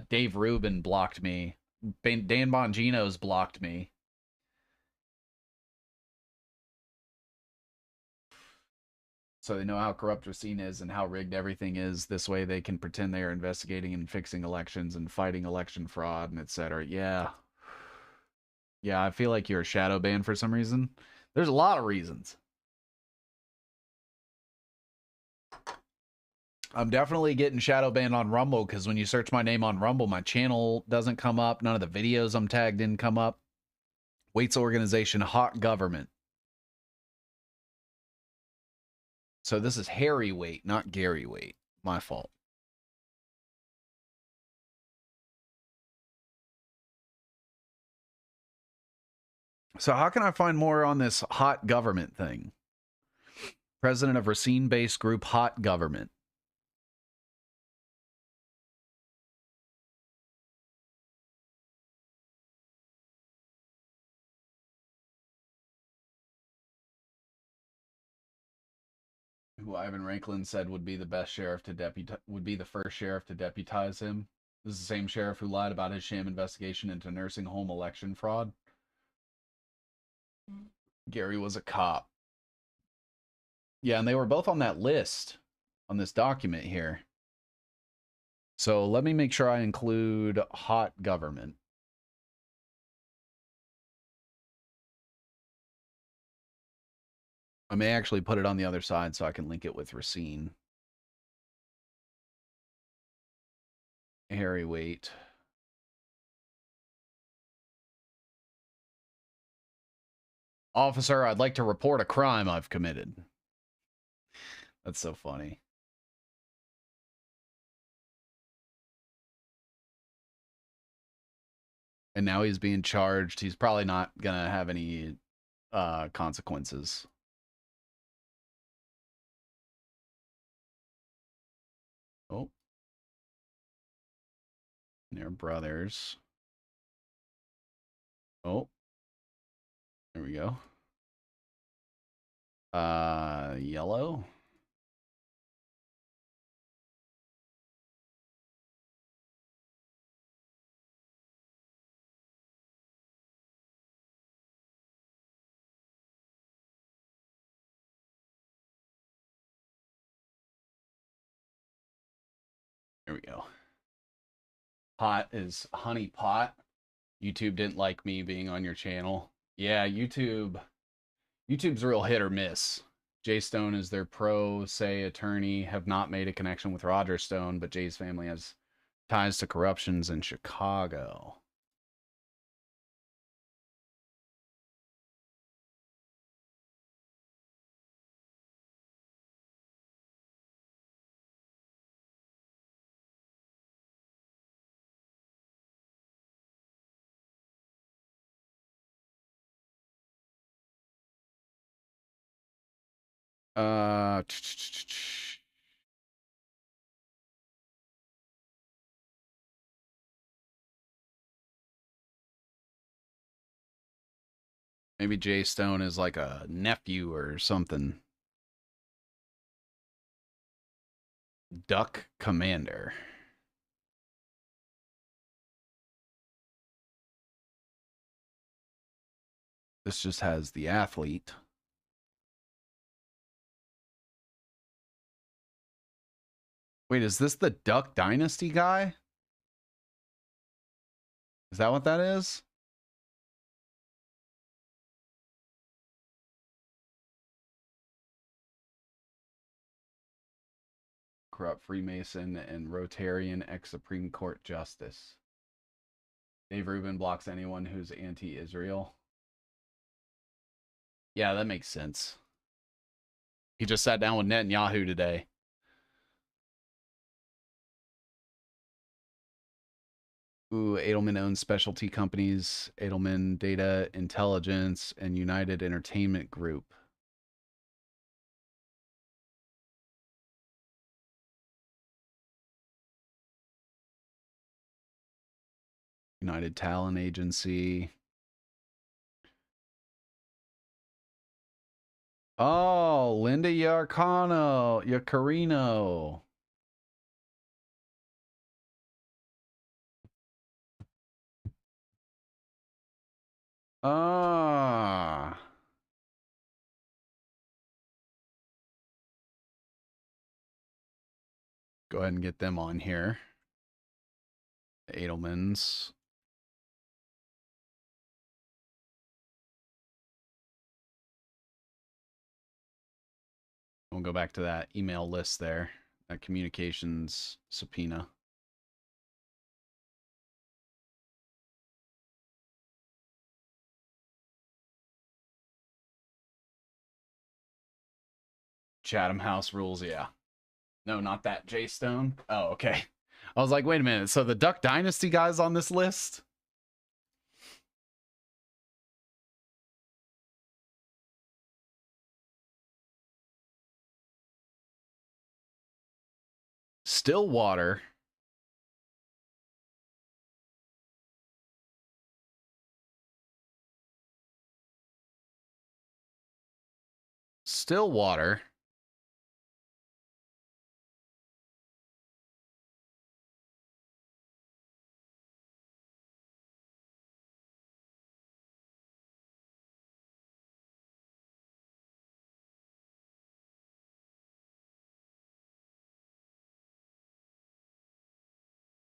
Dave Rubin blocked me. Dan Bongino's blocked me. So they know how corrupt Racine is and how rigged everything is. This way they can pretend they are investigating and fixing elections and fighting election fraud and etc. Yeah. Yeah, I feel like you're a shadow ban for some reason. There's a lot of reasons. I'm definitely getting shadow banned on Rumble because when you search my name on Rumble, my channel doesn't come up. None of the videos I'm tagged in come up. Waits organization, hot government. So this is Harry Waite, not Gary Waite. My fault. So how can I find more on this hot government thing? President of Racine-based group Hot Government. Who Ivan Ranklin said would be the best sheriff to would be the first sheriff to deputize him. This is the same sheriff who lied about his sham investigation into nursing home election fraud. Gary was a cop. Yeah, and they were both on that list on this document here. So let me make sure I include hot government. I may actually put it on the other side so I can link it with Racine. Harry Waite. Officer, I'd like to report a crime I've committed. That's so funny. And now he's being charged. He's probably not going to have any consequences. Oh. They're brothers. Oh. There we go. Yellow. There we go. Hot is honey pot. YouTube didn't like me being on your channel. Yeah, YouTube's real hit or miss. Jay Stone is their pro se attorney, have not made a connection with Roger Stone, but Jay's family has ties to corruptions in Chicago. Maybe Jay Stone is like a nephew or something. Duck Commander. This just has the athlete. Wait, is this the Duck Dynasty guy? Is that what that is? Corrupt Freemason and Rotarian ex-Supreme Court Justice. Dave Rubin blocks anyone who's anti-Israel. Yeah, that makes sense. He just sat down with Netanyahu today. Ooh, Edelman owns specialty companies, Edelman Data Intelligence, and United Entertainment Group. United Talent Agency. Oh, Linda Yacarino. Ah. Go ahead and get them on here. The Edelmans. We'll go back to that email list there. That communications subpoena. Chatham House rules, yeah. No, not that. Jay Stone. Oh, okay. I was like, wait a minute. So the Duck Dynasty guy's on this list? Stillwater. Stillwater.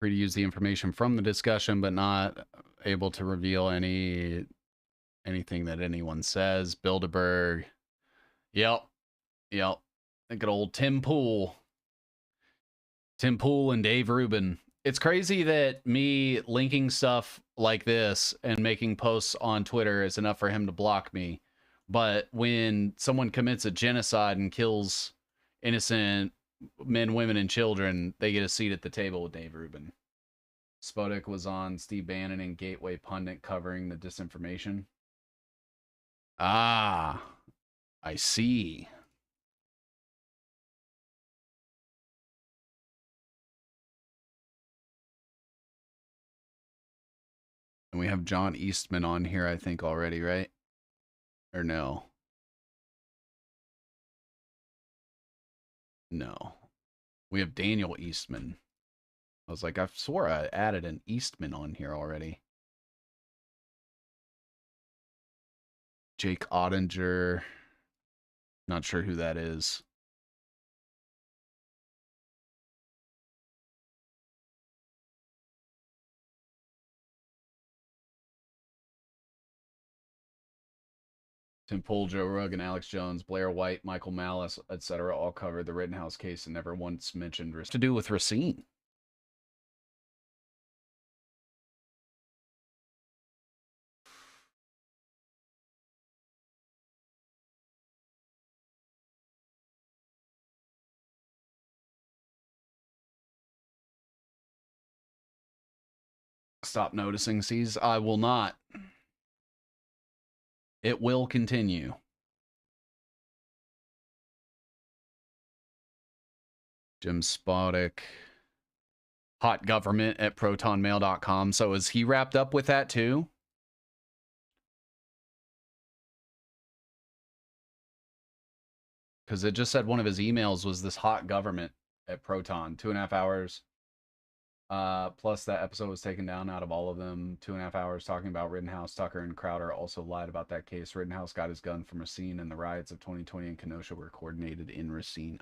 Free to use the information from the discussion, but not able to reveal anything that anyone says. Bilderberg. Yep. Good old Tim Pool. Tim Pool and Dave Rubin. It's crazy that me linking stuff like this and making posts on Twitter is enough for him to block me. But when someone commits a genocide and kills innocent men, women, and children, they get a seat at the table with Dave Rubin. Spodek was on Steve Bannon and Gateway Pundit covering the disinformation. Ah, I see. And we have John Eastman on here, I think, already, right? Or no? No. We have Daniel Eastman. I was like, I swore I added an Eastman on here already. Jake Ottinger. Not sure who that is. Tim Pool, Joe Rogan, Alex Jones, Blair White, Michael Malice, etc. all covered the Rittenhouse case and never once mentioned to do with Racine. Stop noticing, sees. I will not. It will continue. Jim Spodek. Hot government at protonmail.com. So is he wrapped up with that too? Because it just said one of his emails was this hot government at Proton. 2.5 hours. Plus that episode was taken down out of all of them. 2.5 hours talking about Rittenhouse. Tucker and Crowder also lied about that case. Rittenhouse got his gun from Racine, and the riots of 2020 in Kenosha were coordinated in Racine.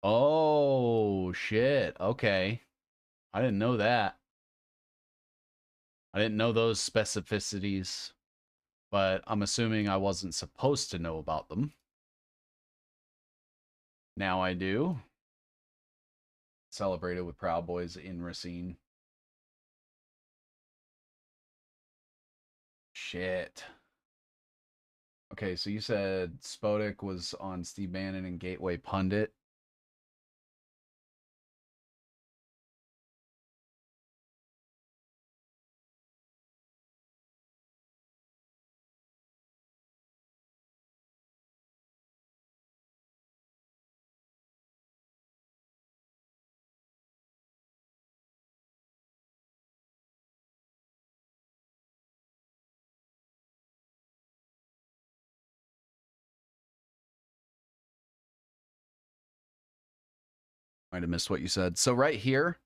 Oh, shit. Okay. I didn't know that. I didn't know those specificities, but I'm assuming I wasn't supposed to know about them. Now I do. Celebrated with Proud Boys in Racine. Shit. Okay, so you said Spodek was on Steve Bannon and Gateway Pundit. Might have missed what you said. So right here,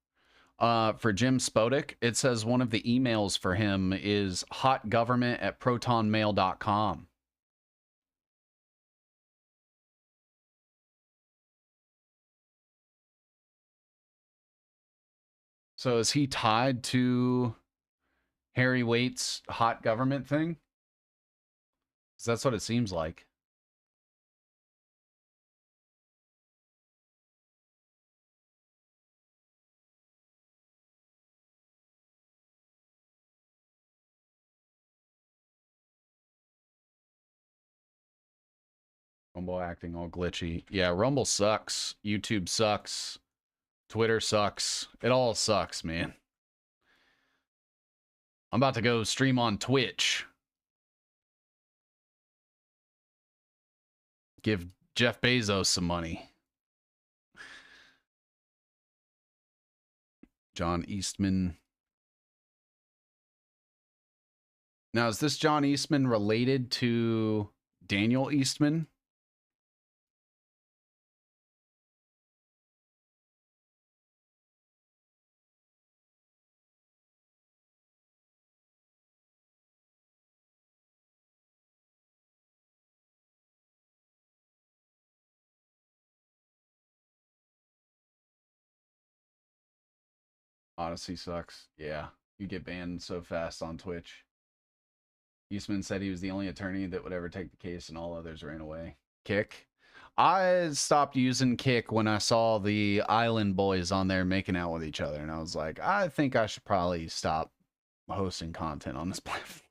for Jim Spodek, it says one of the emails for him is hotgovernment@protonmail.com. So is he tied to Harry Waite's hot government thing? 'Cause that's what it seems like. Rumble acting all glitchy. Yeah, Rumble sucks. YouTube sucks. Twitter sucks. It all sucks, man. I'm about to go stream on Twitch. Give Jeff Bezos some money. John Eastman. Now, is this John Eastman related to Daniel Eastman? Odyssey sucks. Yeah, you get banned so fast on Twitch. Eastman said he was the only attorney that would ever take the case and all others ran away. Kick. I stopped using Kick when I saw the Island Boys on there making out with each other, and I was like, I think I should probably stop hosting content on this platform.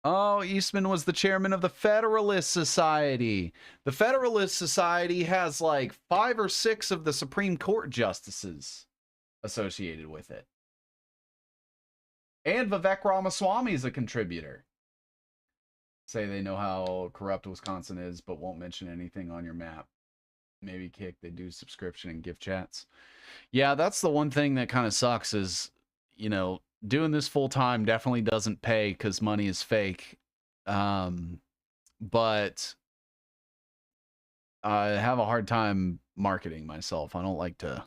Oh, Eastman was the chairman of the Federalist Society. The Federalist Society has like 5 or 6 of the Supreme Court justices associated with it. And Vivek Ramaswamy is a contributor. Say they know how corrupt Wisconsin is, but won't mention anything on your map. Maybe Kick, they do subscription and gift chats. Yeah, that's the one thing that kind of sucks is, you know, doing this full time definitely doesn't pay because money is fake. But I have a hard time marketing myself. I don't like to.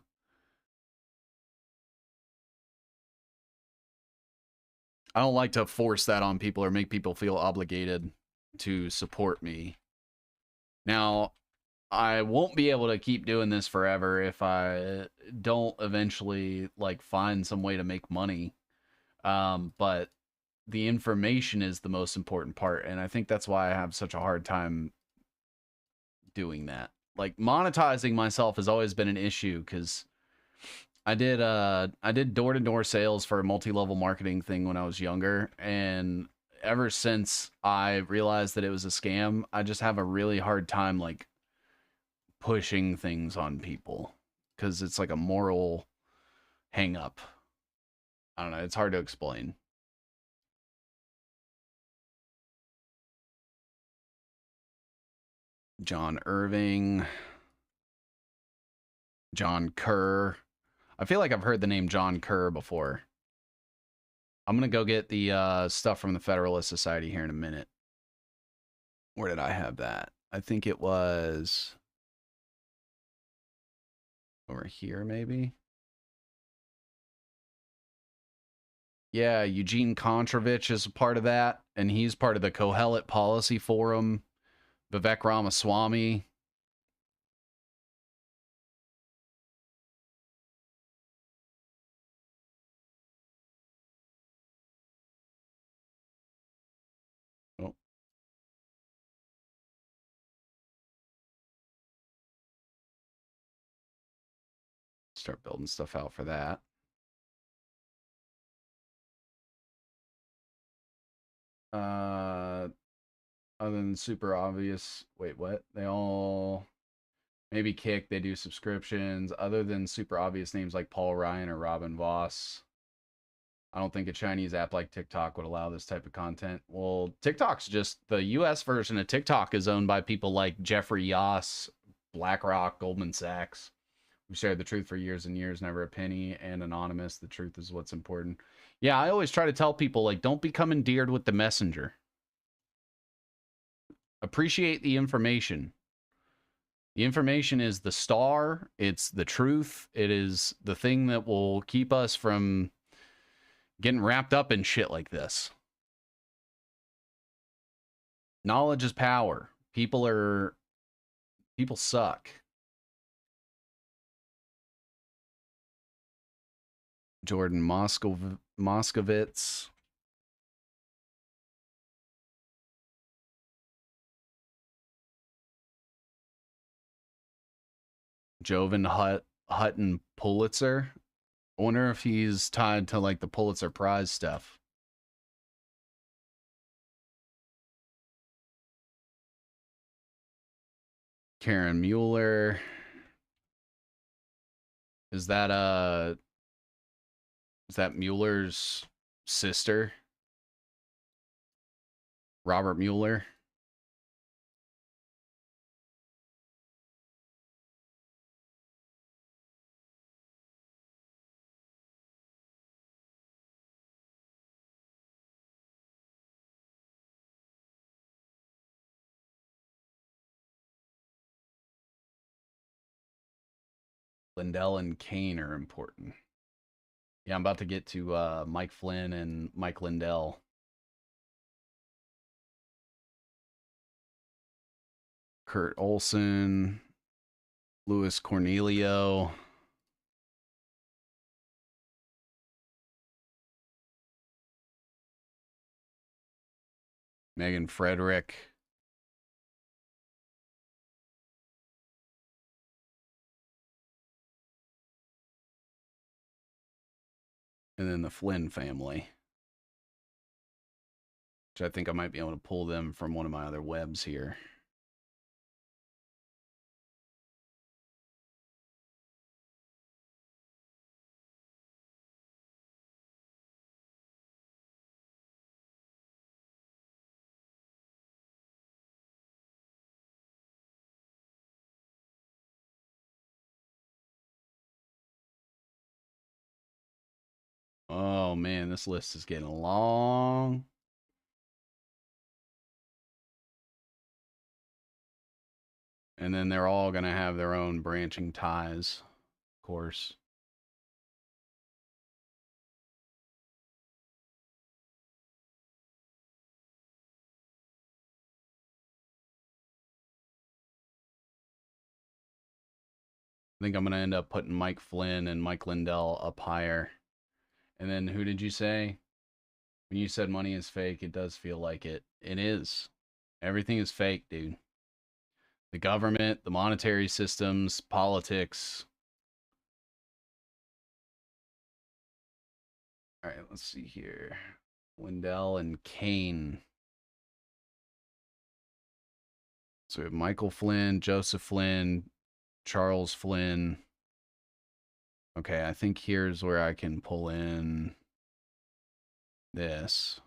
I don't like to force that on people or make people feel obligated to support me. Now, I won't be able to keep doing this forever if I don't eventually like find some way to make money. But the information is the most important part, and I think that's why I have such a hard time doing that. Like monetizing myself has always been an issue because I did door-to-door sales for a multi-level marketing thing when I was younger, and ever since I realized that it was a scam, I just have a really hard time like pushing things on people because it's like a moral hang up. I don't know, it's hard to explain. John Irving, John Kerr. I feel like I've heard the name John Kerr before. I'm going to go get the stuff from the Federalist Society here in a minute. Where did I have that? I think it was over here, maybe. Yeah, Eugene Kontrovich is a part of that, and he's part of the Kohelet Policy Forum. Vivek Ramaswamy. Oh. Start building stuff out for that. Other than super obvious. Wait, what? They all maybe Kick, they do subscriptions. Other than super obvious names like Paul Ryan or Robin Voss, I don't think a Chinese app like TikTok would allow this type of content. Well, TikTok's just the US version of TikTok is owned by people like Jeffrey Yoss, BlackRock, Goldman Sachs. We shared the truth for years and years, never a penny, and anonymous. The truth is what's important. Yeah, I always try to tell people, like, don't become endeared with the messenger. Appreciate the information. The information is the star. It's the truth. It is the thing that will keep us from getting wrapped up in shit like this. Knowledge is power. People suck. Jordan Moskovitz. Jovan Hutton Pulitzer. I wonder if he's tied to like the Pulitzer Prize stuff. Karen Mueller. Is that Mueller's sister? Robert Mueller? Lindell and Kane are important. Yeah, I'm about to get to Mike Flynn and Mike Lindell. Kurt Olson, Louis Cornelio. Megan Frederick. And then the Flynn family. Which I think I might be able to pull them from one of my other webs here. Oh man, this list is getting long. And then they're all going to have their own branching ties, of course. I think I'm going to end up putting Mike Flynn and Mike Lindell up higher. And then who did you say? When you said money is fake, it does feel like it. It is. Everything is fake, dude. The government, the monetary systems, politics. All right, let's see here. Lindell and Kane. So we have Michael Flynn, Joseph Flynn, Charles Flynn. Okay, I think here's where I can pull in this.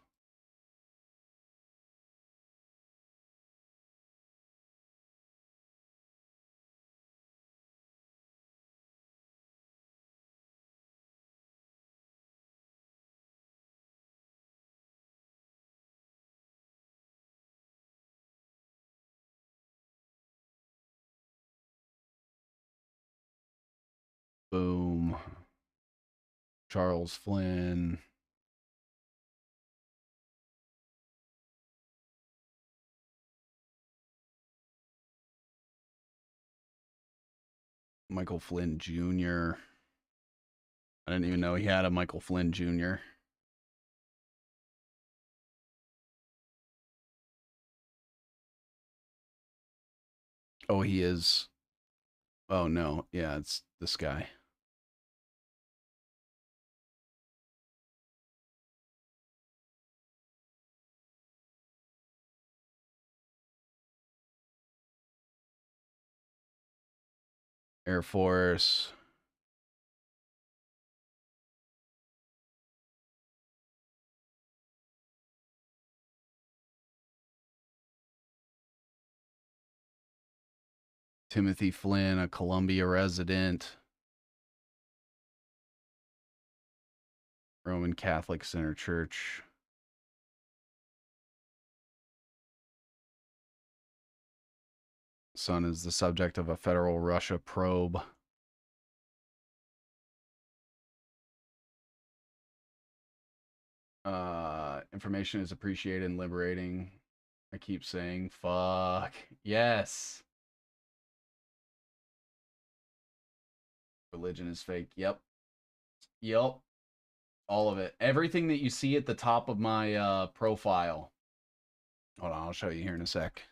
Boom. Charles Flynn. Michael Flynn Jr. I didn't even know he had a Michael Flynn Jr. Oh, he is. Oh, no. Yeah, it's this guy. Air Force. Timothy Flynn, a Columbia resident. Roman Catholic Center Church. Son is the subject of a federal Russia probe. Information is appreciated and liberating. I keep saying, fuck. Yes. Religion is fake. Yep. Yep. All of it. Everything that you see at the top of my profile. Hold on, I'll show you here in a sec.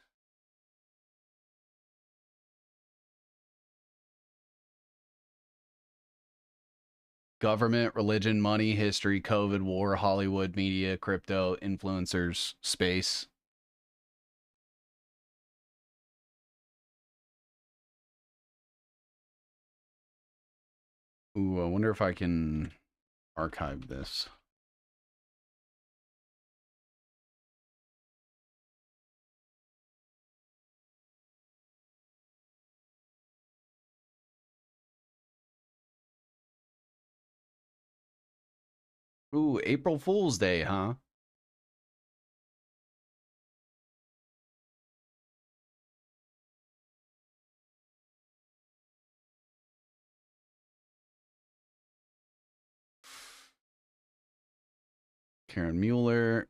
government, religion, money, history, COVID, war, Hollywood, media, crypto, influencers, space. Ooh, I wonder if I can archive this. Ooh, April Fool's Day, huh? Karen Mueller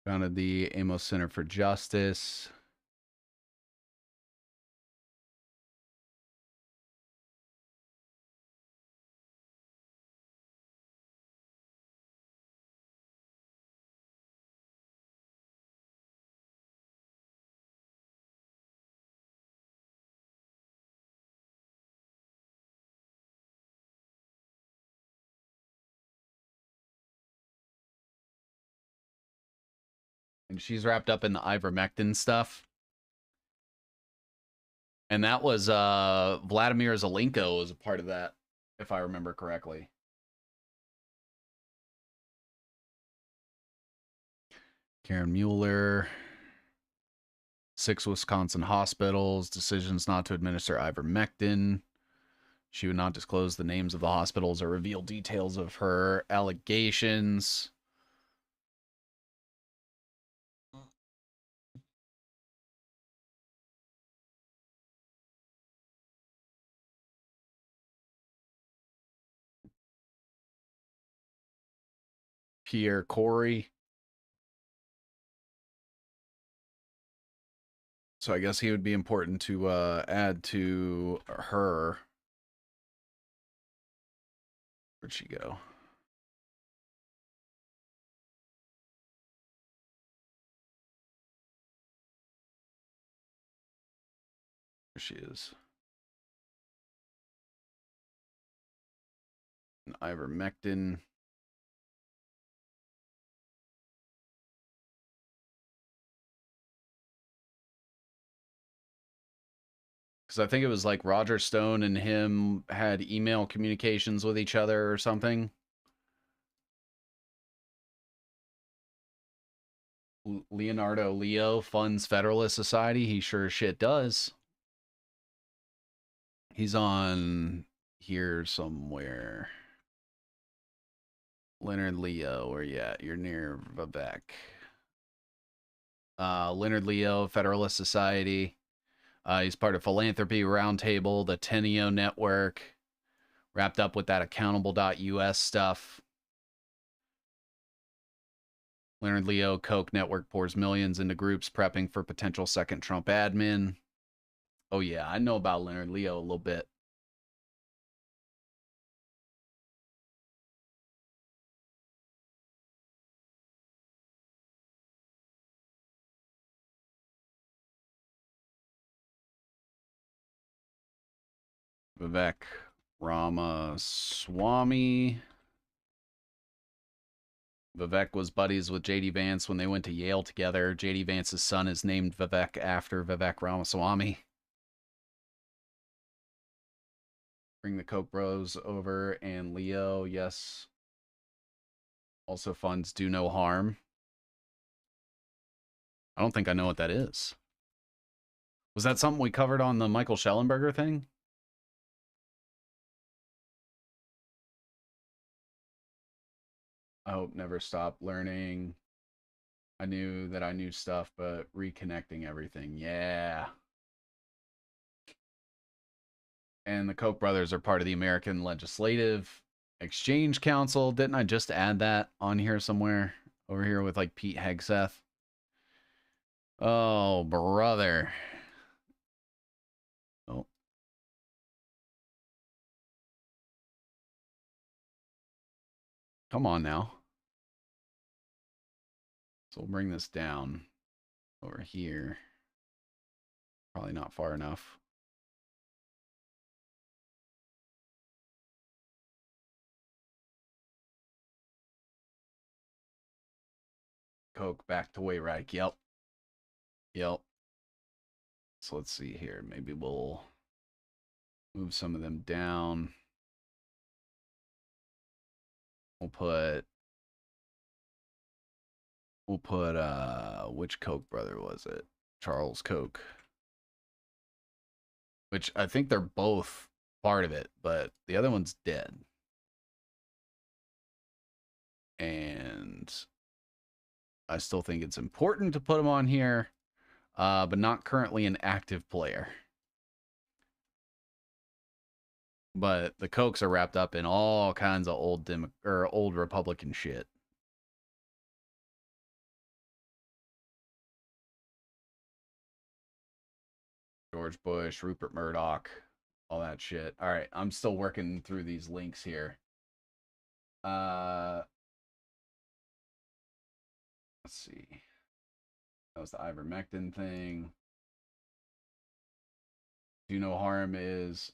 founded the Amos Center for Justice. And she's wrapped up in the ivermectin stuff. And that was Vladimir Zelenko was a part of that, if I remember correctly. Karen Mueller. 6 Wisconsin hospitals, decisions not to administer ivermectin. She would not disclose the names of the hospitals or reveal details of her allegations. Pierre Corey. So I guess he would be important to add to her. Where'd she go? There she is. An ivermectin. Because I think it was like Roger Stone and him had email communications with each other or something. Leonardo Leo funds Federalist Society. He sure as shit does. He's on here somewhere. Leonard Leo, where you at? You're near Vivek. Leonard Leo, Federalist Society. He's part of Philanthropy Roundtable, the Teneo Network, wrapped up with that accountable.us stuff. Leonard Leo, Koch network pours millions into groups prepping for potential second Trump admin. Oh, yeah, I know about Leonard Leo a little bit. Vivek Ramaswamy. Vivek was buddies with J.D. Vance when they went to Yale together. J.D. Vance's son is named Vivek after Vivek Ramaswamy. Bring the Koch bros over and Leo, yes. Also funds Do No Harm. I don't think I know what that is. Was that something we covered on the Michael Schellenberger thing? I hope never stop learning. I knew that I knew stuff, but reconnecting everything. Yeah. And the Koch brothers are part of the American Legislative Exchange Council. Didn't I just add that on here somewhere? Over here with like Pete Hegseth. Oh, brother. Oh. Come on now. So we'll bring this down over here. Probably not far enough. Coke back to Wayrike. Yep. Yep. So let's see here. Maybe we'll move some of them down. We'll put which Koch brother was it? Charles Koch. Which I think they're both part of it, but the other one's dead. And I still think it's important to put him on here, but not currently an active player. But the Kochs are wrapped up in all kinds of old Republican shit. George Bush, Rupert Murdoch, all that shit. All right, I'm still working through these links here. Let's see. That was the ivermectin thing. Do No Harm is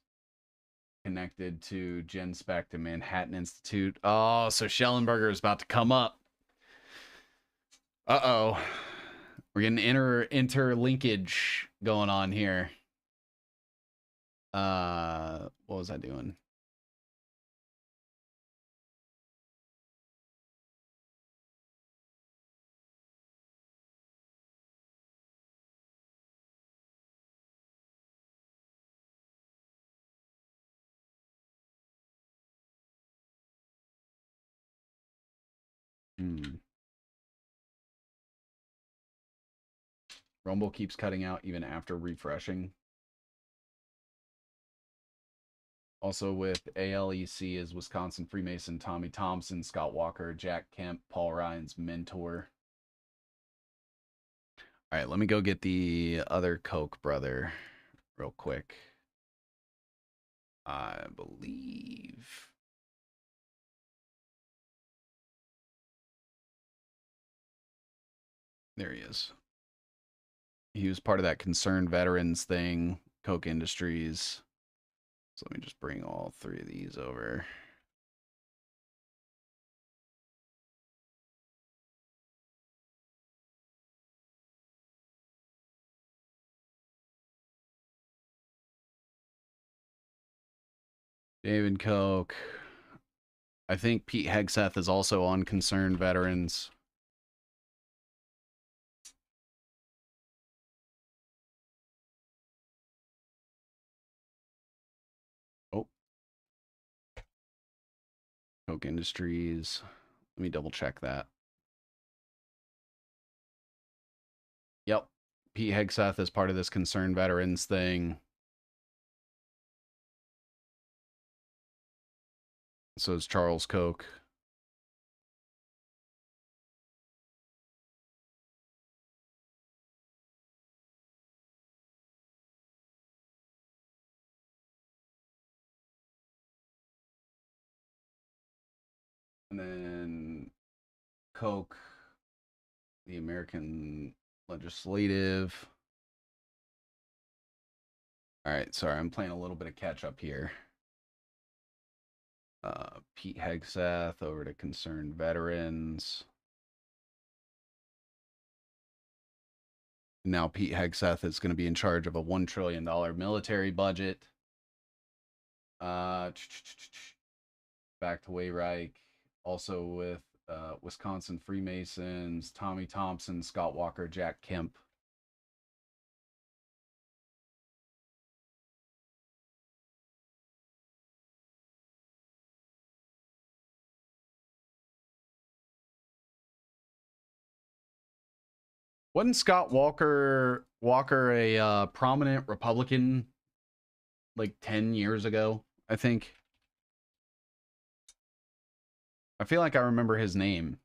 connected to GenSpect and Manhattan Institute. Oh, so Schellenberger is about to come up. Uh-oh. We're getting interlinkage going on here. What was I doing? Rumble keeps cutting out even after refreshing. Also with ALEC is Wisconsin Freemason, Tommy Thompson, Scott Walker, Jack Kemp, Paul Ryan's mentor. All right, let me go get the other Koch brother real quick. I believe... There he is. He was part of that Concerned Veterans thing, Koch Industries. So let me just bring all three of these over. David Koch. I think Pete Hegseth is also on Concerned Veterans. Oh. Koch Industries. Let me double check that. Yep. Pete Hegseth is part of this Concerned Veterans thing. So is Charles Koch. And then Koch, the American Legislative. All right, sorry, I'm playing a little bit of catch up here. Pete Hegseth over to Concerned Veterans. Now Pete Hegseth is going to be in charge of a $1 trillion military budget. Back to Wayrike. Also with Wisconsin Freemasons, Tommy Thompson, Scott Walker, Jack Kemp. Wasn't Scott Walker a prominent Republican like 10 years ago, I think? I feel like I remember his name.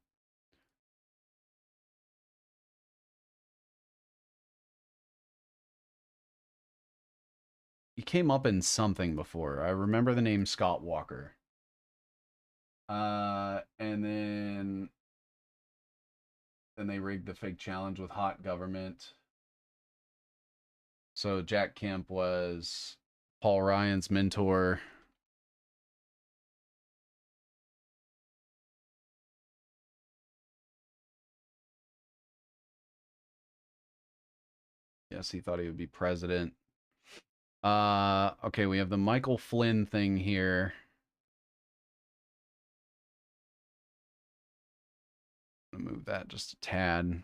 He came up in something before. I remember the name Scott Walker. And then they rigged the fake challenge with hot government. So Jack Kemp was Paul Ryan's mentor. Yes, he thought he would be president. Okay, we have the Michael Flynn thing here. I'm gonna move that just a tad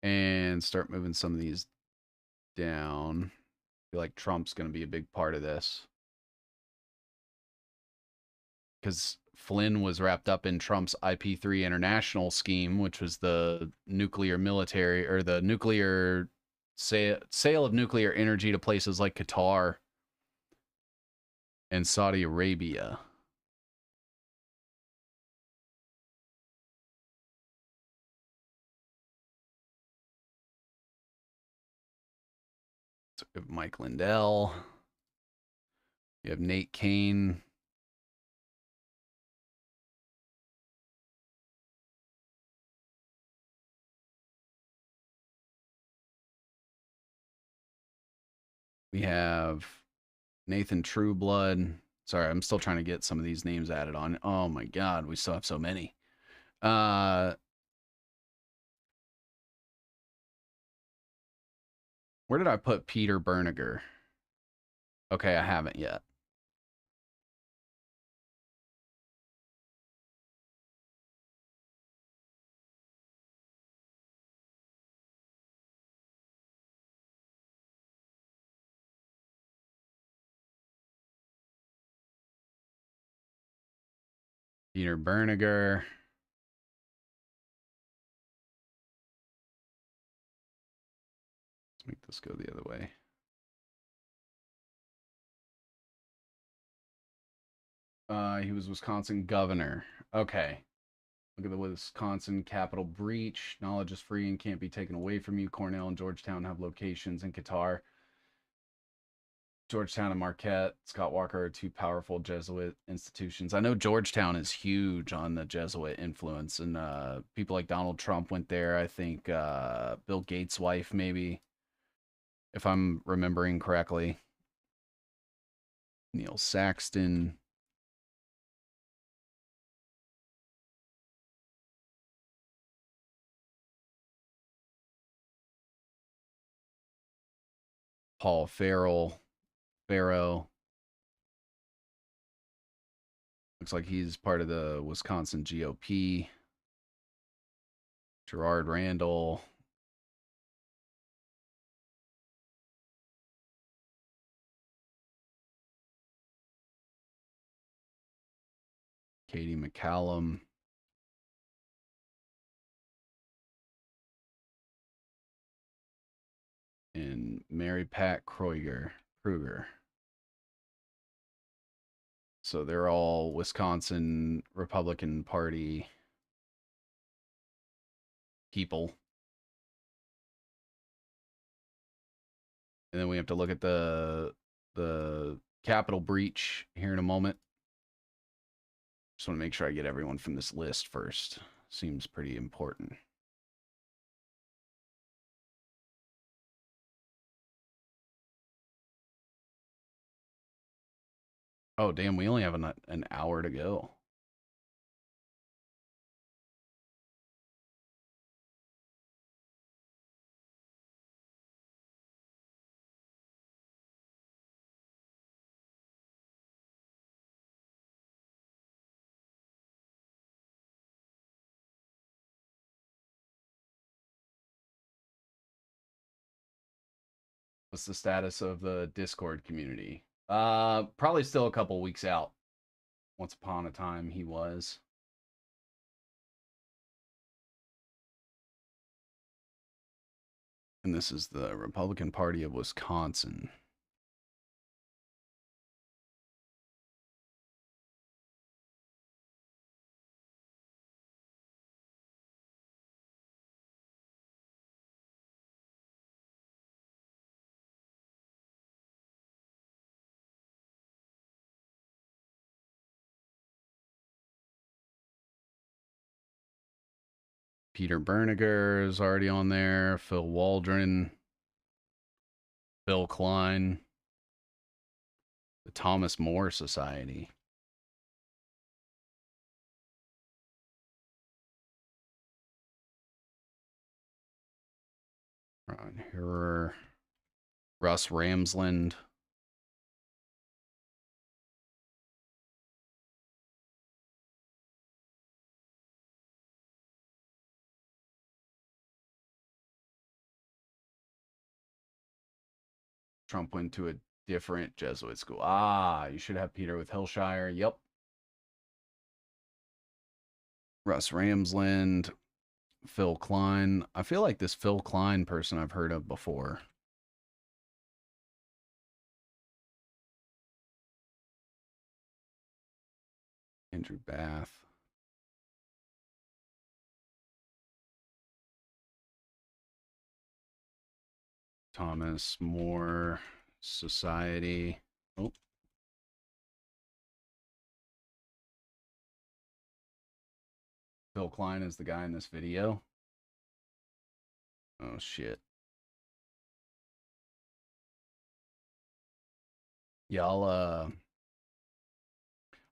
and start moving some of these down. I feel like Trump's gonna be a big part of this because Flynn was wrapped up in Trump's IP3 international scheme, which was the nuclear military or the nuclear sale of nuclear energy to places like Qatar and Saudi Arabia. So we have Mike Lindell. We have Nate Kane. We have Nathan Trueblood. Sorry, I'm still trying to get some of these names added on. Oh my God, we still have so many. Where did I put Peter Berniger? Okay, I haven't yet. Peter Berniger. Let's make this go the other way. He was Wisconsin governor. Okay. Look at the Wisconsin Capitol breach. Knowledge is free and can't be taken away from you. Cornell and Georgetown have locations in Qatar. Georgetown and Marquette, Scott Walker are two powerful Jesuit institutions. I know Georgetown is huge on the Jesuit influence, and people like Donald Trump went there. I think Bill Gates' wife, maybe, if I'm remembering correctly. Neil Saxton. Paul Farrow. Looks like he's part of the Wisconsin GOP. Gerard Randall. Katie McCallum. And Mary Pat Krueger. So they're all Wisconsin Republican Party people. And then we have to look at the Capitol breach here in a moment. Just want to make sure I get everyone from this list first. Seems pretty important. Oh, damn, we only have an hour to go. What's the status of the Discord community? Probably still a couple weeks out. Once upon a time, he was. And this is the Republican Party of Wisconsin. Peter Berniger is already on there. Phil Waldron. Bill Klein. The Thomas More Society. Here, Russ Ramsland. Trump went to a different Jesuit school. Ah, you should have Peter with Hillshire. Yep. Russ Ramsland. Phil Klein. I feel like this Phil Klein person I've heard of before. Andrew Bath. Thomas More. Society. Oh. Phil Klein is the guy in this video. Oh, shit. Y'all,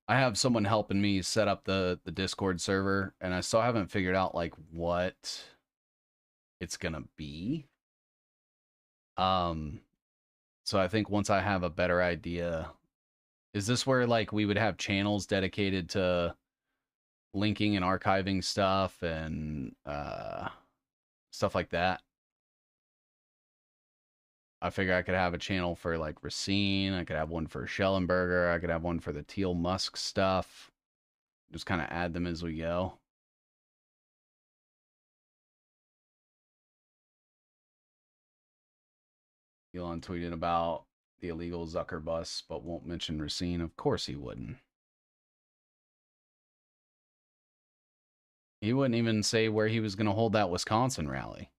I have someone helping me set up the Discord server, and I still haven't figured out, like, what it's gonna be. So I think once I have a better idea, is this where, like, we would have channels dedicated to linking and archiving stuff and stuff like that? I figure I could have a channel for, like, Racine. I could have one for Schellenberger. I could have one for the Teal Musk stuff. Just kind of add them as we go. Elon tweeted about the illegal Zucker bus, but won't mention Racine. Of course he wouldn't. He wouldn't even say where he was going to hold that Wisconsin rally.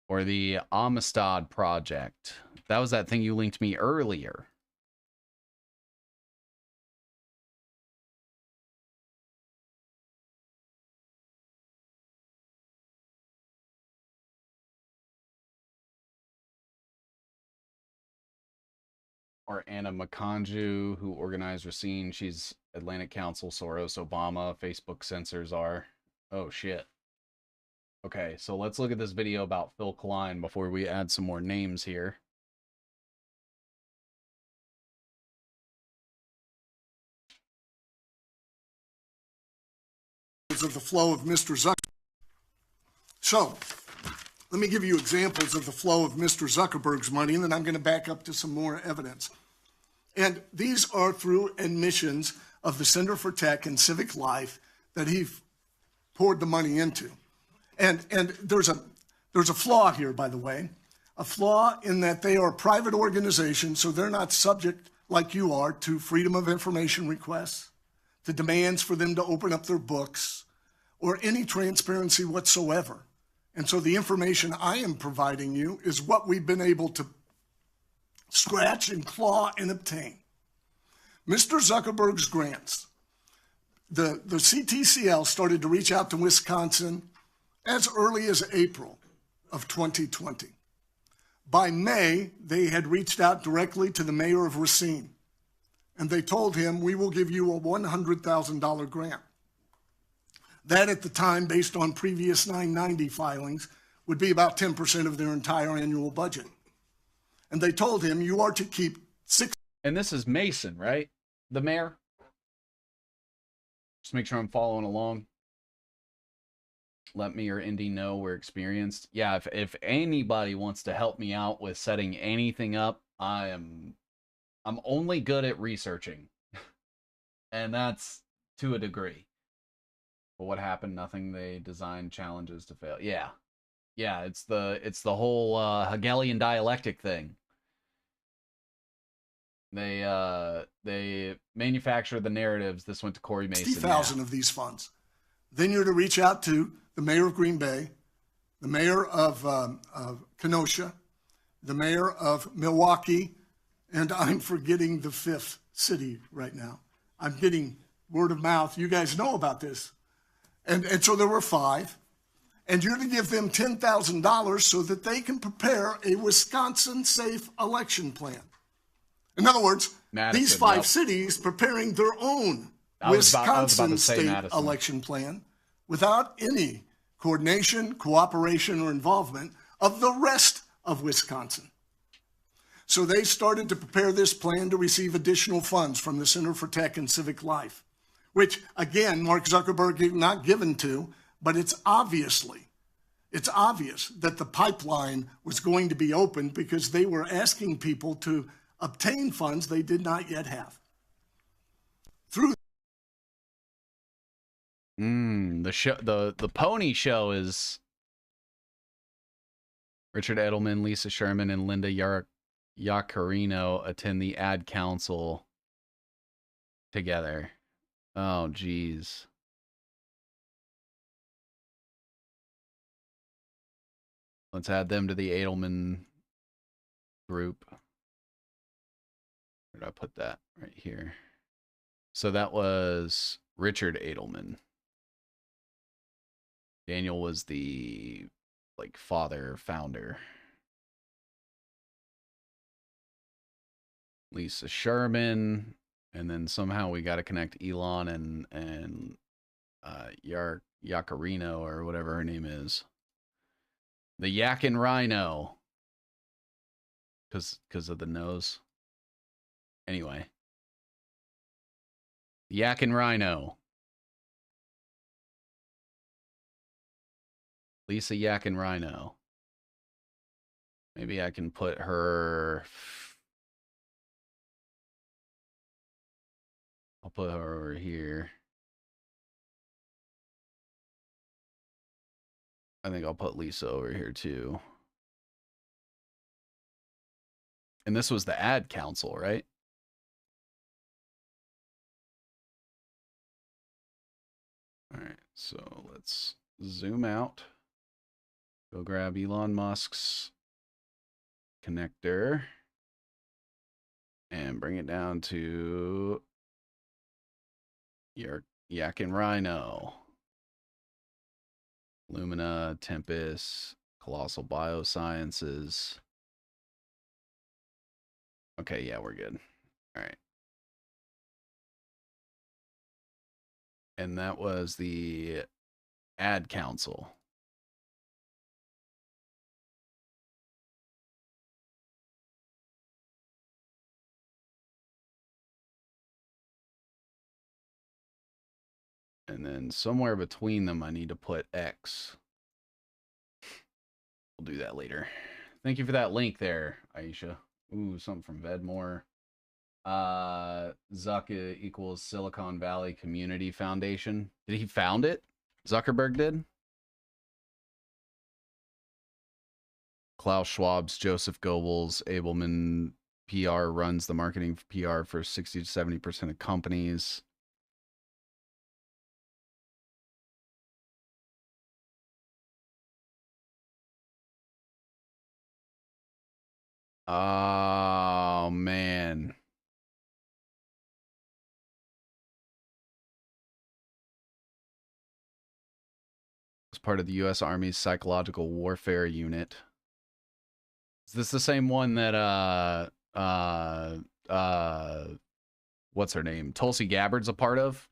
Or the Amistad Project. That was that thing you linked me earlier. Or Anna Makanju, who organized Racine. She's Atlantic Council, Soros, Obama, Facebook censors are. Oh, shit. Okay, so let's look at this video about Phil Klein before we add some more names here.
Of the flow of Mr. Zuckerberg. So, let me give you examples of the flow of Mr. Zuckerberg's money, and then I'm going to back up to some more evidence. And these are through admissions of the Center for Tech and Civic Life that he poured the money into. And there's a flaw here, by the way, a flaw in that they are private organizations, so they're not subject, like you are, to freedom of information requests, to demands for them to open up their books, or any transparency whatsoever. And so the information I am providing you is what we've been able to scratch and claw and obtain. Mr. Zuckerberg's grants. The CTCL started to reach out to Wisconsin as early as April of 2020. By May, they had reached out directly to the mayor of Racine, and they told him, we will give you a $100,000 grant. That at the time, based on previous 990 filings, would be about 10% of their entire annual budget. And they told him, you are to keep six.
And this is Mason, right? The mayor? Just make sure I'm following along. Let me or Indy know we're experienced. Yeah, if anybody wants to help me out with setting anything up, I'm only good at researching. And that's to a degree. But what happened? Nothing. They designed challenges to fail. Yeah. Yeah, it's the whole Hegelian dialectic thing. They manufacture the narratives. This went to Corey Mason.
60,000 of these funds. Then you're to reach out to the mayor of Green Bay, the mayor of Kenosha, the mayor of Milwaukee, and I'm forgetting the fifth city right now. I'm getting word of mouth. You guys know about this. And so there were 5. And you're to give them $10,000 so that they can prepare a Wisconsin-safe election plan. In other words,
Madison,
these 5 cities preparing their own Wisconsin state election plan without any coordination, cooperation, or involvement of the rest of Wisconsin. So they started to prepare this plan to receive additional funds from the Center for Tech and Civic Life, which, again, Mark Zuckerberg is not given to, but it's obvious that the pipeline was going to be opened because they were asking people to obtain funds they did not yet have. Through
the pony show is Richard Edelman, Lisa Sherman, and Linda Yaccarino attend the ad council together. Oh, geez. Let's add them to the Edelman group. Where did I put that? Right here. So that was Richard Edelman. Daniel was the founder. Lisa Sherman, and then somehow we got to connect Elon and Yaccarino or whatever her name is. The Yak and Rhino. Because of the nose. Anyway. Yak and Rhino. Lisa Yak and Rhino. Maybe I can put her... I'll put her over here. I think I'll put Lisa over here too. And this was the ad council, right? All right, so let's zoom out. Go grab Elon Musk's connector and bring it down to your Yak and Rhino. Lumina, Tempest, Colossal Biosciences. Okay, yeah, we're good. All right. And that was the ad council. And then somewhere between them, I need to put X. We'll do that later. Thank you for that link there, Aisha. Ooh, something from Vedmore. Zuck equals Silicon Valley Community Foundation. Did he found it? Zuckerberg did? Klaus Schwab's Joseph Goebbels, Abelman PR runs the marketing PR for 60 to 70% of companies. Oh, man. As part of the U.S. Army's Psychological Warfare Unit. Is this the same one that, what's her name? Tulsi Gabbard's a part of?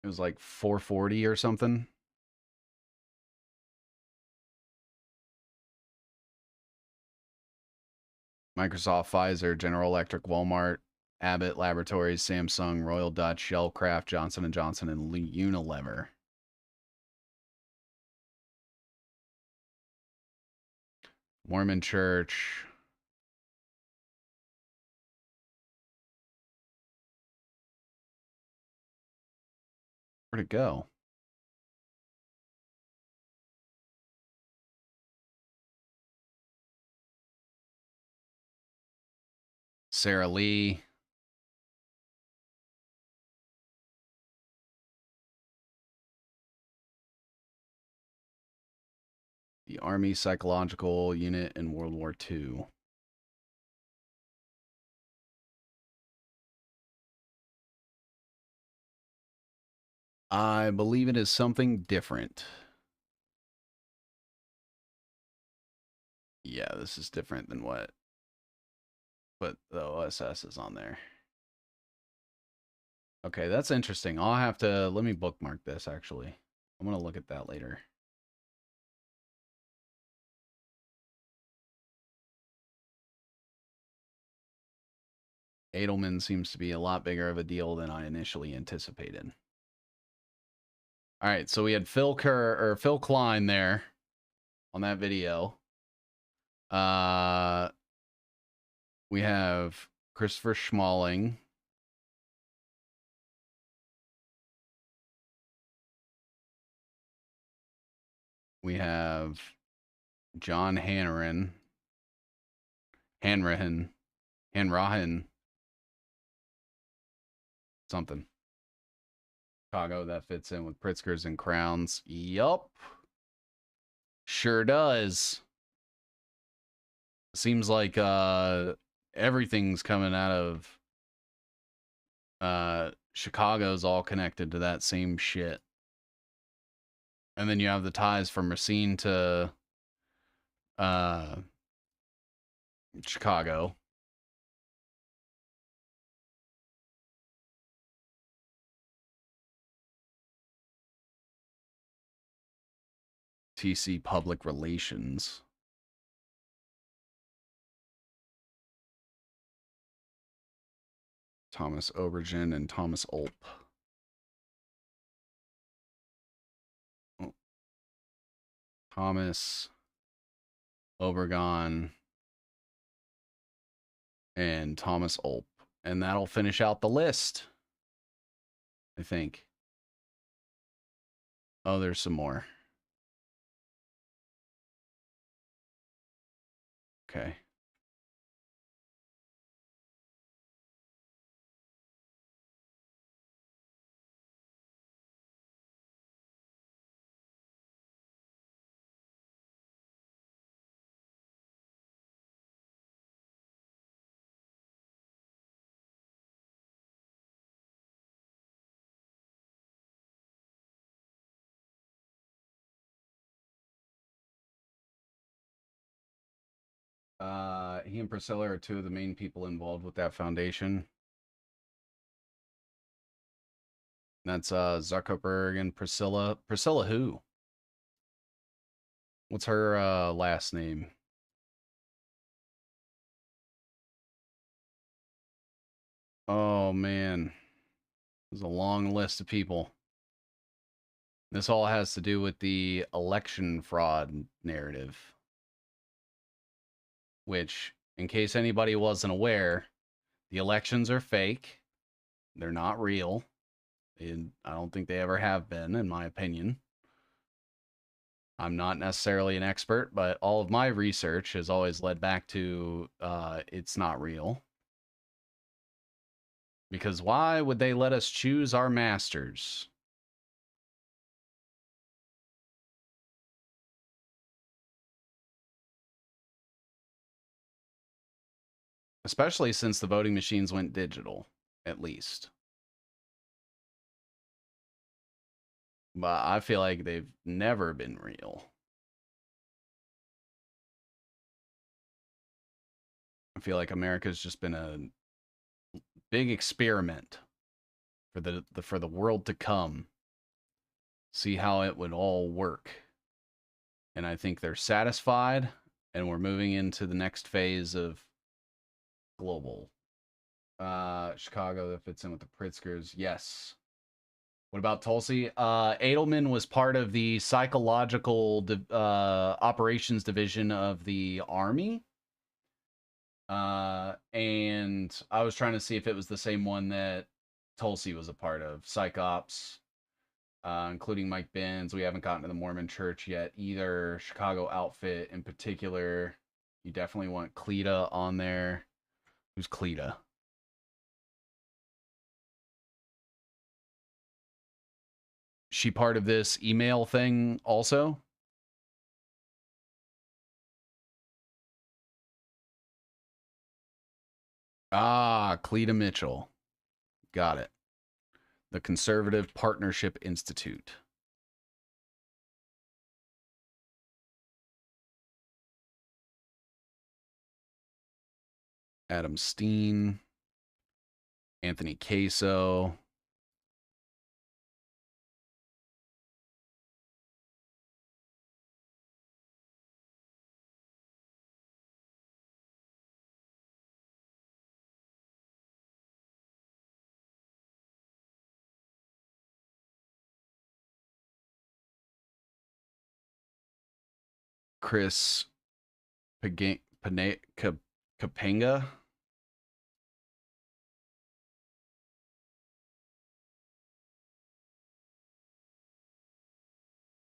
It was like 440 or something. Microsoft, Pfizer, General Electric, Walmart, Abbott Laboratories, Samsung, Royal Dutch, Shellcraft, Johnson & Johnson, and Unilever. Mormon Church. Where'd it go? Sarah Lee. The Army Psychological Unit in World War II. I believe it is something different. Yeah, this is different than what the OSS is on there. Okay, that's interesting. I'll have to, let me bookmark this actually. I'm going to look at that later. Edelman seems to be a lot bigger of a deal than I initially anticipated. All right, so we had Phil Klein there on that video. We have Christopher Schmalling. We have John Hanrahan. Something. Chicago, that fits in with Pritzkers and Crowns. Yup. Sure does. Seems like everything's coming out of Chicago's all connected to that same shit. And then you have the ties from Racine to Chicago. TC Public Relations. Thomas Obergen and Thomas Ulp. Oh. Thomas Obergon and Thomas Ulp. And that'll finish out the list, I think. Oh, there's some more. Okay. He and Priscilla are two of the main people involved with that foundation. That's Zuckerberg and Priscilla. Priscilla who? What's her last name? Oh man. There's a long list of people. This all has to do with the election fraud narrative. Which, in case anybody wasn't aware, the elections are fake. They're not real. And I don't think they ever have been, in my opinion. I'm not necessarily an expert, but all of my research has always led back to it's not real. Because why would they let us choose our masters? Especially since the voting machines went digital, at least. But I feel like they've never been real. I feel like America's just been a big experiment for the world to come. See how it would all work. And I think they're satisfied, and we're moving into the next phase of global. Chicago, that fits in with the Pritzkers. Yes. What about Tulsi? Edelman was part of the psychological operations division of the Army. And I was trying to see if it was the same one that Tulsi was a part of. Psych Ops, including Mike Benz. We haven't gotten to the Mormon Church yet either. Chicago outfit in particular. You definitely want Cleta on there. Who's Cleta? She part of this email thing also? Ah, Cleta Mitchell. Got it. The Conservative Partnership Institute. Adam Steen, Anthony Caso, Chris Capenga,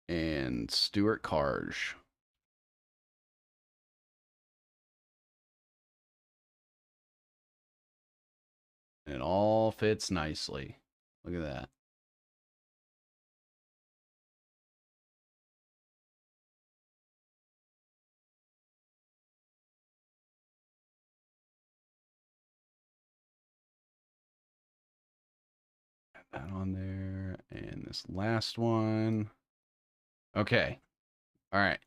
and Stuart Karge. And it all fits nicely. Look at that. That on there, and this last one. Okay. All right.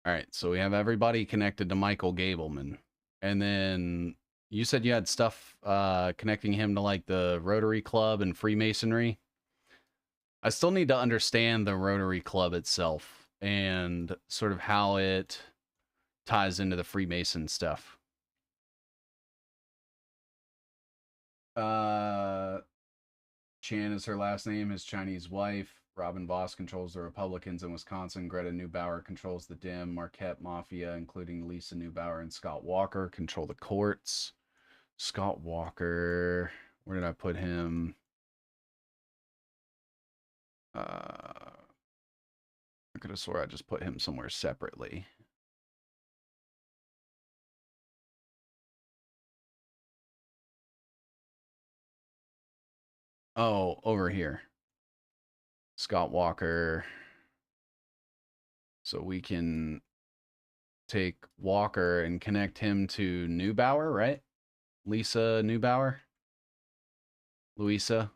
All right. So we have everybody connected to Michael Gableman. And then you said you had stuff connecting him to like the Rotary Club and Freemasonry. I still need to understand the Rotary Club itself and sort of how it ties into the Freemason stuff. Chan is her last name, his Chinese wife. Robin Voss controls the Republicans in Wisconsin. Greta Neubauer controls the Dem. Marquette Mafia, including Lisa Neubauer and Scott Walker, control the courts. Scott Walker, where did I put him? I could have swore I just put him somewhere separately. Oh, over here. Scott Walker. So we can take Walker and connect him to Neubauer, right? Lisa Neubauer? Louisa?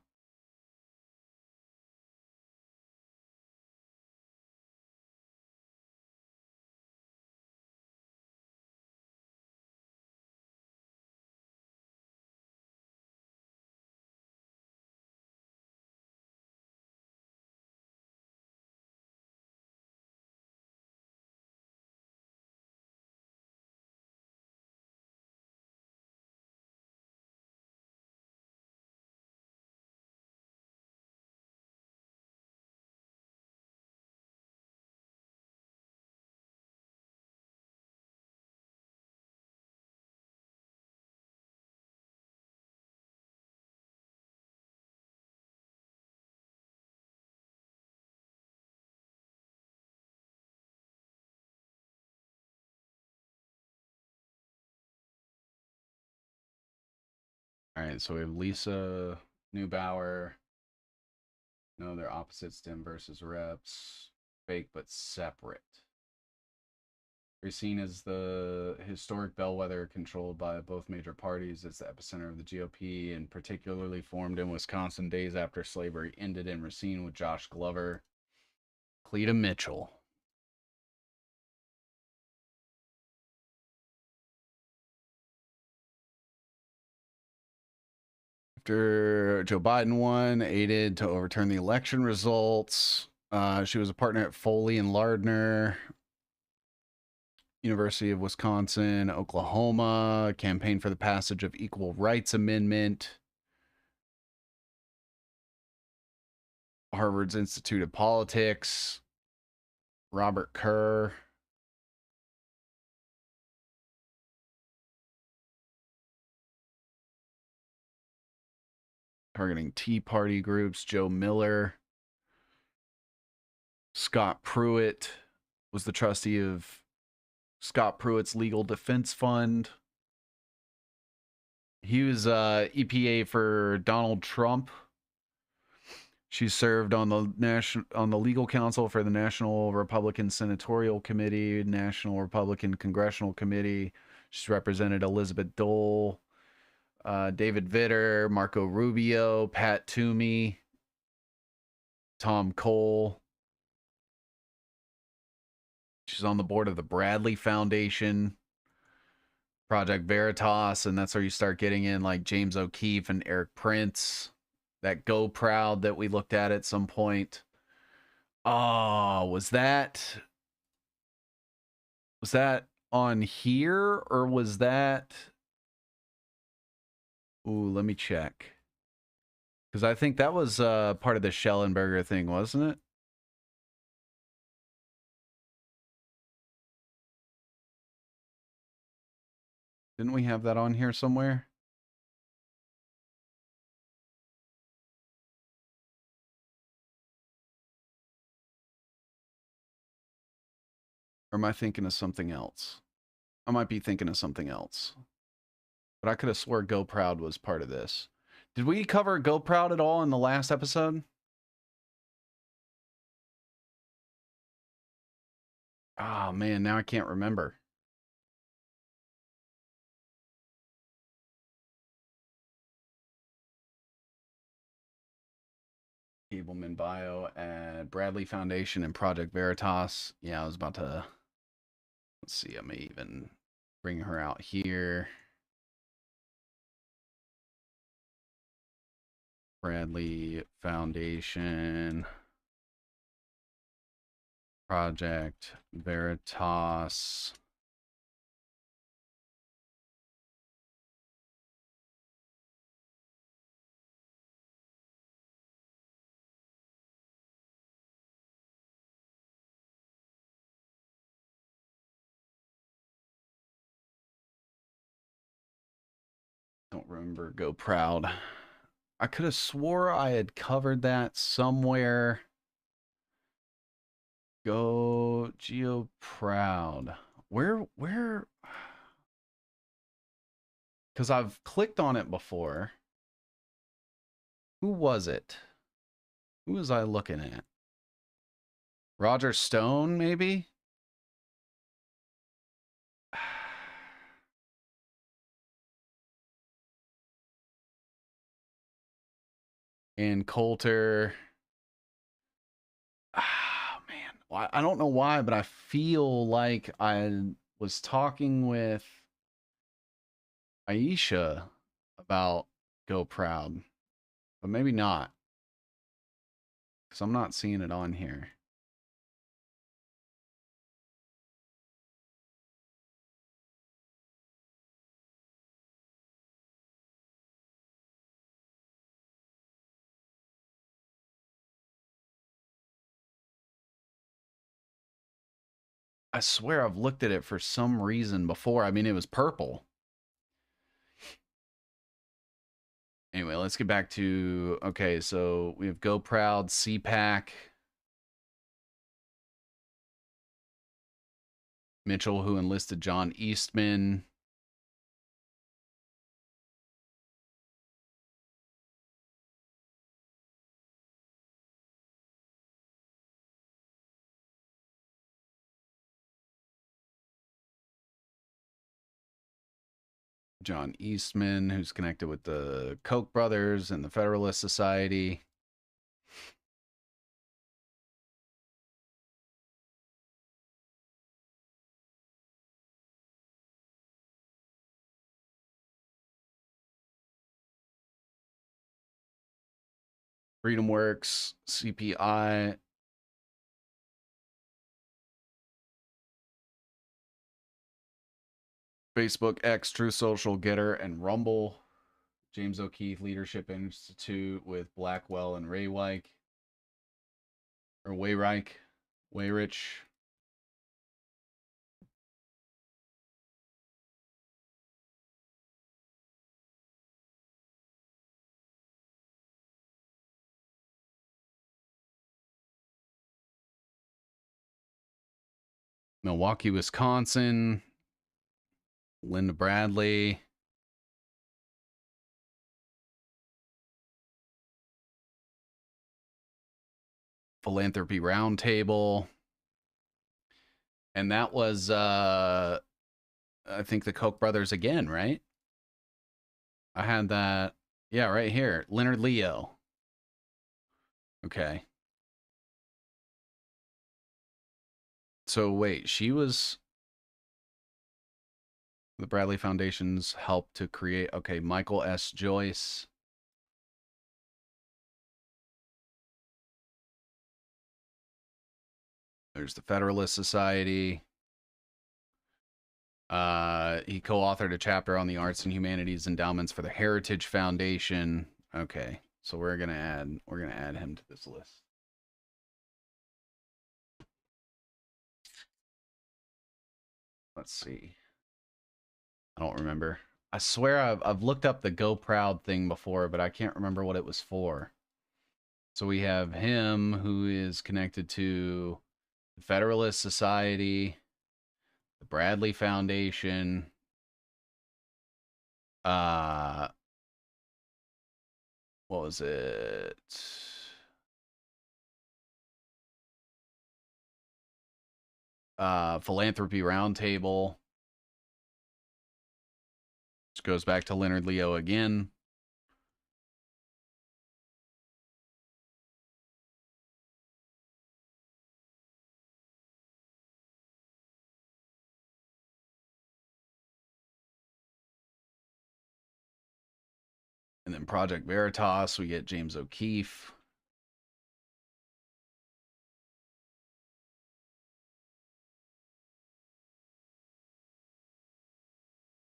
All right, so we have Lisa Neubauer. No, they're opposites, Dem versus Reps. Fake but separate. Racine is the historic bellwether controlled by both major parties. It's the epicenter of the GOP and particularly formed in Wisconsin days after slavery ended in Racine with Josh Glover, Cleta Mitchell. After Joe Biden won, aided to overturn the election results. She was a partner at Foley and Lardner, University of Wisconsin, Oklahoma, campaigned for the passage of Equal Rights Amendment. Harvard's Institute of Politics, Robert Kerr. Targeting Tea Party groups, Joe Miller. Scott Pruitt was the trustee of Scott Pruitt's Legal Defense Fund. He was EPA for Donald Trump. She served on the legal counsel for the National Republican Senatorial Committee, National Republican Congressional Committee. She's represented Elizabeth Dole, David Vitter, Marco Rubio, Pat Toomey, Tom Cole. She's on the board of the Bradley Foundation, Project Veritas, and that's where you start getting in like James O'Keefe and Eric Prince. That Go Proud that we looked at some point. Oh, was that on here or was that? Ooh, let me check. Because I think that was part of the Schellenberger thing, wasn't it? Didn't we have that on here somewhere? Or am I thinking of something else? I might be thinking of something else. But I could have swore Go Proud was part of this. Did we cover Go Proud at all in the last episode? Oh, man, now I can't remember. Gableman Bio and Bradley Foundation and Project Veritas. Yeah, I was about to... Let's see, I may even bring her out here. Bradley Foundation, Project Veritas. Don't remember Go Proud. I could have swore I had covered that somewhere. Go Geo Proud. Where? Because I've clicked on it before. Who was it? Who was I looking at? Roger Stone, maybe? And Coulter. Ah, man. Well, I don't know why, but I feel like I was talking with Aisha about Go Proud, but maybe not, because I'm not seeing it on here. I swear I've looked at it for some reason before. I mean, it was purple. Anyway, let's get back to, okay, so we have Go Proud, CPAC, Mitchell, who enlisted John Eastman. John Eastman, who's connected with the Koch brothers and the Federalist Society. Freedom Works, CPI. Facebook, X, True Social, Getter, and Rumble. James O'Keefe Leadership Institute with Blackwell and Wayreich. Milwaukee, Wisconsin. Linda Bradley. Philanthropy Roundtable. And that was, I think the Koch brothers again, right? I had that. Yeah, right here. Leonard Leo. Okay. So wait, she was The Bradley Foundation's help to create. Okay, Michael S. Joyce. There's the Federalist Society. He co-authored a chapter on the Arts and Humanities Endowments for the Heritage Foundation. Okay, so we're gonna add him to this list. Let's see. I don't remember. I swear I've looked up the Go Proud thing before, but I can't remember what it was for. So we have him, who is connected to the Federalist Society, the Bradley Foundation, what was it? Philanthropy Roundtable. Which goes back to Leonard Leo again. And then Project Veritas, we get James O'Keefe.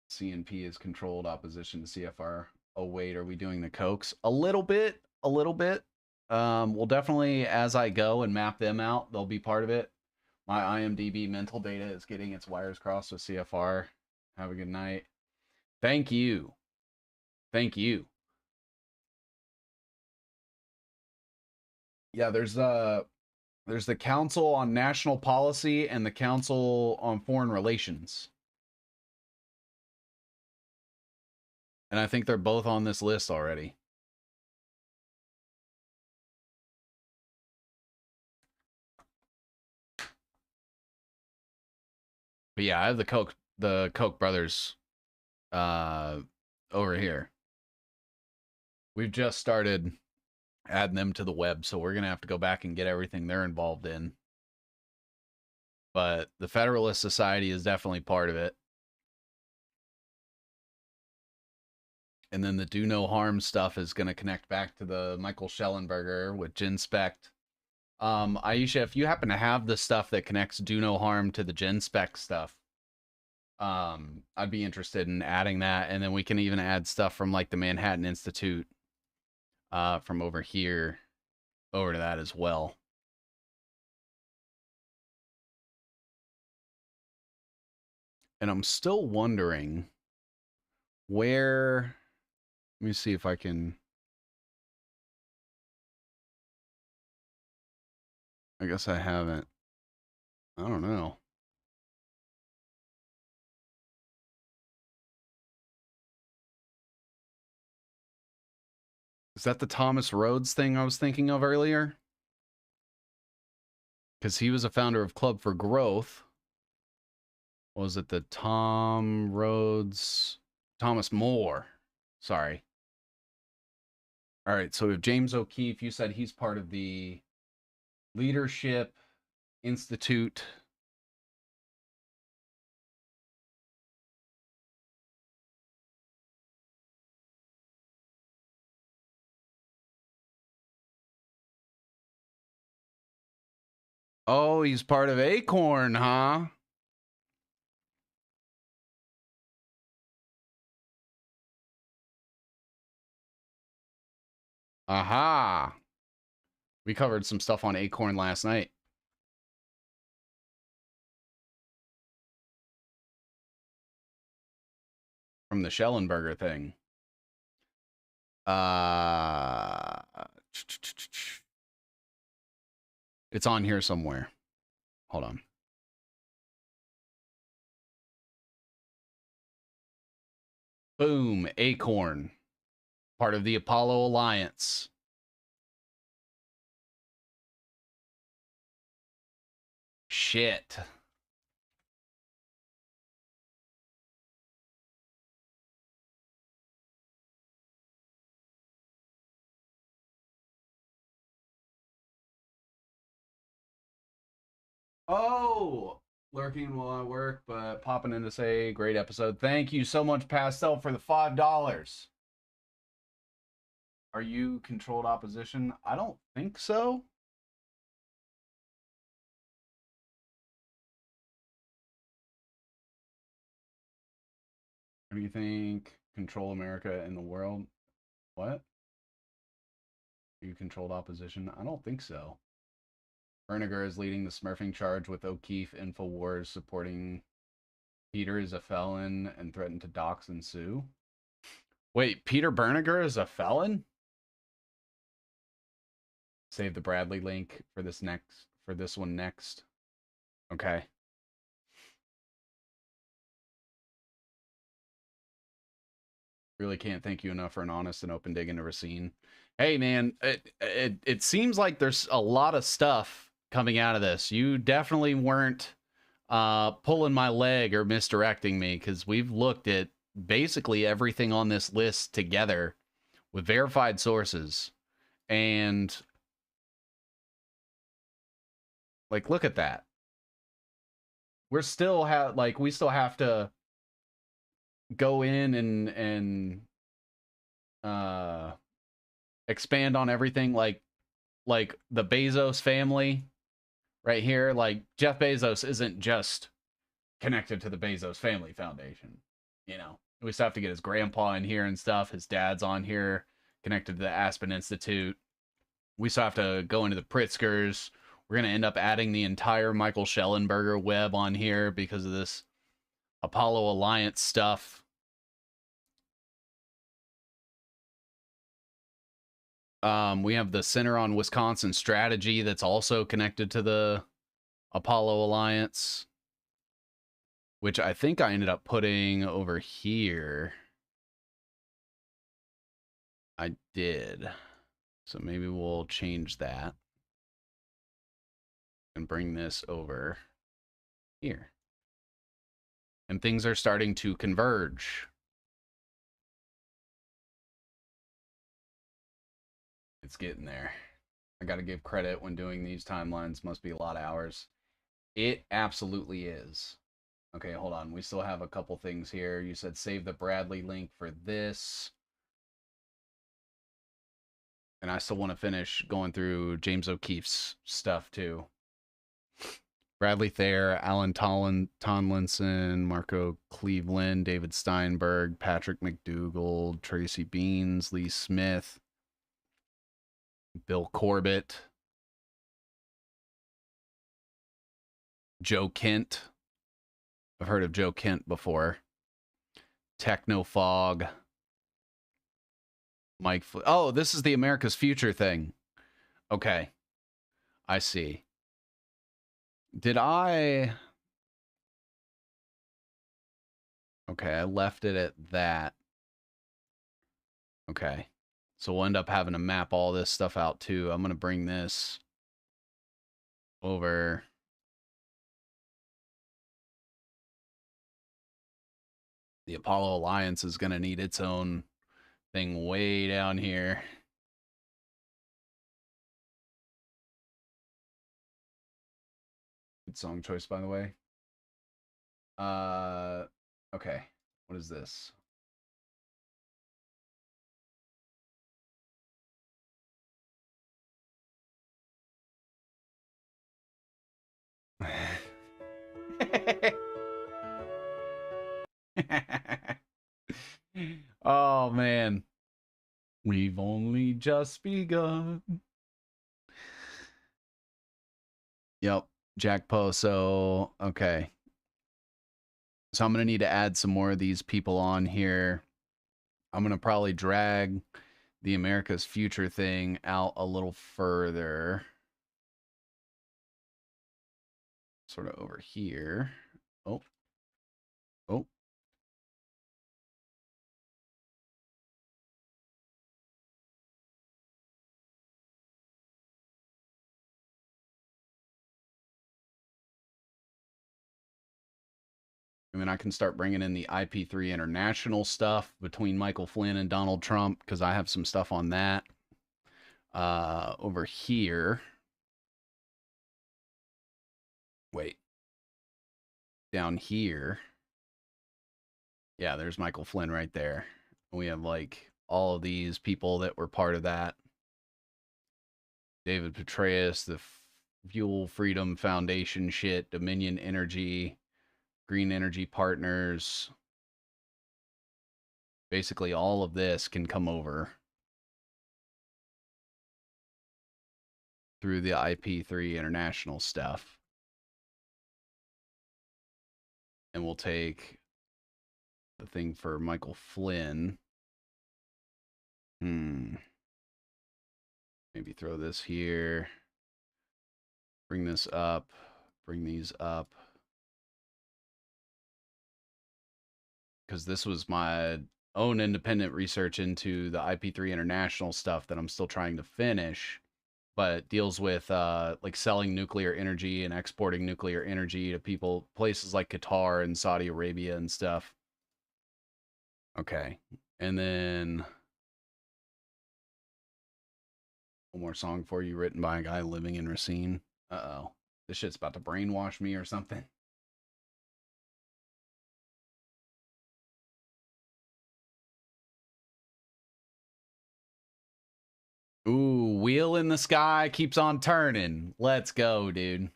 CNP is controlled opposition to CFR. Oh, wait, are we doing the Cokes? A little bit. We'll definitely, as I go and map them out, they'll be part of it. My IMDb mental data is getting its wires crossed with CFR. Have a good night. Thank you. Thank you. Yeah, there's the Council on National Policy and the Council on Foreign Relations. And I think they're both on this list already. But yeah, I have the Koch brothers over here. We've just started adding them to the web, so we're going to have to go back and get everything they're involved in. But the Federalist Society is definitely part of it. And then the Do No Harm stuff is going to connect back to the Michael Schellenberger with GenSpect. Aisha, if you happen to have the stuff that connects Do No Harm to the GenSpect stuff, I'd be interested in adding that. And then we can even add stuff from like the Manhattan Institute from over here over to that as well. And I'm still wondering where, let me see if I can, I guess I haven't. I don't know. Is that the Thomas Rhodes thing I was thinking of earlier? Because he was a founder of Club for Growth. What was it the Thomas More? Sorry. All right, so we have James O'Keefe. You said he's part of the Leadership Institute. Oh, he's part of Acorn, huh? Aha. We covered some stuff on Acorn last night. From the Schellenberger thing. It's on here somewhere. Hold on. Boom, Acorn. Part of the Apollo Alliance. Shit. Oh, lurking while I work, but popping in to say great episode. Thank you so much, Pastel, for the $5. Are you controlled opposition? I don't think so. What do you think? Control America in the world? What? You controlled opposition? I don't think so. Berniger is leading the smurfing charge with O'Keefe InfoWars supporting Peter is a felon and threatened to dox and sue. Wait, Peter Berniger is a felon? Save the Bradley link for this one next. Okay. Really can't thank you enough for an honest and open dig into Racine. Hey man, it seems like there's a lot of stuff coming out of this. You definitely weren't pulling my leg or misdirecting me, because we've looked at basically everything on this list together with verified sources. And like, look at that. We still have to go in and expand on everything, like the Bezos family right here. Like, Jeff Bezos isn't just connected to the Bezos Family Foundation, you know. We still have to get his grandpa in here and stuff. His dad's on here, connected to the Aspen Institute. We still have to go into the Pritzkers. We're going to end up adding the entire Michael Schellenberger web on here because of this Apollo Alliance stuff. We have the Center on Wisconsin Strategy that's also connected to the Apollo Alliance, which I think I ended up putting over here. I did. So maybe we'll change that and bring this over here. And things are starting to converge. It's getting there. I got to give credit when doing these timelines. Must be a lot of hours. It absolutely is. Okay, hold on. We still have a couple things here. You said save the Bradley link for this. And I still want to finish going through James O'Keefe's stuff too. Bradley Thayer, Alan Tomlinson, Marco Cleveland, David Steinberg, Patrick McDougall, Tracy Beans, Lee Smith, Bill Corbett, Joe Kent. I've heard of Joe Kent before. Technofog. Mike. Oh, this is the America's Future thing. Okay. I see. Did I... Okay, I left it at that. Okay. So we'll end up having to map all this stuff out too. I'm going to bring this over. The Apollo Alliance is going to need its own thing way down here. Good song choice, by the way. Okay. What is this? Oh man, we've only just begun. Yep, Jack Poe. So okay, so I'm gonna need to add some more of these people on here. I'm gonna probably drag the America's Future thing out a little further, sort of over here. Oh. And then I can start bringing in the IP3 International stuff between Michael Flynn and Donald Trump, because I have some stuff on that over here. Wait. down here, yeah, there's Michael Flynn right there. We have like all of these people that were part of that. David Petraeus, the Fuel Freedom Foundation shit, Dominion Energy, Green Energy Partners. Basically, all of this can come over through the IP3 International stuff. And we'll take the thing for Michael Flynn. Maybe throw this here. Bring this up. Bring these up. Because this was my own independent research into the IP3 International stuff that I'm still trying to finish, but deals with like selling nuclear energy and exporting nuclear energy to people, places like Qatar and Saudi Arabia and stuff. Okay, and then one more song for you, written by a guy living in Racine. Uh-oh, this shit's about to brainwash me or something. Ooh, wheel in the sky keeps on turning. Let's go, dude.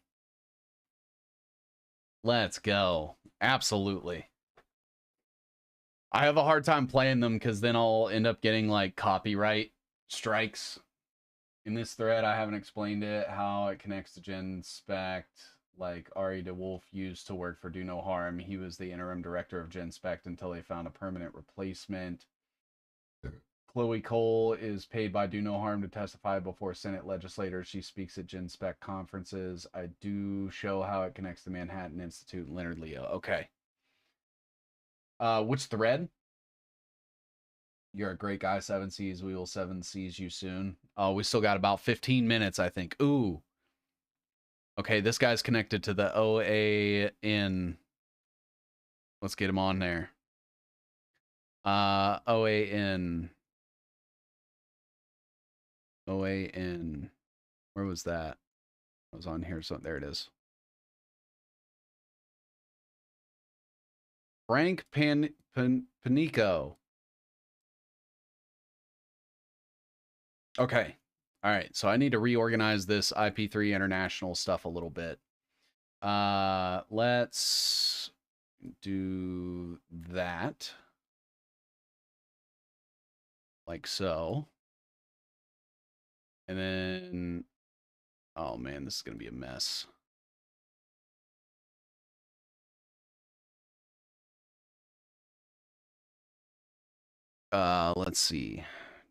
Let's go. Absolutely. I have a hard time playing them because then I'll end up getting like copyright strikes. In this thread, I haven't explained it, how it connects to GenSpect. Like Ari DeWolf used to work for Do No Harm. He was the interim director of GenSpect until they found a permanent replacement. Chloe Cole is paid by Do No Harm to testify before Senate legislators. She speaks at GenSpect conferences. I do show how it connects to Manhattan Institute and Leonard Leo. Okay. Which thread? You're a great guy, 7Cs. We will 7Cs you soon. Oh, we still got about 15 minutes, I think. Ooh. Okay, this guy's connected to the OAN. Let's get him on there. OAN. OAN. Where was that? I was on here, so there it is. Frank Panico. Okay. All right. So I need to reorganize this IP3 International stuff a little bit. Let's do that. Like so. And then, oh man, this is going to be a mess. Let's see.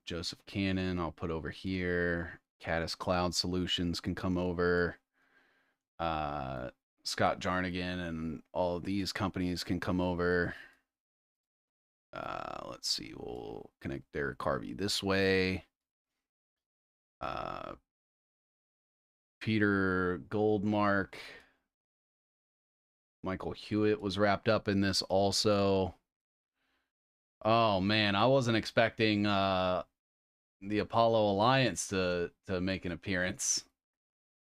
Joseph Cannon, I'll put over here. Caddis Cloud Solutions can come over. Scott Jarnigan and all of these companies can come over. Let's see. We'll connect Derek Harvey this way. Peter Goldmark. Michael Hewitt was wrapped up in this also. Oh man, I wasn't expecting the Apollo Alliance to make an appearance.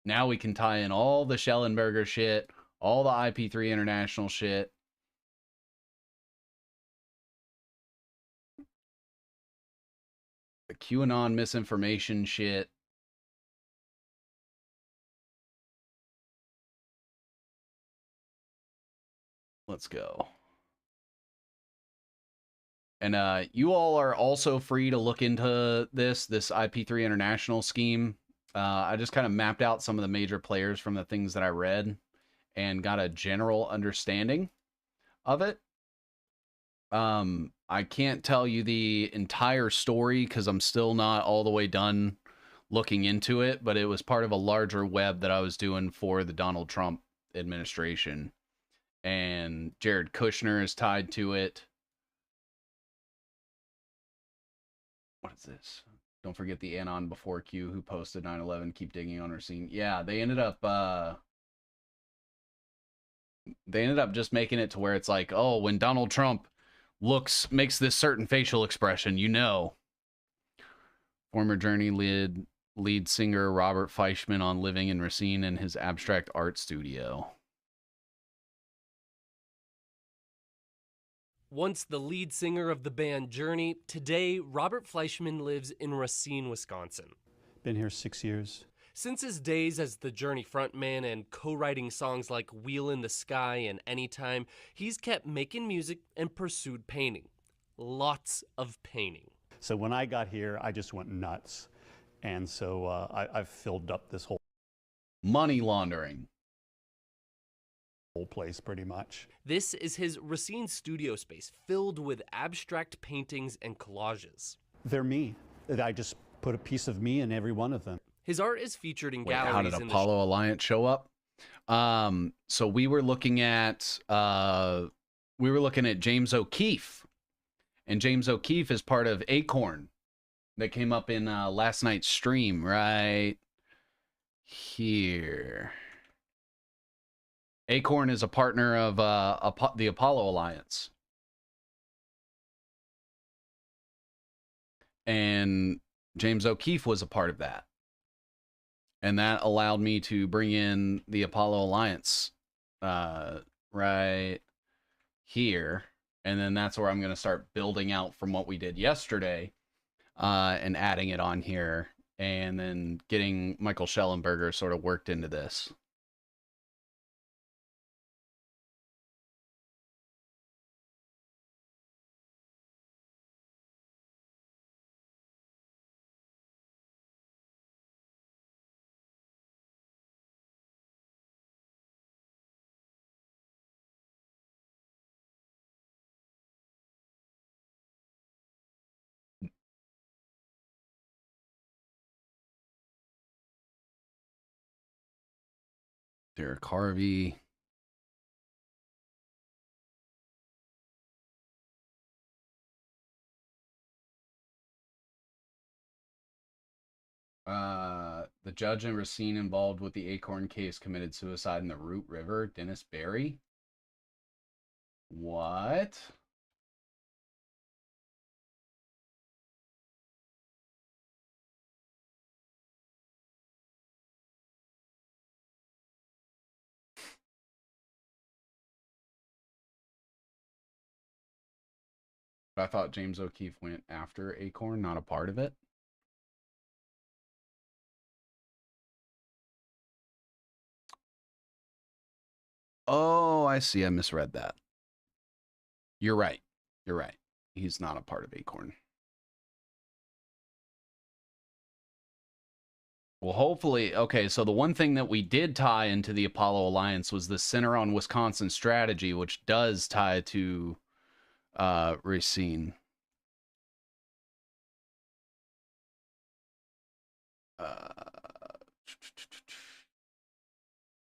Now we can tie in all the Schellenberger shit, all the IP3 International shit. The QAnon misinformation shit. Let's go. And you all are also free to look into this IP3 International scheme. I just kind of mapped out some of the major players from the things that I read and got a general understanding of it. I can't tell you the entire story because I'm still not all the way done looking into it, but it was part of a larger web that I was doing for the Donald Trump administration. And Jared Kushner is tied to it. What is this? Don't forget the Anon before Q who posted 9/11. Keep digging on Racine. Yeah, they ended up just making it to where it's like, oh, when Donald Trump makes this certain facial expression, you know. Former Journey lead singer Robert Fleischman on living in Racine in his abstract art studio.
Once the lead singer of the band Journey, today Robert Fleischman lives in Racine, Wisconsin.
Been here 6 years.
Since his days as the Journey frontman and co-writing songs like Wheel in the Sky and Anytime, he's kept making music and pursued painting. Lots of painting.
So when I got here, I just went nuts. And so I've filled up this whole
Money laundering.
place pretty much.
This is his Racine studio space, filled with abstract paintings and collages.
They're me. I just put a piece of me in every one of them.
His art is featured in
Wait,
galleries
how did
in the
Apollo Alliance show up? So we were looking at James O'Keefe, and James O'Keefe is part of Acorn that came up in last night's stream right here. Acorn is a partner of the Apollo Alliance, and James O'Keefe was a part of that. And that allowed me to bring in the Apollo Alliance right here. And then that's where I'm going to start building out from what we did yesterday and adding it on here. And then getting Michael Schellenberger sort of worked into this. Derek Harvey. The judge in Racine involved with the Acorn case committed suicide in the Root River. Dennis Berry. What? I thought James O'Keefe went after Acorn, not a part of it. Oh, I see. I misread that. You're right. You're right. He's not a part of Acorn. Well, hopefully, okay, so the one thing that we did tie into the Apollo Alliance was the Center on Wisconsin strategy, which does tie to Racine.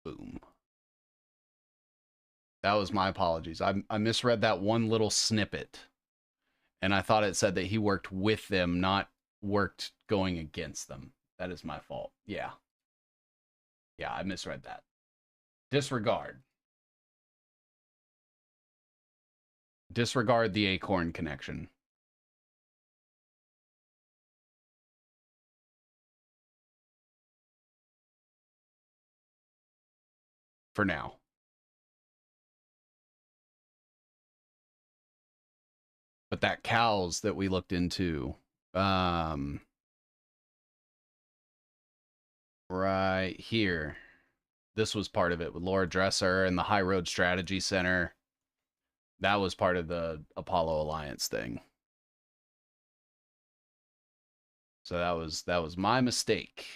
Boom. That was my apologies. I misread that one little snippet. And I thought it said that he worked with them, not worked going against them. That is my fault. Yeah. Yeah, I misread that. Disregard. Disregard the Acorn connection. For now. But that cows that we looked into, right here, this was part of it with Laura Dresser and the High Road Strategy Center. That was part of the Apollo Alliance thing. So that was my mistake.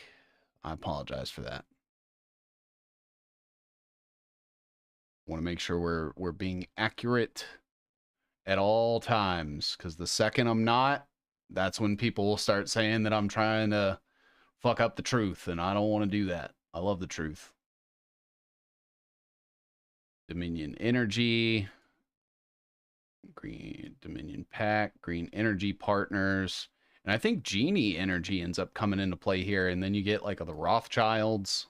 I apologize for that. Want to make sure we're being accurate at all times, because the second I'm not, that's when people will start saying that I'm trying to fuck up the truth, and I don't want to do that. I love the truth. Dominion Energy, Green Dominion Pack, Green Energy Partners, and I think Genie Energy ends up coming into play here, and then you get like the Rothschilds.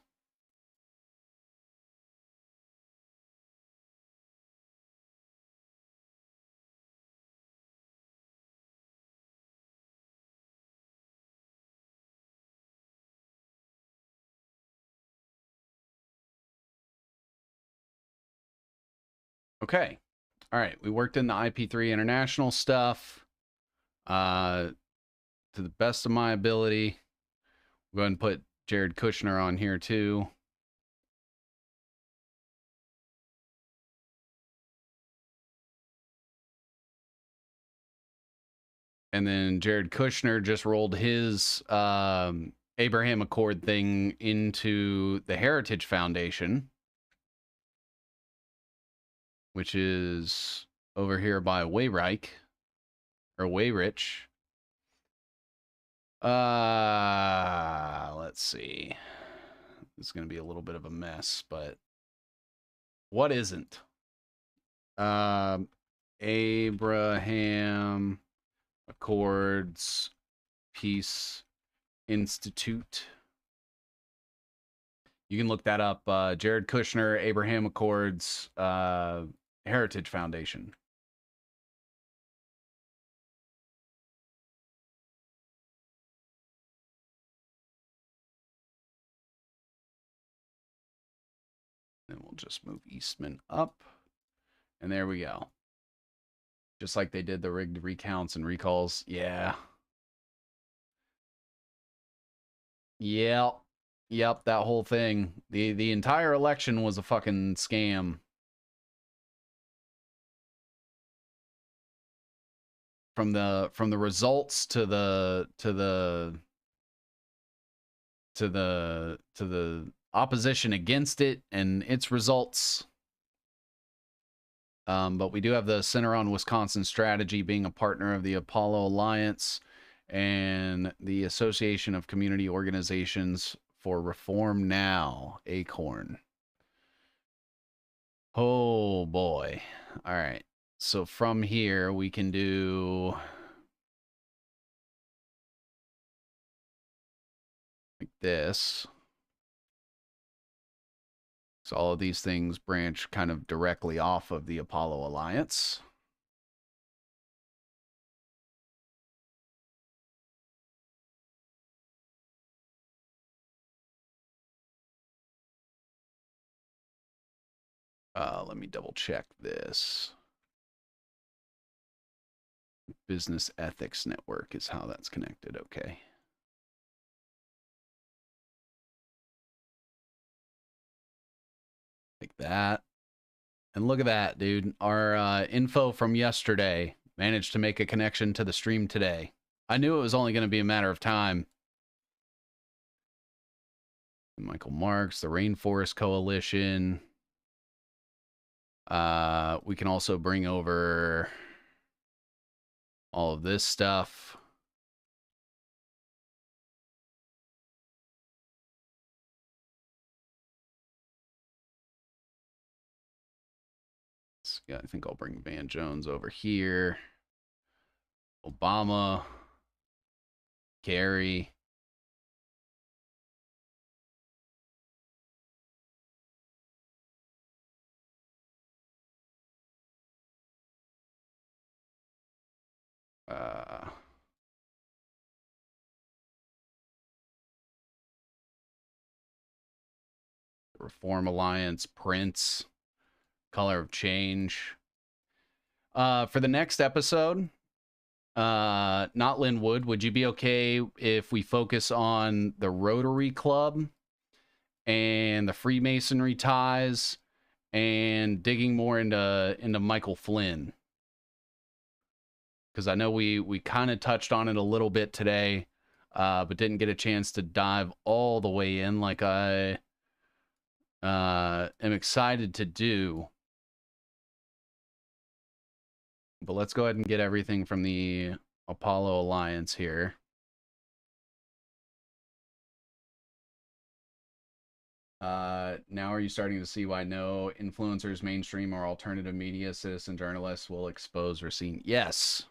Okay. All right, we worked in the IP3 international stuff to the best of my ability. We'll go ahead and put Jared Kushner on here too. And then Jared Kushner just rolled his Abraham Accord thing into the Heritage Foundation, which is over here by Wayreich or Wayrich. Let's see. It's going to be a little bit of a mess, but what isn't? Abraham Accords Peace Institute. You can look that up. Jared Kushner, Abraham Accords, Heritage Foundation. Then we'll just move Eastman up. And there we go. Just like they did the rigged recounts and recalls. Yeah. Yep. Yep, that whole thing. The entire election was a fucking scam. From the results to the opposition against it and its results. But we do have the Center on Wisconsin Strategy being a partner of the Apollo Alliance and the Association of Community Organizations for Reform Now, ACORN. Oh boy. All right. So from here we can do like this. So all of these things branch kind of directly off of the Apollo Alliance. Let me double check this. Business Ethics Network is how that's connected. Okay. Like that. And look at that, dude. Our info from yesterday managed to make a connection to the stream today. I knew it was only going to be a matter of time. Michael Marks, the Rainforest Coalition. We can also bring over all of this stuff. Yeah, I think I'll bring Van Jones over here. Obama. Kerry. Reform Alliance, Prince, Color of Change. For the next episode, not Lynn Wood, would you be okay if we focus on the Rotary Club and the Freemasonry ties and digging more into Michael Flynn? Because I know we kind of touched on it a little bit today, but didn't get a chance to dive all the way in like I am excited to do. But let's go ahead and get everything from the Apollo Alliance here. Now are you starting to see why no influencers, mainstream, or alternative media, citizen journalists will expose Racine? Yes.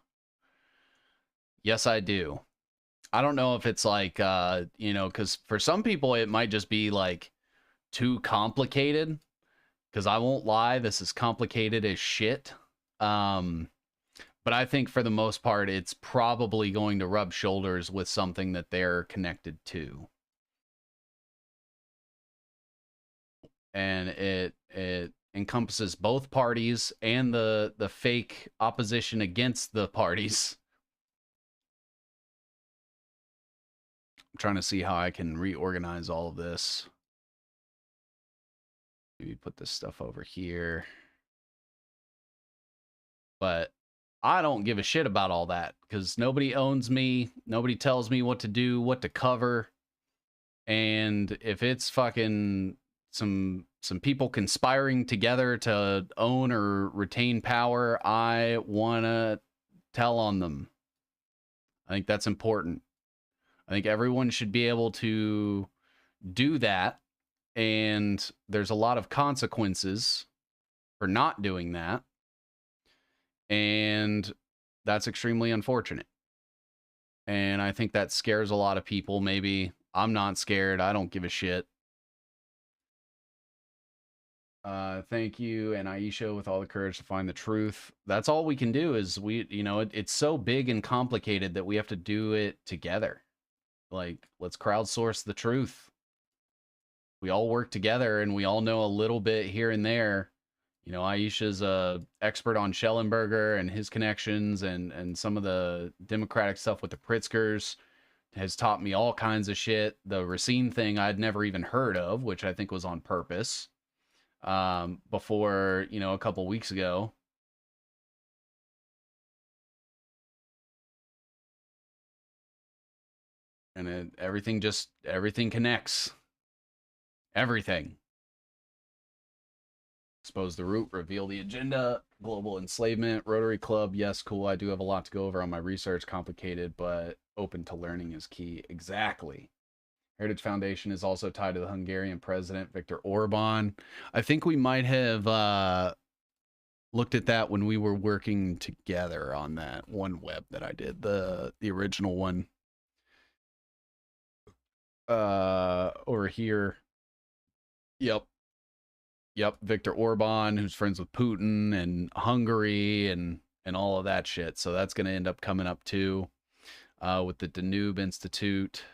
Yes, I do. I don't know if it's like, you know, because for some people it might just be like too complicated. Because I won't lie, this is complicated as shit. But I think for the most part, it's probably going to rub shoulders with something that they're connected to. And it encompasses both parties and the fake opposition against the parties. I'm trying to see how I can reorganize all of this. Maybe put this stuff over here. But I don't give a shit about all that because nobody owns me. Nobody tells me what to do, what to cover. And if it's fucking some people conspiring together to own or retain power, I want to tell on them. I think that's important. I think everyone should be able to do that. And there's a lot of consequences for not doing that. And that's extremely unfortunate. And I think that scares a lot of people. Maybe I'm not scared. I don't give a shit. Thank you. And Aisha, with all the courage to find the truth. That's all we can do is it's so big and complicated that we have to do it together. Like, let's crowdsource the truth. We all work together and we all know a little bit here and there. You know, Aisha's a expert on Schellenberger and his connections and some of the Democratic stuff with the Pritzkers. Has taught me all kinds of shit. The Racine thing I'd never even heard of, which I think was on purpose. Before, a couple weeks ago. And everything connects. Everything. Expose the root, reveal the agenda, global enslavement, Rotary Club. Yes, cool. I do have a lot to go over on my research. Complicated, but open to learning is key. Exactly. Heritage Foundation is also tied to the Hungarian president, Viktor Orban. I think we might have looked at that when we were working together on that one web that I did, the original one. Over here. Yep, Viktor Orban, who's friends with Putin and Hungary and all of that shit. So that's going to end up coming up too, with the Danube Institute,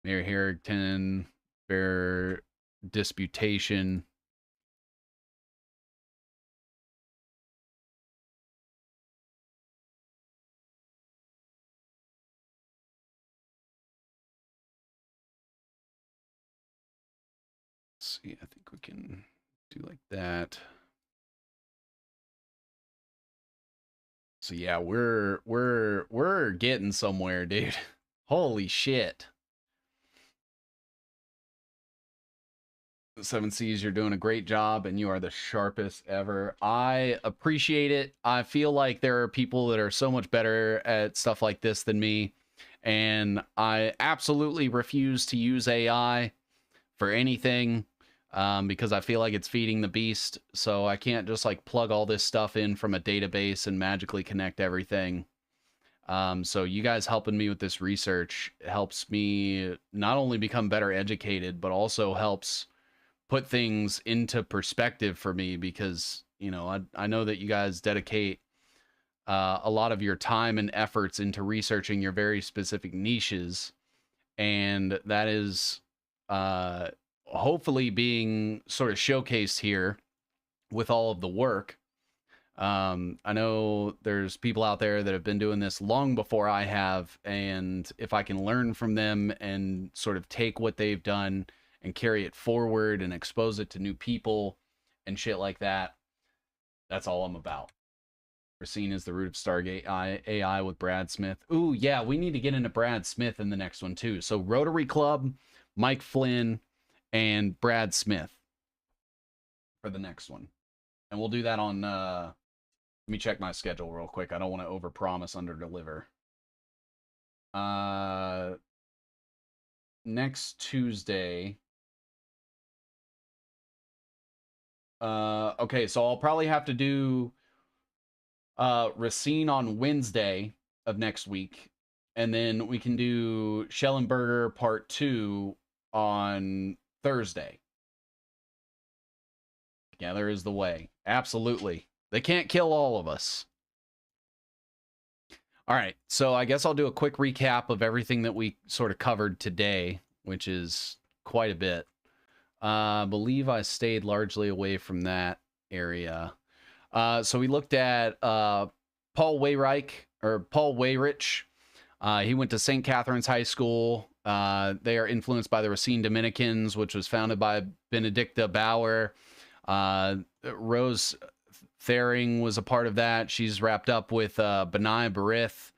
Mary Harrington, their disputation. Let's see, I think we can do like that. So yeah, we're getting somewhere, dude. Holy shit. Seven Seas, you're doing a great job and you are the sharpest ever. I appreciate it. I feel like there are people that are so much better at stuff like this than me. And I absolutely refuse to use AI for anything. Because I feel like it's feeding the beast. So I can't just like plug all this stuff in from a database and magically connect everything. So you guys helping me with this research helps me not only become better educated, but also helps put things into perspective for me because, I know that you guys dedicate a lot of your time and efforts into researching your very specific niches. And that is, hopefully being sort of showcased here with all of the work. I know there's people out there that have been doing this long before I have, and if I can learn from them and sort of take what they've done and carry it forward and expose it to new people and shit like that, that's all I'm about. Racine is the root of Stargate AI with Brad Smith. Ooh, yeah, we need to get into Brad Smith in the next one too. So Rotary Club, Mike Flynn, and Brad Smith for the next one. And we'll do that on, let me check my schedule real quick. I don't want to overpromise, underdeliver. Next Tuesday. Okay, so I'll probably have to do Racine on Wednesday of next week. And then we can do Schellenberger Part 2 on Thursday. Together is the way. Absolutely. They can't kill all of us. All right. So I guess I'll do a quick recap of everything that we sort of covered today, which is quite a bit. I believe I stayed largely away from that area. So we looked at Paul Weyrich. He went to St. Catherine's High School. They are influenced by the Racine Dominicans, which was founded by Benedicta Bauer. Rose Thering was a part of that. She's wrapped up with Benai Barith,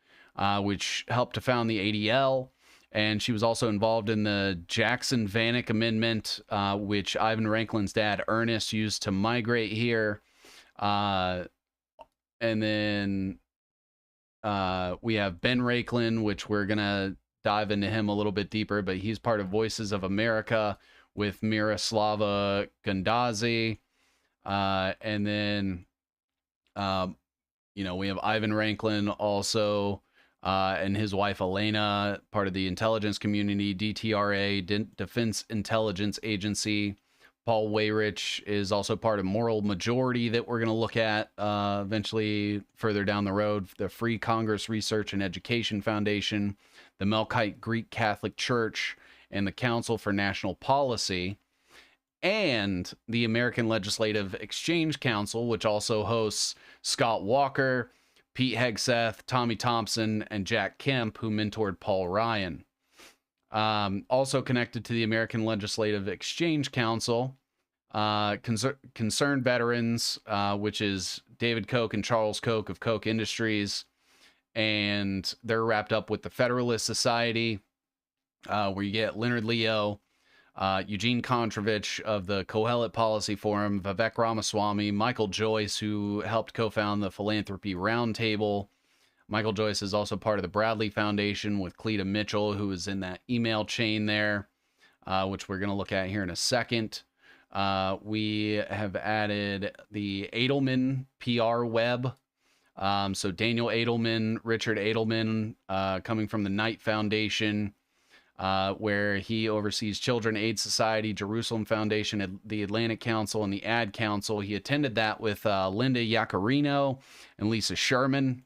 which helped to found the ADL. And she was also involved in the Jackson-Vanik Amendment, which Ivan Ranklin's dad, Ernest, used to migrate here. And then we have Ben Raiklen, which we're going to dive into him a little bit deeper, but he's part of Voices of America with Miroslava Gondazi. And then, we have Ivan Ranklin also, and his wife Elena, part of the intelligence community, DTRA, Defense Intelligence Agency. Paul Weyrich is also part of Moral Majority that we're going to look at eventually further down the road. The Free Congress Research and Education Foundation, the Melkite Greek Catholic Church, and the Council for National Policy, and the American Legislative Exchange Council, which also hosts Scott Walker, Pete Hegseth, Tommy Thompson, and Jack Kemp, who mentored Paul Ryan. Also connected to the American Legislative Exchange Council, Concerned Veterans, which is David Koch and Charles Koch of Koch Industries, and they're wrapped up with the Federalist Society, where you get Leonard Leo, Eugene Kontrovich of the Kohelet Policy Forum, Vivek Ramaswamy, Michael Joyce, who helped co-found the Philanthropy Roundtable. Michael Joyce is also part of the Bradley Foundation with Cleta Mitchell, who is in that email chain there, which we're going to look at here in a second. We have added the Edelman PR web. So Daniel Edelman, Richard Edelman, coming from the Knight Foundation, where he oversees Children Aid Society, Jerusalem Foundation, the Atlantic Council, and the Ad Council. He attended that with Linda Yaccarino and Lisa Sherman.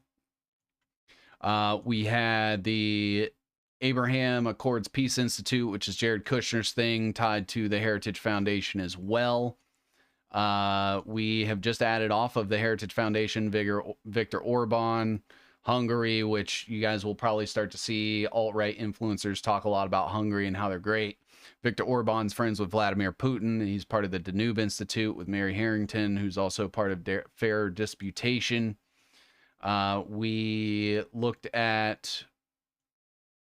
We had the Abraham Accords Peace Institute, which is Jared Kushner's thing, tied to the Heritage Foundation as well. We have just added off of the Heritage Foundation Viktor Orban, Hungary, which you guys will probably start to see alt-right influencers talk a lot about Hungary and how they're great. Viktor Orban's friends with Vladimir Putin. He's part of the Danube Institute with Mary Harrington, who's also part of Fair Disputation. We looked at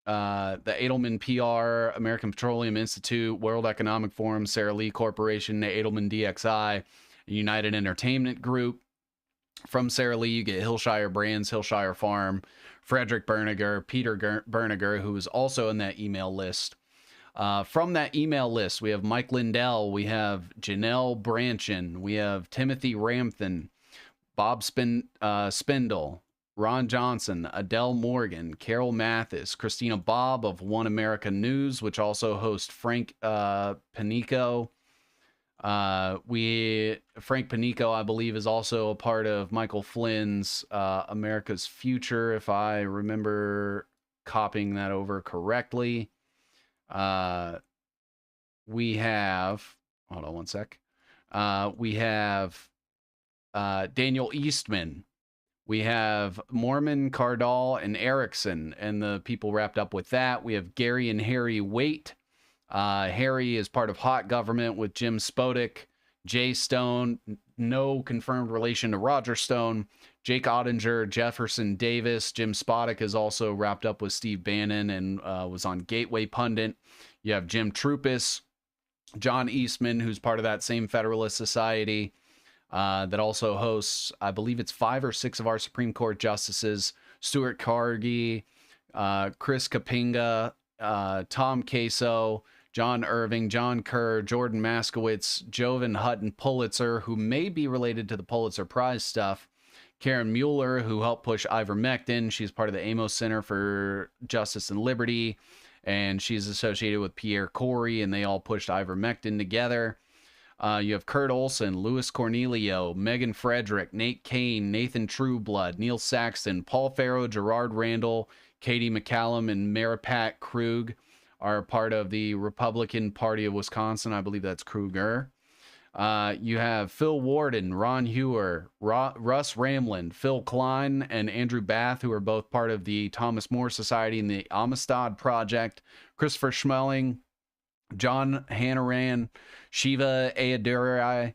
the Edelman PR, American Petroleum Institute, World Economic Forum, Sara Lee Corporation, Edelman DXI, United Entertainment Group. From Sara Lee, you get Hillshire Brands, Hillshire Farm, Frederick Berniger, Peter Berniger, who is also in that email list. From that email list, we have Mike Lindell, we have Janelle Branchin, we have Timothy Ramthan, Bob Spindle, Ron Johnson, Adele Morgan, Carol Mathis, Christina Bobb of One America News, which also hosts Frank Panico. Frank Panico, I believe, is also a part of Michael Flynn's America's Future, if I remember copying that over correctly. We have, hold on one sec. We have Daniel Eastman. We have Mormon, Cardall, and Erickson, and the people wrapped up with that. We have Gary and Harry Waite. Harry is part of Hot Government with Jim Spodek, Jay Stone, no confirmed relation to Roger Stone, Jake Ottinger, Jefferson Davis. Jim Spodek is also wrapped up with Steve Bannon and was on Gateway Pundit. You have Jim Troupis, John Eastman, who's part of that same Federalist Society, that also hosts, I believe it's 5 or 6 of our Supreme Court justices, Stuart Cargie, Chris Kapinga, Tom Caso, John Irving, John Kerr, Jordan Maskowitz, Jovan Hutton Pulitzer, who may be related to the Pulitzer Prize stuff, Karen Mueller, who helped push ivermectin. She's part of the Amos Center for Justice and Liberty, and she's associated with Pierre Corey, and they all pushed ivermectin together. You have Kurt Olson, Louis Cornelio, Megan Frederick, Nate Kane, Nathan Trueblood, Neil Saxton, Paul Farrow, Gerard Randall, Katie McCallum, and Maripat Krug. are part of the Republican Party of Wisconsin. I believe that's Kruger. You have Phil Warden, Ron Hewer, Russ Ramlin, Phil Klein, and Andrew Bath, who are both part of the Thomas More Society and the Amistad Project. Christopher Schmeling, John Hannaran, Shiva Ayadurai,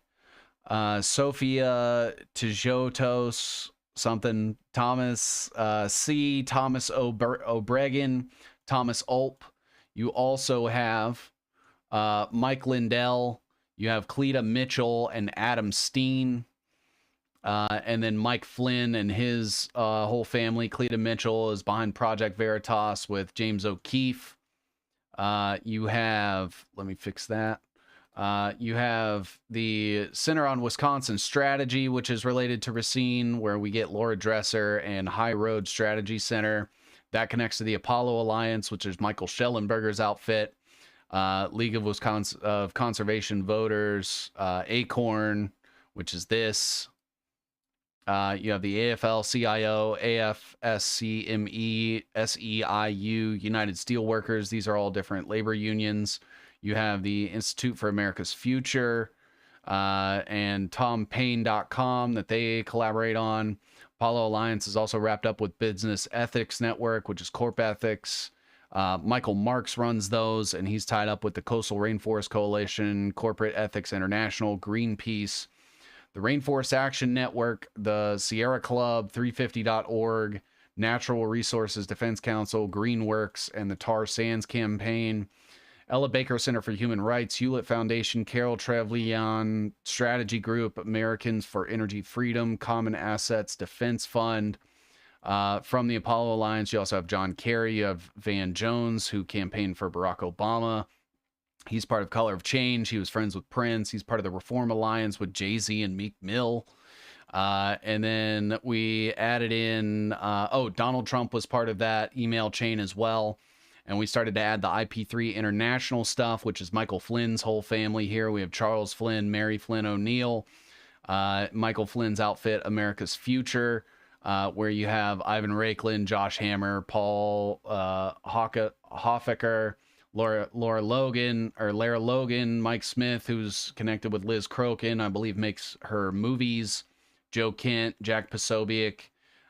Sophia Tejotos, something, Thomas C., Thomas O'Bregan, Thomas Ulp. You also have Mike Lindell. You have Cleta Mitchell and Adam Steen. And then Mike Flynn and his whole family. Cleta Mitchell is behind Project Veritas with James O'Keefe. You have, let me fix that. You have the Center on Wisconsin Strategy, which is related to Racine, where we get Laura Dresser, and High Road Strategy Center. That connects to the Apollo Alliance, which is Michael Schellenberger's outfit. League of Wisconsin of Conservation Voters, Acorn, which is this. You have the AFL-CIO, AFSCME, SEIU, United Steelworkers. These are all different labor unions. You have the Institute for America's Future and TomPaine.com that they collaborate on. Apollo Alliance is also wrapped up with Business Ethics Network, which is Corp Ethics. Michael Marks runs those, and he's tied up with the Coastal Rainforest Coalition, Corporate Ethics International, Greenpeace, the Rainforest Action Network, the Sierra Club, 350.org, Natural Resources Defense Council, Greenworks, and the Tar Sands Campaign, Ella Baker Center for Human Rights, Hewlett Foundation, Carol Trevelyan Strategy Group, Americans for Energy Freedom, Common Assets Defense Fund. From the Apollo Alliance, you also have John Kerry. You have Van Jones, who campaigned for Barack Obama. He's part of Color of Change. He was friends with Prince. He's part of the Reform Alliance with Jay-Z and Meek Mill. And then we added in, Donald Trump was part of that email chain as well. And we started to add the IP3 International stuff, which is Michael Flynn's whole family here. We have Charles Flynn, Mary Flynn O'Neill, Michael Flynn's outfit, America's Future, where you have Ivan Raiklin, Josh Hammer, Paul Hoffaker, Lara Logan, Mike Smith, who's connected with Liz Crokin, I believe makes her movies, Joe Kent, Jack Posobiec.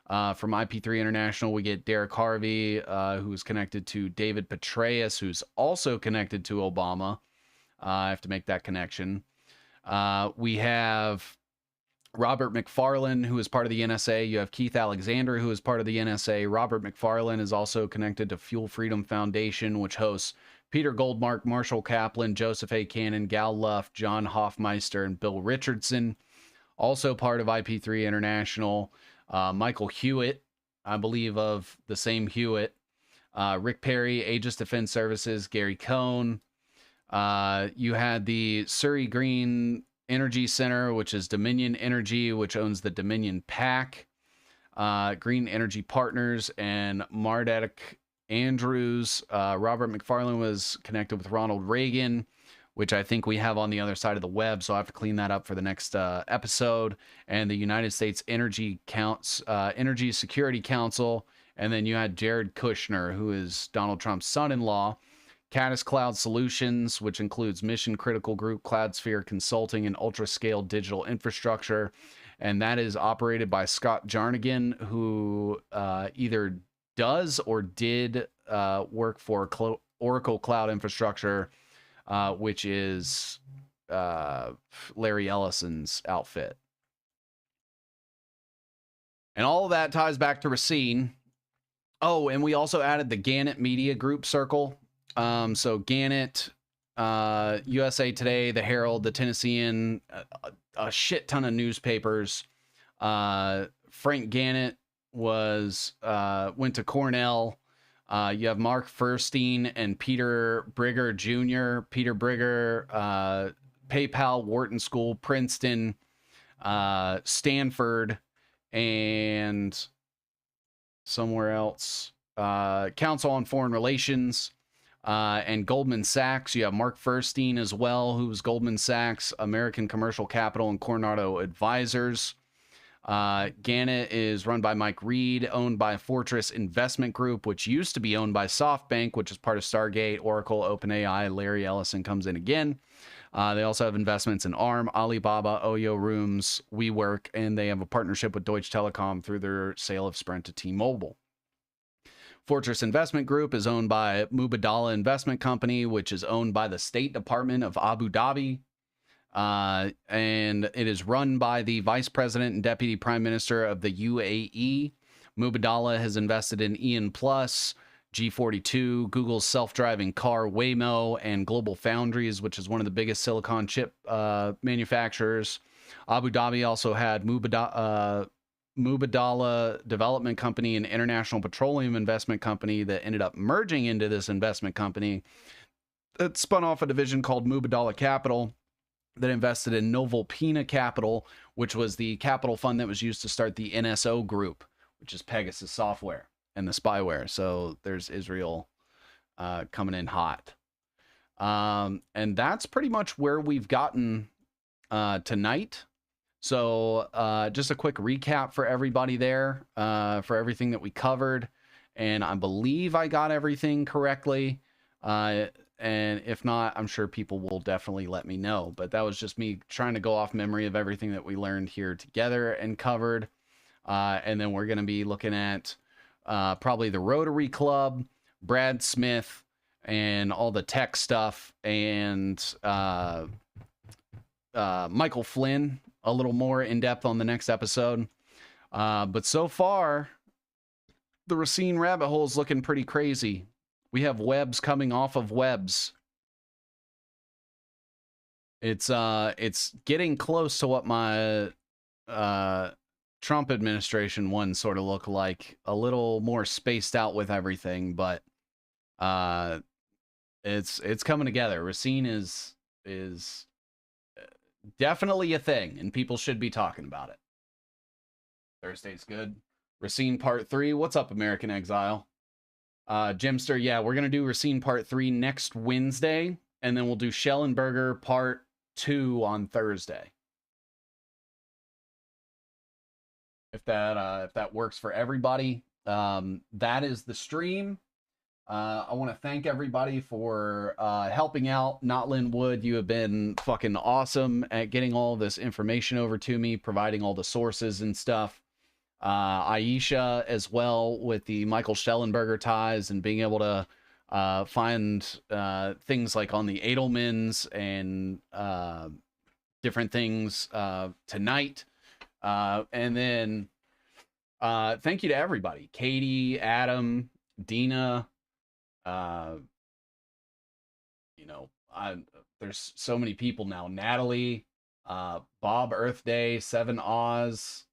From IP3 International, we get Derek Harvey, who's connected to David Petraeus, who's also connected to Obama. I have to make that connection. We have Robert McFarlane, who is part of the NSA. You have Keith Alexander, who is part of the NSA. Robert McFarlane is also connected to Fuel Freedom Foundation, which hosts Peter Goldmark, Marshall Kaplan, Joseph A. Cannon, Gal Luff, John Hoffmeister, and Bill Richardson. Also part of IP3 International. Michael Hewitt, I believe of the same Hewitt. Rick Perry, Aegis Defense Services, Gary Cohn. You had the Surrey Green Energy Center, which is Dominion Energy, which owns the Dominion PAC. Green Energy Partners, and Mardek Andrews. Robert McFarlane was connected with Ronald Reagan, which I think we have on the other side of the web, so I have to clean that up for the next episode. And the United States Energy Security Council. And then you had Jared Kushner, who is Donald Trump's son-in-law. Caddis Cloud Solutions, which includes Mission Critical Group, Cloudsphere Consulting, and Ultra-Scale Digital Infrastructure. And that is operated by Scott Jarnigan, who either does or did work for Oracle Cloud Infrastructure, which is Larry Ellison's outfit. And all of that ties back to Racine. Oh, and we also added the Gannett Media Group circle. So Gannett, USA Today, the Herald, the Tennessean, a shit ton of newspapers. Frank Gannett went to Cornell. You have Mark Furstein and Peter Brigger Jr. Peter Brigger, PayPal, Wharton School, Princeton, Stanford, and somewhere else. Council on Foreign Relations, and Goldman Sachs. You have Mark Furstein as well, who's Goldman Sachs, American Commercial Capital, and Coronado Advisors. Gannett is run by Mike Reed, owned by Fortress Investment Group, which used to be owned by SoftBank, which is part of Stargate, Oracle, OpenAI. Larry Ellison comes in again. They also have investments in ARM, Alibaba, Oyo Rooms, WeWork, and they have a partnership with Deutsche Telekom through their sale of Sprint to T-Mobile. Fortress Investment Group is owned by Mubadala Investment Company, which is owned by the State Department of Abu Dhabi. And it is run by the Vice President and Deputy Prime Minister of the UAE. Mubadala has invested in Ian Plus, G42, Google's self-driving car Waymo, and Global Foundries, which is one of the biggest silicon chip manufacturers. Abu Dhabi also had Mubadala Development Company, an international petroleum investment company that ended up merging into this investment company that spun off a division called Mubadala Capital that invested in Novolpina Capital, which was the capital fund that was used to start the NSO Group, which is Pegasus Software and the spyware. So there's Israel coming in hot. And that's pretty much where we've gotten tonight. So just a quick recap for everybody there, for everything that we covered. And I believe I got everything correctly. And if not, I'm sure people will definitely let me know. But that was just me trying to go off memory of everything that we learned here together and covered. And then we're going to be looking at probably the Rotary Club, Brad Smith, and all the tech stuff, and Michael Flynn a little more in depth on the next episode. But so far, the Racine rabbit hole is looking pretty crazy. We have webs coming off of webs. It's getting close to what my Trump administration one sort of looked like, a little more spaced out with everything, but it's coming together. Racine is definitely a thing, and people should be talking about it. Thursday's good. Racine Part 3. What's up, American Exile? Jimster, yeah, we're going to do Racine Part 3 next Wednesday, and then we'll do Schellenberger Part 2 on Thursday. If that works for everybody. That is the stream. I want to thank everybody for helping out. Notlin Wood, you have been fucking awesome at getting all this information over to me, providing all the sources and stuff. Aisha as well with the Michael Schellenberger ties and being able to find things like on the Edelmans and different things tonight. And then thank you to everybody. Katie, Adam, Dina, there's so many people now. Natalie, Bob Earth Day, Seven Oz,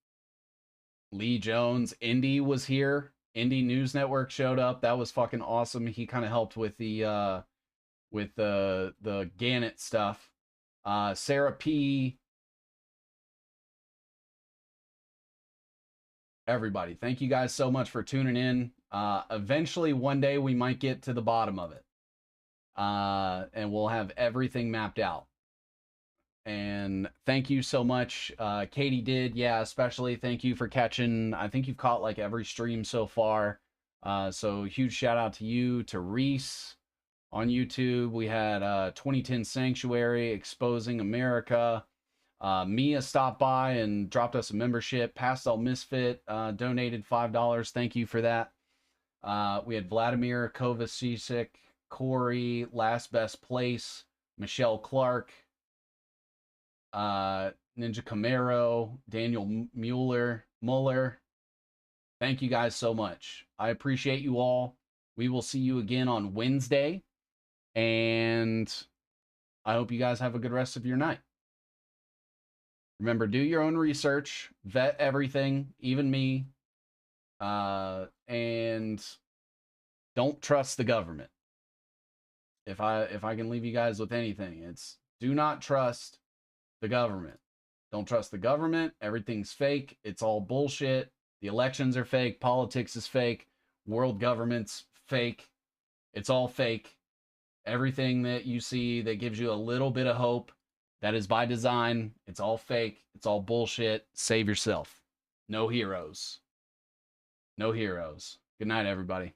Lee Jones, Indy was here. Indy News Network showed up. That was fucking awesome. He kind of helped with the Gannett stuff. Sarah P. Everybody, thank you guys so much for tuning in. Eventually, one day, we might get to the bottom of it. And we'll have everything mapped out. And thank you so much. Katie did, yeah, especially thank you for catching. I think you've caught like every stream so far. So huge shout out to you, to Reese on YouTube. We had 2010 Sanctuary, Exposing America. Mia stopped by and dropped us a membership. Pastel Misfit donated $5. Thank you for that. We had Vladimir Kovacic, Corey, Last Best Place, Michelle Clark, Ninja Camaro, Daniel Muller. Thank you guys so much. I appreciate you all. We will see you again on Wednesday. And I hope you guys have a good rest of your night. Remember, do your own research, vet everything, even me, and don't trust the government. If I can leave you guys with anything, it's do not trust the government. Don't trust the government. Everything's fake. It's all bullshit. The elections are fake. Politics is fake. World government's fake. It's all fake. Everything that you see that gives you a little bit of hope, that is by design. It's all fake. It's all bullshit. Save yourself. No heroes. No heroes. Good night, everybody.